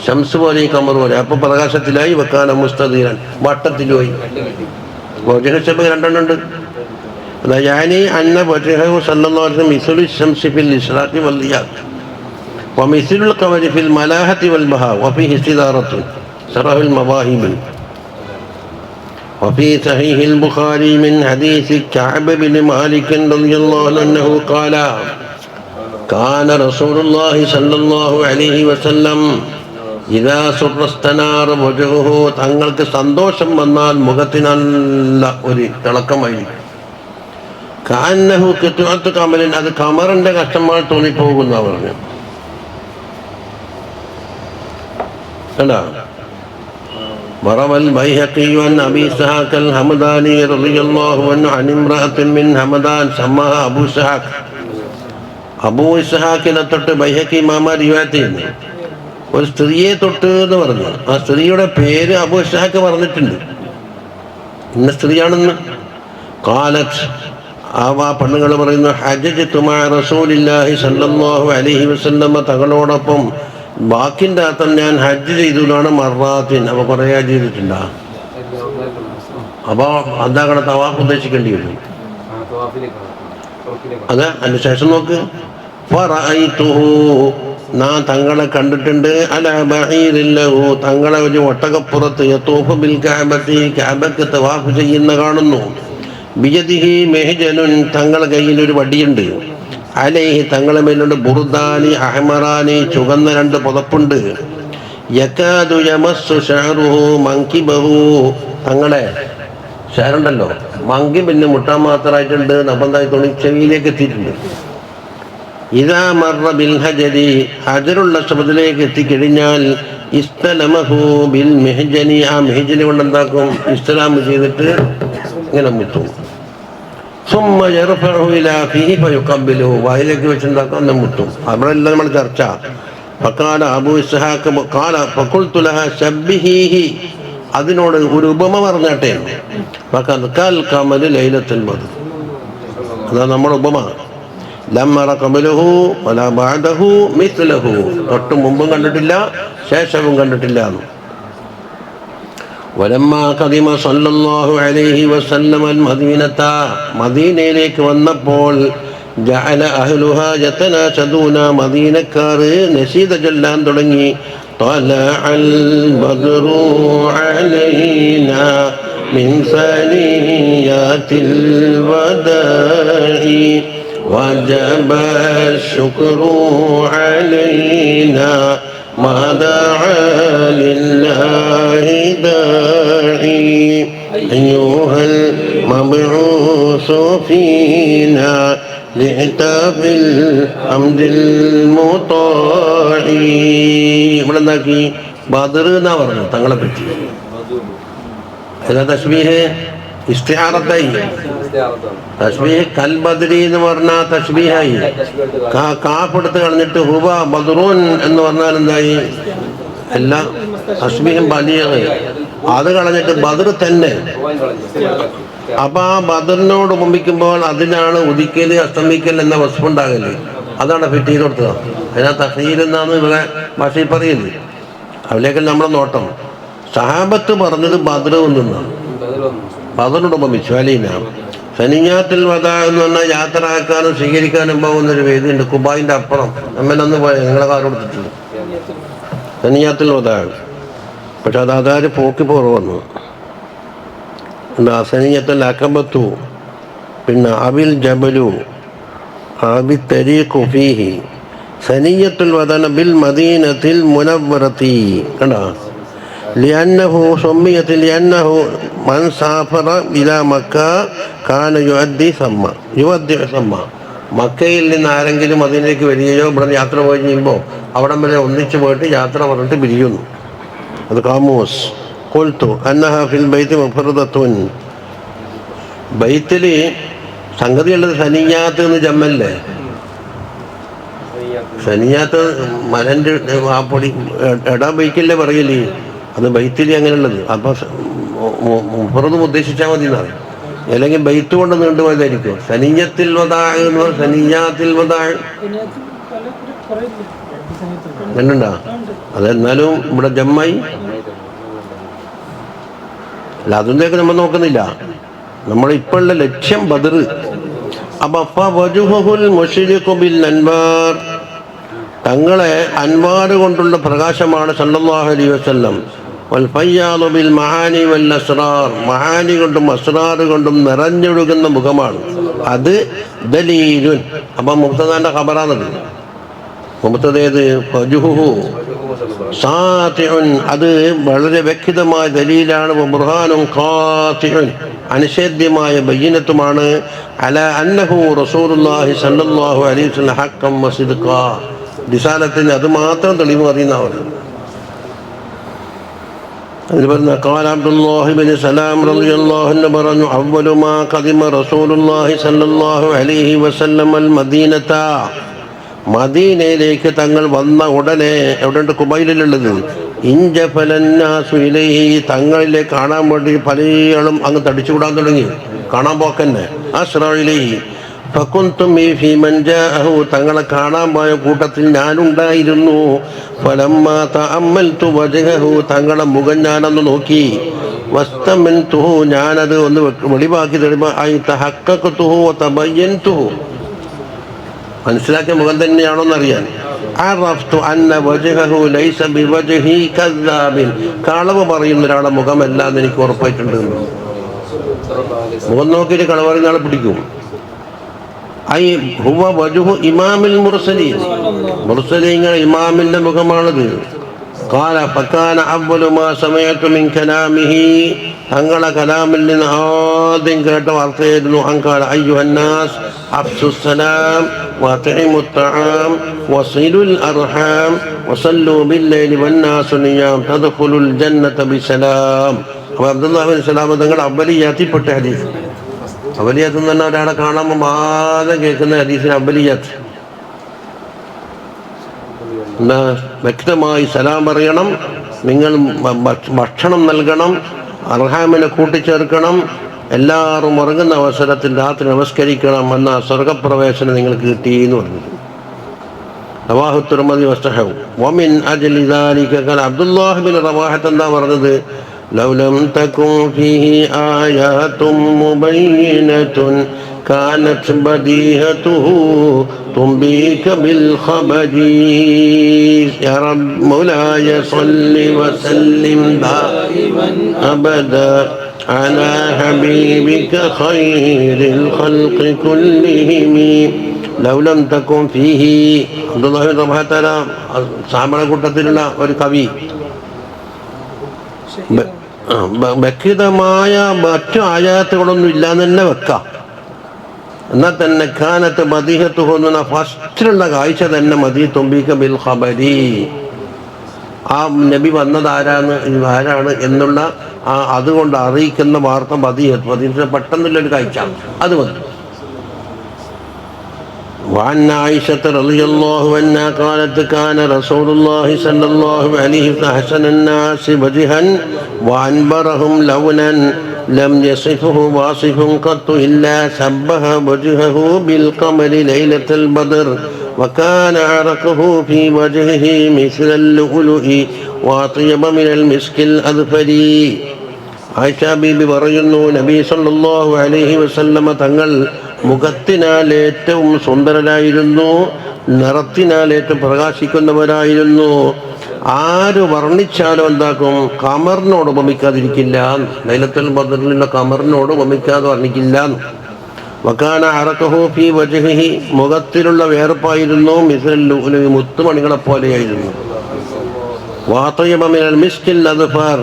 ശംസ് പോലെ ഖമർ പോലെ. അപ്പൊ പ്രകാശത്തിലായി. വക്കാന മുസ്തദീറൻ, വട്ടത്തിലുമായി. വജഹസഭ 2 എണ്ണം ഉണ്ട്. يعني أن وجهه صلى الله عليه وسلم مثل الشمس في الإشراق والضياء ومثل القمر في الملاحة والبهاء وفيه استدارة شرح المواهب. وفي صحيح البخاري من حديث كعب بن مالك رضي الله عنه أنه قال كان رسول الله صلى الله عليه وسلم إذا سر استنار وجهه, തങ്ങൾക്ക് സന്തോഷം വന്നാൽ മുഖത്തിന് നല്ല ഒരു തിളക്കമായിരിക്കും. കാന്നഹു ഖിത്അത്തു ഖമറിൻ, അത് ഖമറിന്റെ കഷ്ണങ്ങൾ തോന്നിപ്പോകുന്ന പറഞ്ഞു. കണ്ടോ? വറവൽ ബൈഹഖി അൻ അബീ ഇസ്ഹാഖ് അൽ ഹംദാനി റളിയല്ലാഹു അൻഹു അൻ ഇംറഅത്തിൻ മിൻ ഹംദാൻ സമ്മഹ അബൂ ഇസ്ഹാഖ്. അബൂ ഇസ്ഹാഖിനെ തൊട്ട് ബൈഹഖി ഇമാം റിവായത്ത് ചെയ്യുന്നു. ഒരു സ്ത്രീയെ തൊട്ട് എന്ന് പറഞ്ഞു. ആ സ്ത്രീയുടെ പേര് അബൂ ഇസ്ഹാഖ് പറഞ്ഞിട്ടുണ്ട്, ഇന്ന സ്ത്രീയാണെന്ന്. ഖാലത്ത്, ആ പെണ്ണുങ്ങൾ പറയുന്നു, ഹജ്ജത്തു മഅ റസൂലില്ലാഹി സ്വല്ലല്ലാഹു അലൈഹി വസല്ലം, തങ്ങളോടൊപ്പം ബാക്കിൻ്റെ അർത്ഥം ഞാൻ ഹജ്ജ് ചെയ്തതാണ് മർറാത്തിൻ. അപ്പോൾ കുറേ ചെയ്തിട്ടുണ്ടാ. അപ്പോൾ അതാകണ തവാഫ് ഉദ്ദേശിക്കേണ്ടി വരും. അതെ, അതിന് ശേഷം നോക്ക്. ഫറഅയ്തുഹു, ഞാൻ തങ്ങളെ കണ്ടിട്ടുണ്ട്. അലാ ബഈരിൻ ലഹു, തങ്ങളെ ഒരു ഒട്ടകപ്പുറത്ത് യതൂഫു ബിൽ കഅബത്തി, കഅബക്ക് തവാഫ് ചെയ്യുന്ന കാണുന്നു. ബിയദിഹി മെഹ്ജനുൻ, തങ്ങളുടെ കയ്യിൽ ഒരു വടിയുണ്ട്. അലൈഹി, തങ്ങളെ മേലുണ്ട് ബുർദാനി അഹ്മറാനി, ചുവന്ന 2 പുതപ്പുണ്ട്. യകാദു യമസ്സു ശഅറുഹു മൻകിബഹു, തങ്ങളെ ഷാറുണ്ടല്ലോ മങ്കിബിന് മുട്ടാൻ മാത്രമായിട്ടുണ്ട്. നബന്തായി തുണി ചെവിയിലേക്ക് എത്തിയിട്ടുണ്ട്. ഇദാ മർറ ബിൽ ഹജരി, ഹജറുള്ള ശബ്ദത്തിലേക്ക് എത്തിക്കഴിഞ്ഞാൽ ഇസ്തലമഹു ബിൽ മെഹ്ജനി, ആ മെഹ്ജനി കൊണ്ട് എന്താക്കും? ഇസ്ലാം ചെയ്തിട്ട് ഇങ്ങനെ മുത്തും. സുമ്മ യർഫഉ ഇലാ ഫീഹി ഫയുഖബ്ബിലുഹു, വായിലേക്ക് വെച്ചുണ്ടാക്കും, അന്ന് മുത്തും. അവിടെയല്ല നമ്മൾ ചർച്ച. ഫഖാല അബൂ ഇസ്ഹാഖ് ഖാല ഫഖുൽതു ലഹാ ശബ്ബിഹീഹി, അതിനോട് ഒരു ഉപമ പറഞ്ഞാട്ടെ. ഫഖദ് കൽ ഖമരി ലൈലത്തുൽ ബദ്ർ, അതാ നമ്മുടെ ഉപമ. ലമ്മറ ഖബലഹു വലാ ബഅദഹു മിസ്ലഹു, തൊട്ട് മുമ്പും കണ്ടിട്ടില്ല ശേഷവും കണ്ടിട്ടില്ല. വലമ്മാ ഖദിമ സല്ലല്ലാഹു അലൈഹി വസല്ലം അൽ മദീനത, മദീനയിലേക്ക് വന്നപ്പോൾ ജഅല അഹ്ലുഹാ യതനാശദൂന, മദീനക്കാർ നശീദ ചൊല്ലാൻ തുടങ്ങി. തലഅൽ ബദ്റു അലൈനാ മിൻ സനിയാതിൽ വദാഇ വജബ ശുക്രു അലൈനാ ما دعا لله داعي أيها المبعوث فينا لعتاب الحمد المطاع. ഇവിടെ എന്താക്കി? ബദർ എന്നാ പറഞ്ഞു തങ്ങളെ പറ്റി. ഏതാ തശ്ബീഹ്? ഇസ്തിആറത്തായി. തശ്ബീഹ് കൽ ബദ്രി എന്ന് പറഞ്ഞാൽ തശ്ബീഹായി. കാപ്പെടുത്ത് കളഞ്ഞിട്ട് ഹുവ ബദ്റുൻ എന്ന് പറഞ്ഞാൽ എന്തായി? എല്ലാം തശ്ബീഹും ബലിയാണ്. അത് കളഞ്ഞിട്ട് ബദർ തന്നെ. അപ്പൊ ആ ബദറിനോട് ഉപമിക്കുമ്പോൾ അതിനാണ് ഉദിക്കല് അസ്തമിക്കൽ എന്ന വസ്തുണ്ടാകല്. അതാണ് ഫിറ്റ് ചെയ്ത് കൊടുത്തത്. അതിനകത്ത് തഹ്ലീൽ എന്നാണ് ഇവിടെ ഭാഷയിൽ പറയുന്നത്. അതിലേക്ക് നമ്മുടെ നോട്ടം. സഹാബത്ത് പറഞ്ഞത് ബദ്ർ നിന്നാണ്, ബദറിനോട് ഉപമിച്ചു. അലീന സനിയാത്തിൽ വദാ എന്ന് പറഞ്ഞാൽ യാത്ര ആക്കാനും സ്വീകരിക്കാനും പോകുന്നൊരു വേദിയുണ്ട് കുബായിൻ്റെ അപ്പുറം. നമ്മലൊന്ന് പോയ നിങ്ങളെ കാർ കൊടുത്തിട്ടുണ്ട് സനിയാത്തിൽ വദാ. പക്ഷെ അത് അതാര് പോക്കി പോറവന്നു എന്താ സനിയത്തിൽ അക്കബത്തു, പിന്നെ അബിൽ ജബലു അബി തരീഖു ഫീഹി സനിയത്തുൽ വദന ബിൽ മദീനത്തിൽ മുനവ്വറത്തി. കണ്ടോ, لأنه سميت لأنه من سافر إلى مكة كان يؤدي ثم മക്കയിൽ നിന്ന് ആരെങ്കിലും അതിലേക്ക് വരികയോ ഇവിടെ യാത്ര പോയി ചെയ്യുമ്പോൾ അവിടം വരെ ഒന്നിച്ചു പോയിട്ട് യാത്ര പറഞ്ഞിട്ട് പിരിയുന്നു. അത് കാമൂസ് കൊൽത്തു അന്നഹ ഫിൽ ബൈത്ത് മുഫറദത്തുൻ. ബൈത്തിൽ സംഗതിയുള്ളത് സനിയാത്ത് എന്ന് ജമ്മല്ലേ. സനിയാത്ത് മലൻ്റെ ആ പൊടി എടാ ബൈക്കല്ലേ പറയല്ലേ, അത് ബൈത്തിൽ അങ്ങനെയുള്ളത്. അപ്പം മുഫറദും ഉദ്ദേശിച്ചാൽ മതി എന്നാണ്. അല്ലെങ്കിൽ ബൈത്ത് കൊണ്ട് നീണ്ടുപോയതായിരിക്കും. സനിയത്തിൽ വദാ എന്ന് പറഞ്ഞാൽ സനിയാത്തിൽ വദാ കണ്ടുണ്ടോ? അതെന്നാലും ഇവിടെ ജമ്മായി അല്ല, അതിൻ്റെയൊക്കെ നമ്മൾ നോക്കുന്നില്ല. നമ്മളിപ്പോഴുള്ള ലക്ഷ്യം ബദർ. തങ്ങളെ അൻവാർ കൊണ്ടുള്ള പ്രകാശമാണ് സല്ലല്ലാഹു അലൈഹി വസല്ലം. വൽ ഫയ്യാദു ബിൽ മഹാനി വൽ അസ്റാർ, മഹാനി കൊണ്ടും അസ്റാർ കൊണ്ടും നിറഞ്ഞൊഴുകുന്ന മുഖമാണ്. അത് ദലീലുൻ. അപ്പം മുബ്തദാന്റെ ഖബറാണത്. മുബ്തദേത് വജ്ഹുഹു സാതിഉൻ, അത് വളരെ വ്യക്തമായ ദലീലാണ്. ബുർഹാനുൻ ഖാതിഉൻ, അനിഷേധ്യമായ ബയ്യിനത്തുമാണ്. അലാ അന്നഹു റസൂലുള്ളാഹി സല്ലല്ലാഹു അലൈഹി വസല്ലം ഹഖ്ഖൻ വസിദ്ഖാ, റിസാലത്തിന് അത് മാത്രം തെളിവ് അറിയുന്നവർ. അതിൽ പറഞ്ഞ ഖാല അബ്ദുല്ലാഹി ഇബ്നു സലാം റളിയല്ലാഹു അൻഹു പറഞ്ഞു, അവ്വലു മാ ഖദിമ റസൂലുള്ളാഹി സല്ലല്ലാഹു അലൈഹി വസല്ലം അൽ മദീനത, മദീനയിലേക്ക് തങ്ങൾ വന്ന ഉടനെ, എവിടെയുണ്ട്? കുബൈലിലുള്ളത്. ഇൻജഫലന്നാസു ഇലൈഹി, തങ്ങളിലെ കാണാൻ വേണ്ടി പലയാളും അങ്ങ് തടിച്ചുകൂടാൻ തുടങ്ങി, കാണാൻ പോക്കന്നെ. അസ്റഇലൈഹി ഫകുൻതും ഫീ മൻ ജാഅഹു, തങ്ങളെ കാണാൻ പോയ കൂട്ടത്തിൽ ഞാനുണ്ടായിരുന്നു. ഫലമ്മാ തഅമ്മൽതു വജ്ഹഹു, തങ്ങളെ മുഖം ഞാനൊന്ന് നോക്കി. വസ്തമൻതുഹു, ഞാനത് ഒന്ന് വെളിവാക്കി തരുമ്പോൾ ഐ തഹഖഖതുഹു വതബയ്യൻതുഹു, മനസ്സിലാക്കിയ മുഖം തന്നെയാണോന്നറിയാൻ. അറഫ്തു അന്ന വജ്ഹഹു ലൈസ ബിവജ്ഹി കദ്ദാബിൻ, കളവ് പറയുന്ന ഒരാളെ മുഖമല്ല എന്ന് എനിക്ക് ഉറപ്പായിട്ടുണ്ട്. മുഖം നോക്കിയിട്ട് കളവ് പറയുന്ന ആളെ പിടിക്കും. ഐ ഹുവ വജ്ഹു ഇമാമിൽ മുർസലീൻ, മുർസലീങ്ങളുടെ ഇമാമിന്റെ മുഖമാണത്. ഖാല ഫകാന അവ്വലു മാ സമഅതു മിൻ കലാമിഹി, തങ്ങളെ കലാമിൽ നിന്ന് ആദ്യം കേട്ട വാർത്തയായിരുന്നു. അൻകാല അയ്യുഹന്നാസ് അഫ്സുസ് സലാം വഅത്ഇമുത് തആം വസിലുൽ അർഹാം വസല്ലു ബില്ലൈലി വന്നാസു നിയാം തദ്ഖുലുൽ ജന്നത ബിസലാം. അപ്പോൾ അബ്ദുല്ലാഹി ഇബ്നു സലാം തങ്ങളുടെ അവലിയാത്തിൽപ്പെട്ട ഹദീസ്. അവലിയാത്ത് എന്ന് പറഞ്ഞാൽ ഒരാളെ കാണുമ്പോൾ ആദ്യം കേൾക്കുന്ന ഹദീസിന് അവലിയാത്ത്. എന്താ? വ്യക്തമായി സലാം പറയണം, നിങ്ങൾ ഭക്ഷണം നൽകണം, അർഹാമിനെ കൂട്ടിച്ചേർക്കണം, എല്ലാവരും ഉറങ്ങുന്ന അവസരത്തിൽ രാത്രി നമസ്കരിക്കണം എന്ന സ്വർഗപ്രവേശനം നിങ്ങൾക്ക് കിട്ടിയെന്ന് പറഞ്ഞു. റവാഹു തിർമിദി വസ്തഹു വമിൻ അജ്ലി ദാലിക ഖാല അബ്ദുല്ലാഹി ബിൻ റവാഹത്ത് എന്താ പറഞ്ഞത്? ലൗ ലം തകുൻ ഫീഹി ആയാതും മുബയ്യിനതുൻ കാനത് ബദീഹതുഹു തുംബീക ബിൽ ഖബരി യാ റബ്ബ് മൗലായ സ്വല്ലി വസല്ലിം ദായിമൻ അബദാ على حبيبك خير الخلق كلهم لو لم تكن فيه. അബ്ദുല്ലാഹി ബിൻ റവാഹ സാഹാബയുടെ കൂട്ടത്തിലുള്ള ഒരു കവി. വ്യക്തമായ മറ്റു ആയാത്തുകളൊന്നും ഇല്ലാന്ന് തന്നെ വെക്കാം. എന്നാൽ തന്നെ ഖാനത്ത് മദീഹത്ത് കൊന്ന ഫസ്റ്റിലുള്ള കാഴ്ച തന്നെ മദീ തുംബീക ബിൽ ഖബരി, ആ നബി വന്നത് ആരാണ് എന്നുള്ള അതുകൊണ്ട് അറിയിക്കുന്ന വാർത്ത മദീഹത്ത് പെട്ടെന്നുള്ളൊരു കാഴ്ച അത് വന്നു. وعن عائشة رضي الله عنها قالت كان رسول الله صلى الله عليه وسلم أحسن الناس وجها وأنبرهم لونا لم يصفه واصف قط إلا شبه وجهه بالقمر ليلة البدر وكان عرقه في وجهه مثل اللؤلؤ وأطيب من المسك الأذفر. ആയിഷ ബീബി പറയുന്നു, നബി സല്ലല്ലാഹു അലൈഹി വസല്ലമ തങ്ങൾ മുഖത്തിനാൽ ഏറ്റവും സുന്ദരരായിരുന്നു, നിറത്തിനാൽ ഏറ്റവും പ്രകാശിക്കുന്നവരായിരുന്നു. ആര് വർണ്ണിച്ചാലും എന്താക്കും, കമറിനോട് ഉപമിക്കാതിരിക്കില്ല. ലൈലത്തുൽ ബദറിലുള്ള കമറിനോട് ഉപമിക്കാതെ വർണ്ണിക്കില്ല. വകാന അറഖഹു ഫീ വജ്ഹിഹി, മുഖത്തിലുള്ള വേർപ്പായിരുന്നു മിസ്ലൽ ലുഅ്ലുഇ, മുത്തുമണികളെ പോലെയായിരുന്നു. വഅതയബ മിനൽ മിസ്കിൽ അദ്ഫാർ,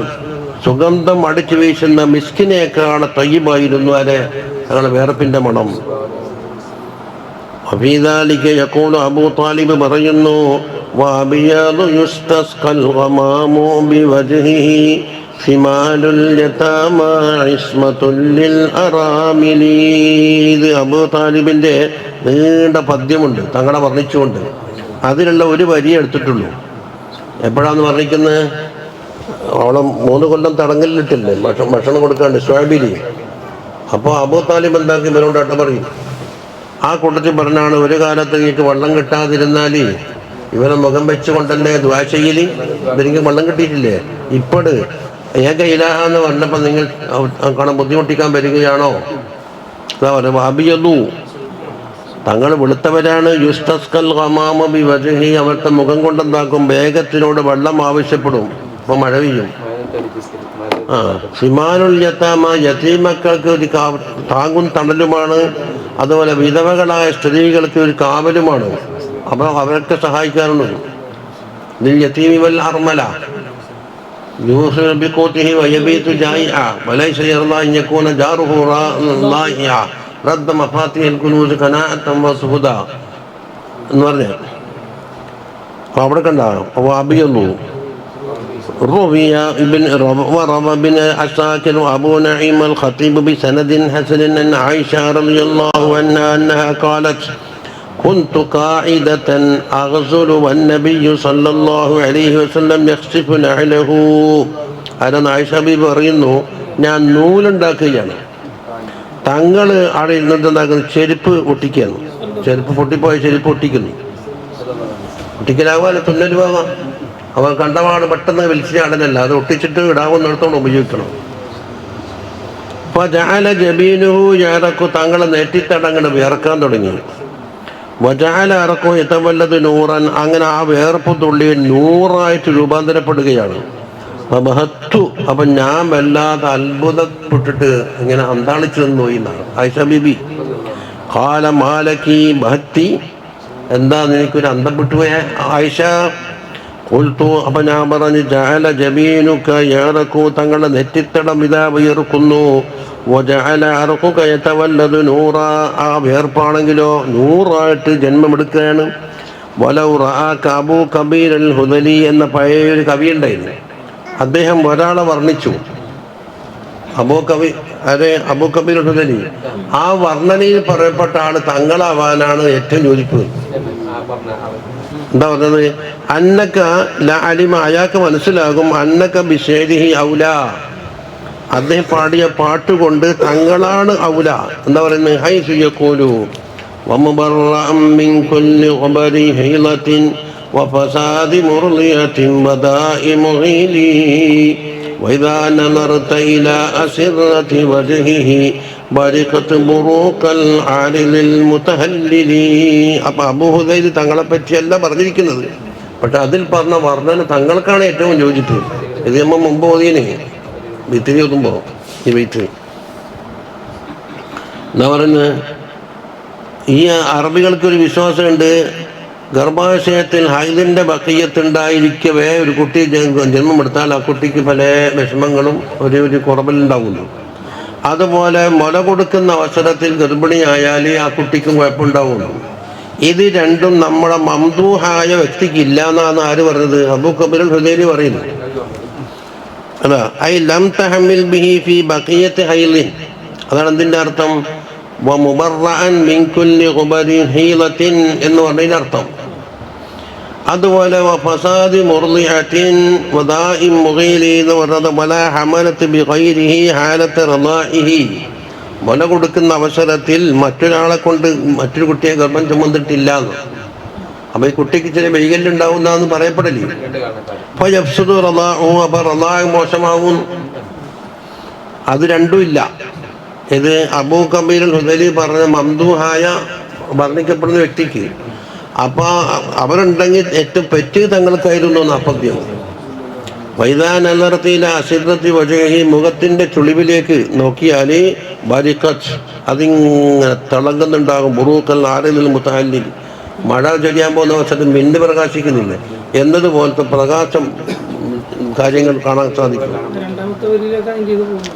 സുഗന്ധം അടിച്ചു വീശുന്ന മിസ്കിനേക്കാൾ തയ്യിബായിരുന്നു ഞങ്ങളുടെ വേർപ്പിന്റെ മണം. വഫീ ദാലിക യഖൂലു അബൂ താലിബ് പറയുന്നു, വഅബിയാദു യുസ്തസ്ഖൽ ഗമാമു ബിവജ്ഹിഹി സിമാലുൽ യതാമാ ഇസ്മത്തുൽ ലിൽ അറാമിലി. ഇത് അബൂ താലിബിന്റെ നീണ്ട പദ്യമുണ്ട് തങ്ങളെ വർണ്ണിച്ചുകൊണ്ട്. അതിലുള്ള ഒരു വരി എടുത്തിട്ടുള്ളൂ. എപ്പോഴാന്ന് വർണ്ണിക്കുന്നത്? അവളെ 3 കൊല്ലം തടങ്കലിട്ടില്ലേ, ഭക്ഷണം കൊടുക്കാണ്ട് സ്വാബിലി. അപ്പോൾ അബൂ താലിബ് എന്താക്കി ഇവരോട് അട്ട പറയും. ആ കൂട്ടത്തിൽ പറഞ്ഞാണ്, ഒരു കാലത്ത് എനിക്ക് വെള്ളം കിട്ടാതിരുന്നാൽ ഇവരെ മുഖം വെച്ചുകൊണ്ടല്ലേ ദ്വാ ചെയ്യല്, ഇവരെനിക്ക് വെള്ളം കിട്ടിയിട്ടില്ലേ, ഇപ്പോഴ് ഏക ഇലാഹ എന്ന് പറഞ്ഞപ്പോൾ നിങ്ങൾ കാണാൻ ബുദ്ധിമുട്ടിക്കാൻ വരികയാണോ? അതാ പറയുക, വാബിയതു തങ്ങൾ വെളുത്തവരാണ്. യുസ്തസ്കൽ ഗമാമു ബിവജ്ഹി, അവരുടെ മുഖം കൊണ്ടെന്താക്കും, വേഗത്തിനോട് വെള്ളം ആവശ്യപ്പെടും. അപ്പോൾ മഴ പെയ്യും. സിമാനുൽ യതാമ, യതീമക്കൾക്ക് ഒരു താങ്ങും തണലുമാണ്. അതുപോലെ വിധവകളായ സ്ത്രീകൾക്ക് ഒരു കാവലുമാണ്. അപ്പോൾ അവരൊക്കെ സഹായിക്കാറുണ്ട്. ഇതിൽ യതീമി വൽ അർമല യൂസിൽ ബിഖൂതിഹി വയബീതു ജായിഅ വലൈസ യർളാ അൻ യകൂന ജാറുഹു ളായിഅ റദ്ദ മഫാത്തിഹിൽ കുനൂസ് ഖനാഅതൻ വസുഹദ എന്ന് പറഞ്ഞു. അപ്പോൾ അവിടെ കണ്ട അബിയന്നു روي بن عساكر وأبو نعيم الخطيب بسند حسن أن عائشة رضي الله عنها أنها قالت كنت قاعدة أغزل والنبي صلى الله عليه وسلم يخسف نعله. അതാണ് ആയിഷ ബീബി പറയുന്നു, ഞാൻ നൂലുണ്ടാക്കുകയാണ്, തങ്ങൾ അവിടെ ഇരുന്നിട്ട് എന്താക്കുന്നു, ചെരുപ്പ് ഒട്ടിക്കുകയാണ്. ചെരുപ്പ് പൊട്ടിപ്പോയ ചെരുപ്പ് ഒട്ടിക്കുന്നു. ഒട്ടിക്കലാവാതെ തുന്നൽ പോകാം. അവൻ കണ്ടപാട് പെട്ടെന്ന് വലിച്ചിടാനല്ല, അത് ഒട്ടിച്ചിട്ട് ഇടാവുന്നിടത്തോളം ഉപയോഗിക്കണം. അപ്പോൾ ജഅല ജബീനുഹു യഅറഖു, തങ്ങളെ നെറ്റിത്തടങ്ങൾ വിയർക്കാൻ തുടങ്ങി. വജഅല അറഖു യതവല്ലദു നൂറൻ, അങ്ങനെ ആ വിയർപ്പ് തുള്ളി നൂറായിട്ട് രൂപാന്തരപ്പെടുകയാണ്. അപ്പം ഞാൻ വല്ലാതെ അത്ഭുതപ്പെട്ടിട്ട് ഇങ്ങനെ അന്താളിച്ചു നിന്ന് പോയി എന്നാണ് ആയിഷ ബീബി. ഖാല മാലക്കി ബഹത്തി, എന്താ നിനക്കൊരു അന്തം വിട്ടുപോയ ആയിഷ? ഉൽത്തു, അപ്പം ഞാൻ പറഞ്ഞു, ജഅല ജബീനുക യഅറഖു, തങ്ങളുടെ നെറ്റിത്തടം ഇതാ വിയർക്കുന്നു. വജഅല അറഖുക യതവല്ലദു നൂറ, ആ വിയർപ്പാണെങ്കിലോ നൂറായിട്ട് ജന്മമെടുക്കുകയാണ്. വലൗ റആക അബൂ കബീർ അൽ ഹുദലി എന്ന പഴയൊരു കവി ഉണ്ടായിരുന്നു. അദ്ദേഹം ഒരാളെ വർണ്ണിച്ചു, അബൂ കബീർ അൽ ഹുദലി. ആ വർണ്ണനയിൽ പറയപ്പെട്ട ആള് തങ്ങളാവാനാണ് ഏറ്റവും യോജിപ്പ്. എന്താ പറഞ്ഞത്? അന്നക്ക ല അലിമ, അയാൾക്ക് മനസ്സിലാകും, അന്നക്ക ബിശേരിഹി ഔല, അദ്ദേഹം പാടിയ പാട്ടുകൊണ്ട് തങ്ങളാണ് ഔല. എന്താ പറയുന്നത്? ഹൈസു യഖൂലു വമുബറഅം മിൻ കുല്ലി ഖബരി ഹൈലത്തിൻ വഫസാദി മുർളിയത്തിൻ വദാഇ മുഗീലി വഇദാ നളർത ഇലാ അസിറതി വജ്ഹിഹി ബരിഖത്ത് ബുറൂഖൽ ആലിലിൽ മുതഹല്ലിലി. അപ്പോൾ അബൂ ഹുദൈൽ തങ്ങളെ പറ്റിയല്ല പറഞ്ഞിരിക്കുന്നത്, പക്ഷെ അതിൽ പറഞ്ഞ വർണ്ണന തങ്ങൾക്കാണ് ഏറ്റവും യോജിപ്പ്. ഇത് നമ്മൾ മുമ്പ് ഓതിയനെ വിത്തിരി ഓതുമ്പോൾ ഈ വെയ്ത്ത് എന്താ പറയുന്നത്? ഈ അറബികൾക്കൊരു വിശ്വാസമുണ്ട്, ഗർഭാശയത്തിൽ ഹൈദിൻ്റെ ബഖിയത്തുണ്ടായിരിക്കവേ ഒരു കുട്ടി ജന്മമെടുത്താൽ ആ കുട്ടിക്ക് പല വിഷമങ്ങളും ഒരു കുറവിലുണ്ടാവുന്നു. അതുപോലെ മുല കൊടുക്കുന്ന അവസരത്തിൽ ഗർഭിണിയായാൽ ആ കുട്ടിക്കും കുഴപ്പമുണ്ടാവുന്നു. ഇത് രണ്ടും നമ്മുടെ മംദൂഹായ വ്യക്തിക്ക് ഇല്ല എന്നാണ് ആര് പറഞ്ഞത്? അബൂ കബീർ അൽ ഹുദൈലി പറയുന്നു. അതാ ഐ ലം തഹമിൽ ബിഹി ഫി ബഖിയത്തി ഹൈലിൻ, അതാണ് എന്തിൻ്റെ അർത്ഥം? വമുബറഅൻ മിൻ കുല്ലി ഖുബരി ഹീലത്തിൻ എന്ന് പറഞ്ഞതിൻ്റെ അർത്ഥം. അതുപോലെ വഫസാദി മുർളിഅത്തിൻ വദാഇ മുഗീലി എന്ന് പറഞ്ഞത് വല ഹമലത്ത് ബിഗൈരിഹി ഹാലത്ത് റളാഇഹി, മുല കൊടുക്കുന്ന അവസരത്തിൽ മറ്റൊരാളെ കൊണ്ട് മറ്റൊരു കുട്ടിയെ ഗർഭം ചുമന്നിട്ടില്ല എന്ന്. അപ്പൊ ഈ കുട്ടിക്ക് ചില വൈകല്യമുണ്ടാവുന്നതെന്ന് പറയപ്പെടല്ലേ. അപ്പൊ യഫ്സുദു റളാഉ, അപ്പൊ റളാഅ് മോശമാവും. അത് രണ്ടും ഇല്ല. ഇത് അബൂ കബീറുൽ ഹുദൈലി പറഞ്ഞ മംദൂഹായ വർണ്ണിക്കപ്പെടുന്ന വ്യക്തിക്ക് അപ്പൊ അവരുണ്ടെങ്കിൽ ഏറ്റവും പെറ്റ് തങ്ങൾക്കായിരുന്നു നാപ്പദ്യം. വൈദാ നളർത്തിയില അസിദ്രത്തി വജഹി, മുഖത്തിന്റെ ചുളിവിലേക്ക് നോക്കിയാൽ ബരിഖത്ത്, അതിങ്ങനെ തിളങ്ങുന്നുണ്ടാകും. ബുറൂഖൽ ആരിൽ മുതഅല്ലിൽ, മഴ ചൊരിയാൻ പോകുന്ന വർഷത്തിൽ മിന്ന് പ്രകാശിക്കുന്നില്ല എന്നതുപോലത്തെ പ്രകാശം കാര്യങ്ങൾ കാണാൻ സാധിക്കും.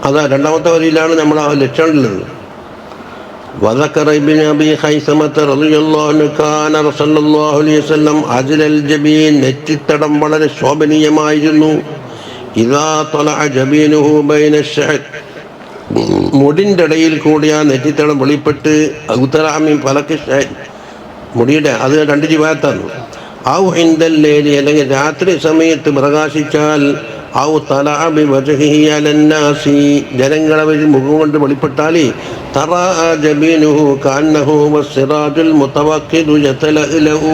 അതാ രണ്ടാമത്തെ വരിയിലാണ് നമ്മൾ ആ ലക്ഷണമുള്ളത്. وذكر ابن أبي خيثمة رضي الله عنه كان صلى الله عليه وسلم أجل الجبين, നെറ്റിത്തടം വളരെ ശോഭനീയമായിരുന്നു. إذا طلع جبينه بين الشعر, മുടിൻ്റെ ഇടയിൽ കൂടി ആ നെറ്റിത്തടം വെളിപ്പെട്ട് ഉത്തരാമീൻ ഫലക്ക് മുടിയുടെ, അത് രണ്ട് ജീവാത്താണ്. ഔ ഹിന്ദൽ ലേലി, അല്ലെങ്കിൽ രാത്രി സമയത്ത് പ്രകാശിച്ചാൽ ഔ തലഅബി വജ്ഹിഹി അലന്നാസി, ജനങ്ങളെ മുഖം കൊണ്ട് വെളിപ്പെട്ടാൽ തറാ ജബീനുഹു കഅന്നഹു വസ്സിറാജുൽ മുതവഖിദു യതലഅലഹു,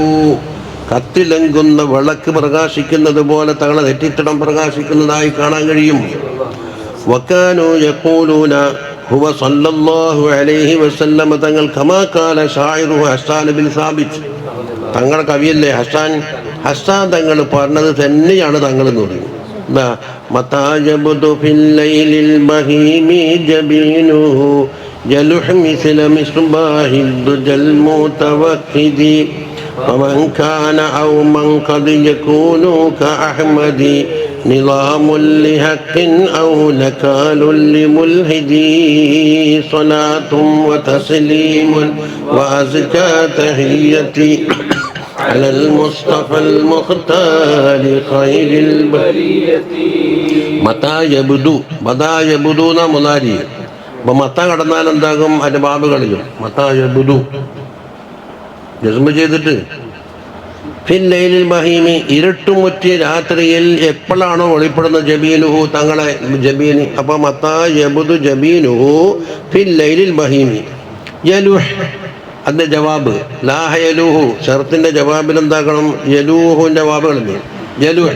കത്തിലങ്കുന്ന വിളക്ക് പ്രകാശിക്കുന്നത് പോലെ തങ്ങളെ നെറ്റിത്തടം പ്രകാശിക്കുന്നതായി കാണാൻ കഴിയും. വകാനു യഖൂലൂന ഹുവ സല്ലല്ലാഹു അലൈഹി വസല്ലം, തങ്ങൾ കമാ ഖാല ഷാഇറു ഹസ്സാൻ ബിൻ സാബിത്ത്, തങ്ങളുടെ കവിയല്ലേ ഹസ്സാൻ തങ്ങൾ പറഞ്ഞത് തന്നെയാണ് തങ്ങൾ എന്ന് പറയും. മതാജബുദു ഫിൽ ലൈലിൽ ബഹീമി ജബീനുഹു യലുഹ മിസ്ല മിസ്ബാഹിദ് ദുജൽ മുതവഖിദി വമൻ കാന ഔ മൻ ഖദ് യകൂനു കഅഹ്മദി നിളാമുൽ ലിഹഖിൻ ഔ നകാലുൽ ലിമുൽഹിദി സ്വലാത്തും വതസ്ലീമുൻ വഅസ്കാ തഹിയ്യതി على المصطفى المختار خير البرية. മതാ യബ്ദു ന മുനാരി. അപ്പൊ മത്ത കടന്നാൽ എന്താകും? അതിന്റെ ബാബ് കളിയും. മതാ യബ്ദു ജസ്മ ചെയ്തിട്ട് ഫിൽ ലൈലിൽ ബഹീമി, ഇരുട്ടുമുറ്റിയ രാത്രിയിൽ എപ്പോഴാണോ വെളിപ്പെടുന്ന ജബീനുഹു, തങ്ങളെ ജബീനി. അപ്പൊ മതാ യബ്ദു ജബീനുഹു ഫിൽ ലൈലിൽ ബഹീമി. യലുഹ്, അതിന്റെ ജവാബ് ലാഹ യലൂഹു, ഷർത്തിന്റെ ജവാബിൽ എന്താക്കണം? യലൂഹുവിന്റെ ജവാബുകളല്ലേ. യലൂഹ്,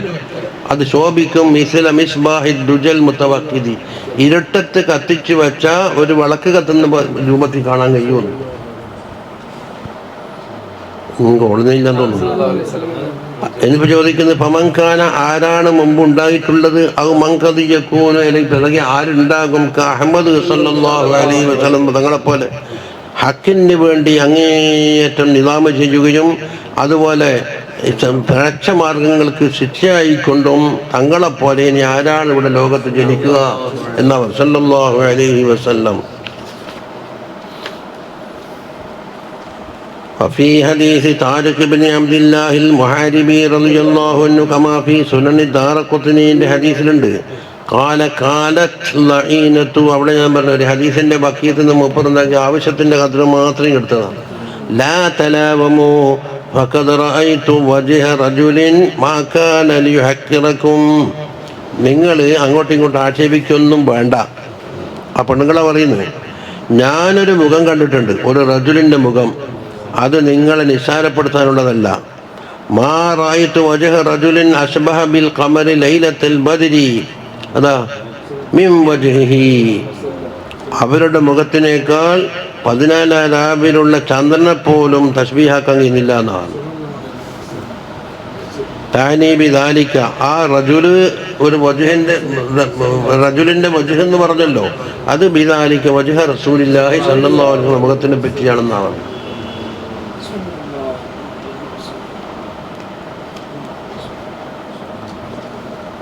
അത് ശോഭിക്കും. മിസ്ല മിസ്ബാഹിദ് ദുജൽ മുതവഖിദി, ഇരുട്ടത്ത് കത്തിച്ചു വെച്ച ഒരു വിളക്ക് കത്തുന്ന രൂപത്തിൽ കാണാൻ കഴിയുമെന്ന്. ഓടുന്നില്ലെന്ന് തോന്നുന്നു. എന്നിപ്പോ ചോദിക്കുന്നത് ഫമൻഖാന, ആരാണ് മുമ്പ് ഉണ്ടായിട്ടുള്ളത്? ഔ മൻഖദ് യകൂനു, അല്ലെങ്കിൽ പിറകെ ആരുണ്ടാകും? അഹമ്മദ് സല്ലല്ലാഹു അലൈഹി വസല്ലം തങ്ങളെപ്പോലെ ഹക്കിന് വേണ്ടി അങ്ങേയറ്റം നിലാമ ചെയ്യുകയും അതുപോലെ പിഴച്ച മാർഗങ്ങൾക്ക് ശിക്ഷയായിക്കൊണ്ടും തങ്ങളെപ്പോലെ ഇനി ആരാണ് ഇവിടെ ലോകത്ത് ജനിക്കുക എന്നവർ സല്ലല്ലാഹു അലൈഹി വസല്ലം. وفي حديث طارق بن عبد الله المحاربي رضي الله عنه كما في سنن الدارقطني ഹദീസിലുണ്ട്. കാലത്ത് ലഈനത്തു, അവിടെ ഞാൻ പറഞ്ഞ ഒരു ഹദീസിന്റെ ബക്കീത്ത് നിന്ന് മുപ്പറുണ്ടാക്കി ആവശ്യത്തിന്റെ കതിർ മാത്രം എടുത്തതാണ്. ലാ തലാവമു ഫഖദ് റഅയ്തു വജ്ഹ റജുലിൻ മാ കാന ലിയുഹക്കിറകും, നിങ്ങൾ അങ്ങോട്ടും ഇങ്ങോട്ടും ആക്ഷേപിക്കൊന്നും വേണ്ട. ആ പെണ്ണുങ്ങളെ പറയുന്നത്, ഞാനൊരു മുഖം കണ്ടിട്ടുണ്ട്, ഒരു റജുലിന്റെ മുഖം, അത് നിങ്ങളെ നിസ്സാരപ്പെടുത്താനുള്ളതല്ല. മാ റഅയ്തു വജ്ഹ റജുലിൻ അശ്ബഹ ബിൽ ഖമരി ലൈലത്തുൽ ബദ്രി, അതാ മിൻ വജ്ഹിഹി, അവരുടെ മുഖത്തിനേക്കാൾ 14 രാവിലുള്ള ചന്ദ്രനെ പോലും തസ്ബീഹാക്കാൻ കഴിയുന്നില്ല എന്നാണ്. താനീബി ദാലിക, ആ റജുല് ഒരു റജുലിന്റെ വജ്ഹ് എന്ന് പറഞ്ഞല്ലോ, അത് ബിദാലിക വജ്ഹ റസൂലില്ലാഹി സ്വല്ലല്ലാഹു അലൈഹി വസല്ലം മുഖത്തിനെ പറ്റിയാണെന്നാണ്.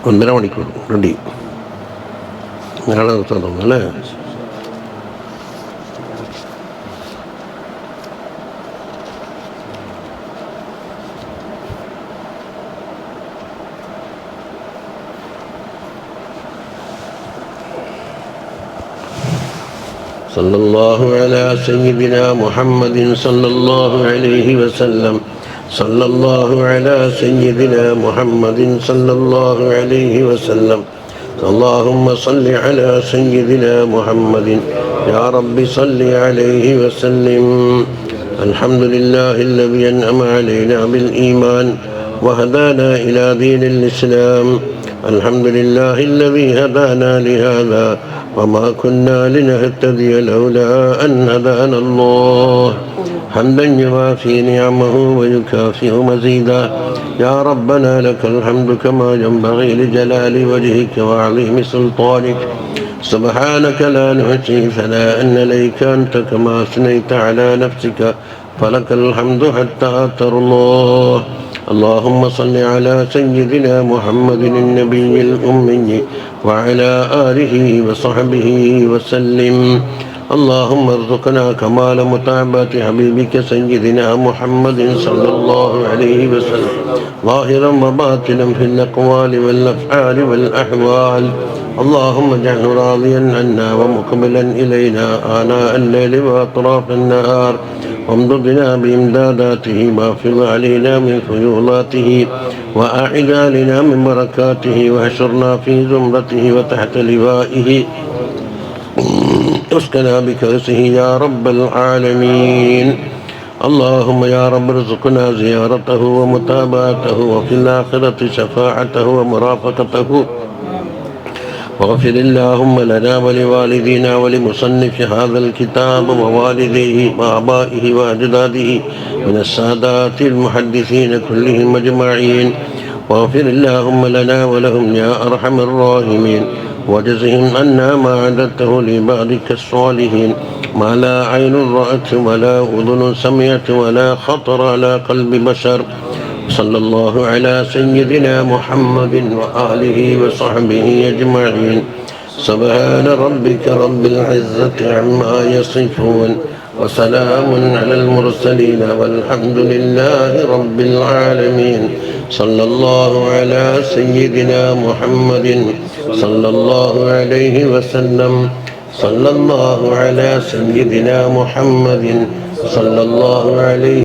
ഒന്നര മണിക്കൂർ റെഡി, നാളെ നിർത്താൻ തോന്നുന്നു അല്ലേ? സല്ലല്ലാഹു അലാ സയ്യിദിനാ മുഹമ്മദിൻ സല്ലല്ലാഹു അലൈഹി വസല്ലം. സല്ലല്ലാഹു അലാ സയ്യിദിനാ മുഹമ്മദിൻ സല്ലല്ലാഹു അലൈഹി വസല്ലം. اللهم صل على سيدنا محمد يا رب صل عليه وسلم. الحمد لله الذي أنعم علينا بالإيمان وهدانا إلى دين الإسلام. الحمد لله الذي هدانا لهذا وما كنا لنهتدي لولا أن هدانا الله. حمدا يوافي نعمه ويكافئ مزيدا. يا ربنا لك الحمد كما ينبغي لجلال وجهك وعظيم سلطانك. سبحانك لا نحصي ثناء عليك أنت كما أثنيت على نفسك فلك الحمد حتى ترضى. اللهم صل على سيدنا محمد النبي الأمي وعلى آله وصحبه وسلم. اللهم ارزقنا كمال متابعة حبيبك سيدنا محمد صلى الله عليه وسلم ظاهرا وباطنا في الأقوال والأفعال والأحوال. اللهم اجعله راضيا عنا ومقبلا إلينا آناء الليل وأطراف النهار وامددنا بإمداداته وافض علينا من فيوضاته وأعد علينا من بركاته واحشرنا في زمرته وتحت لوائه اسكنا بكرسه يا رب العالمين. اللهم يا رب ارزقنا زيارته ومتابعته وفي الآخرة شفاعته ومرافقته. واغفر اللهم لنا ولوالدينا ولمصنف هذا الكتاب ووالديه وآبائه وأجداده من السادات المحدثين كلهم أجمعين. واغفر اللهم لنا ولهم يا أرحم الراحمين وجزهم عنا ما عددته لعبادك الصالحين ما لا عين رأت ولا أذن سمعت ولا خطر على قلب بشر. صلى الله على سيدنا محمد وآله وصحبه أجمعين. سبحان ربك رب العزة عما يصفون وسلام على المرسلين والحمد لله رب العالمين. صلى الله على سيدنا محمد صلى الله عليه وسلم. صلى الله على سيدنا محمد صلى الله عليه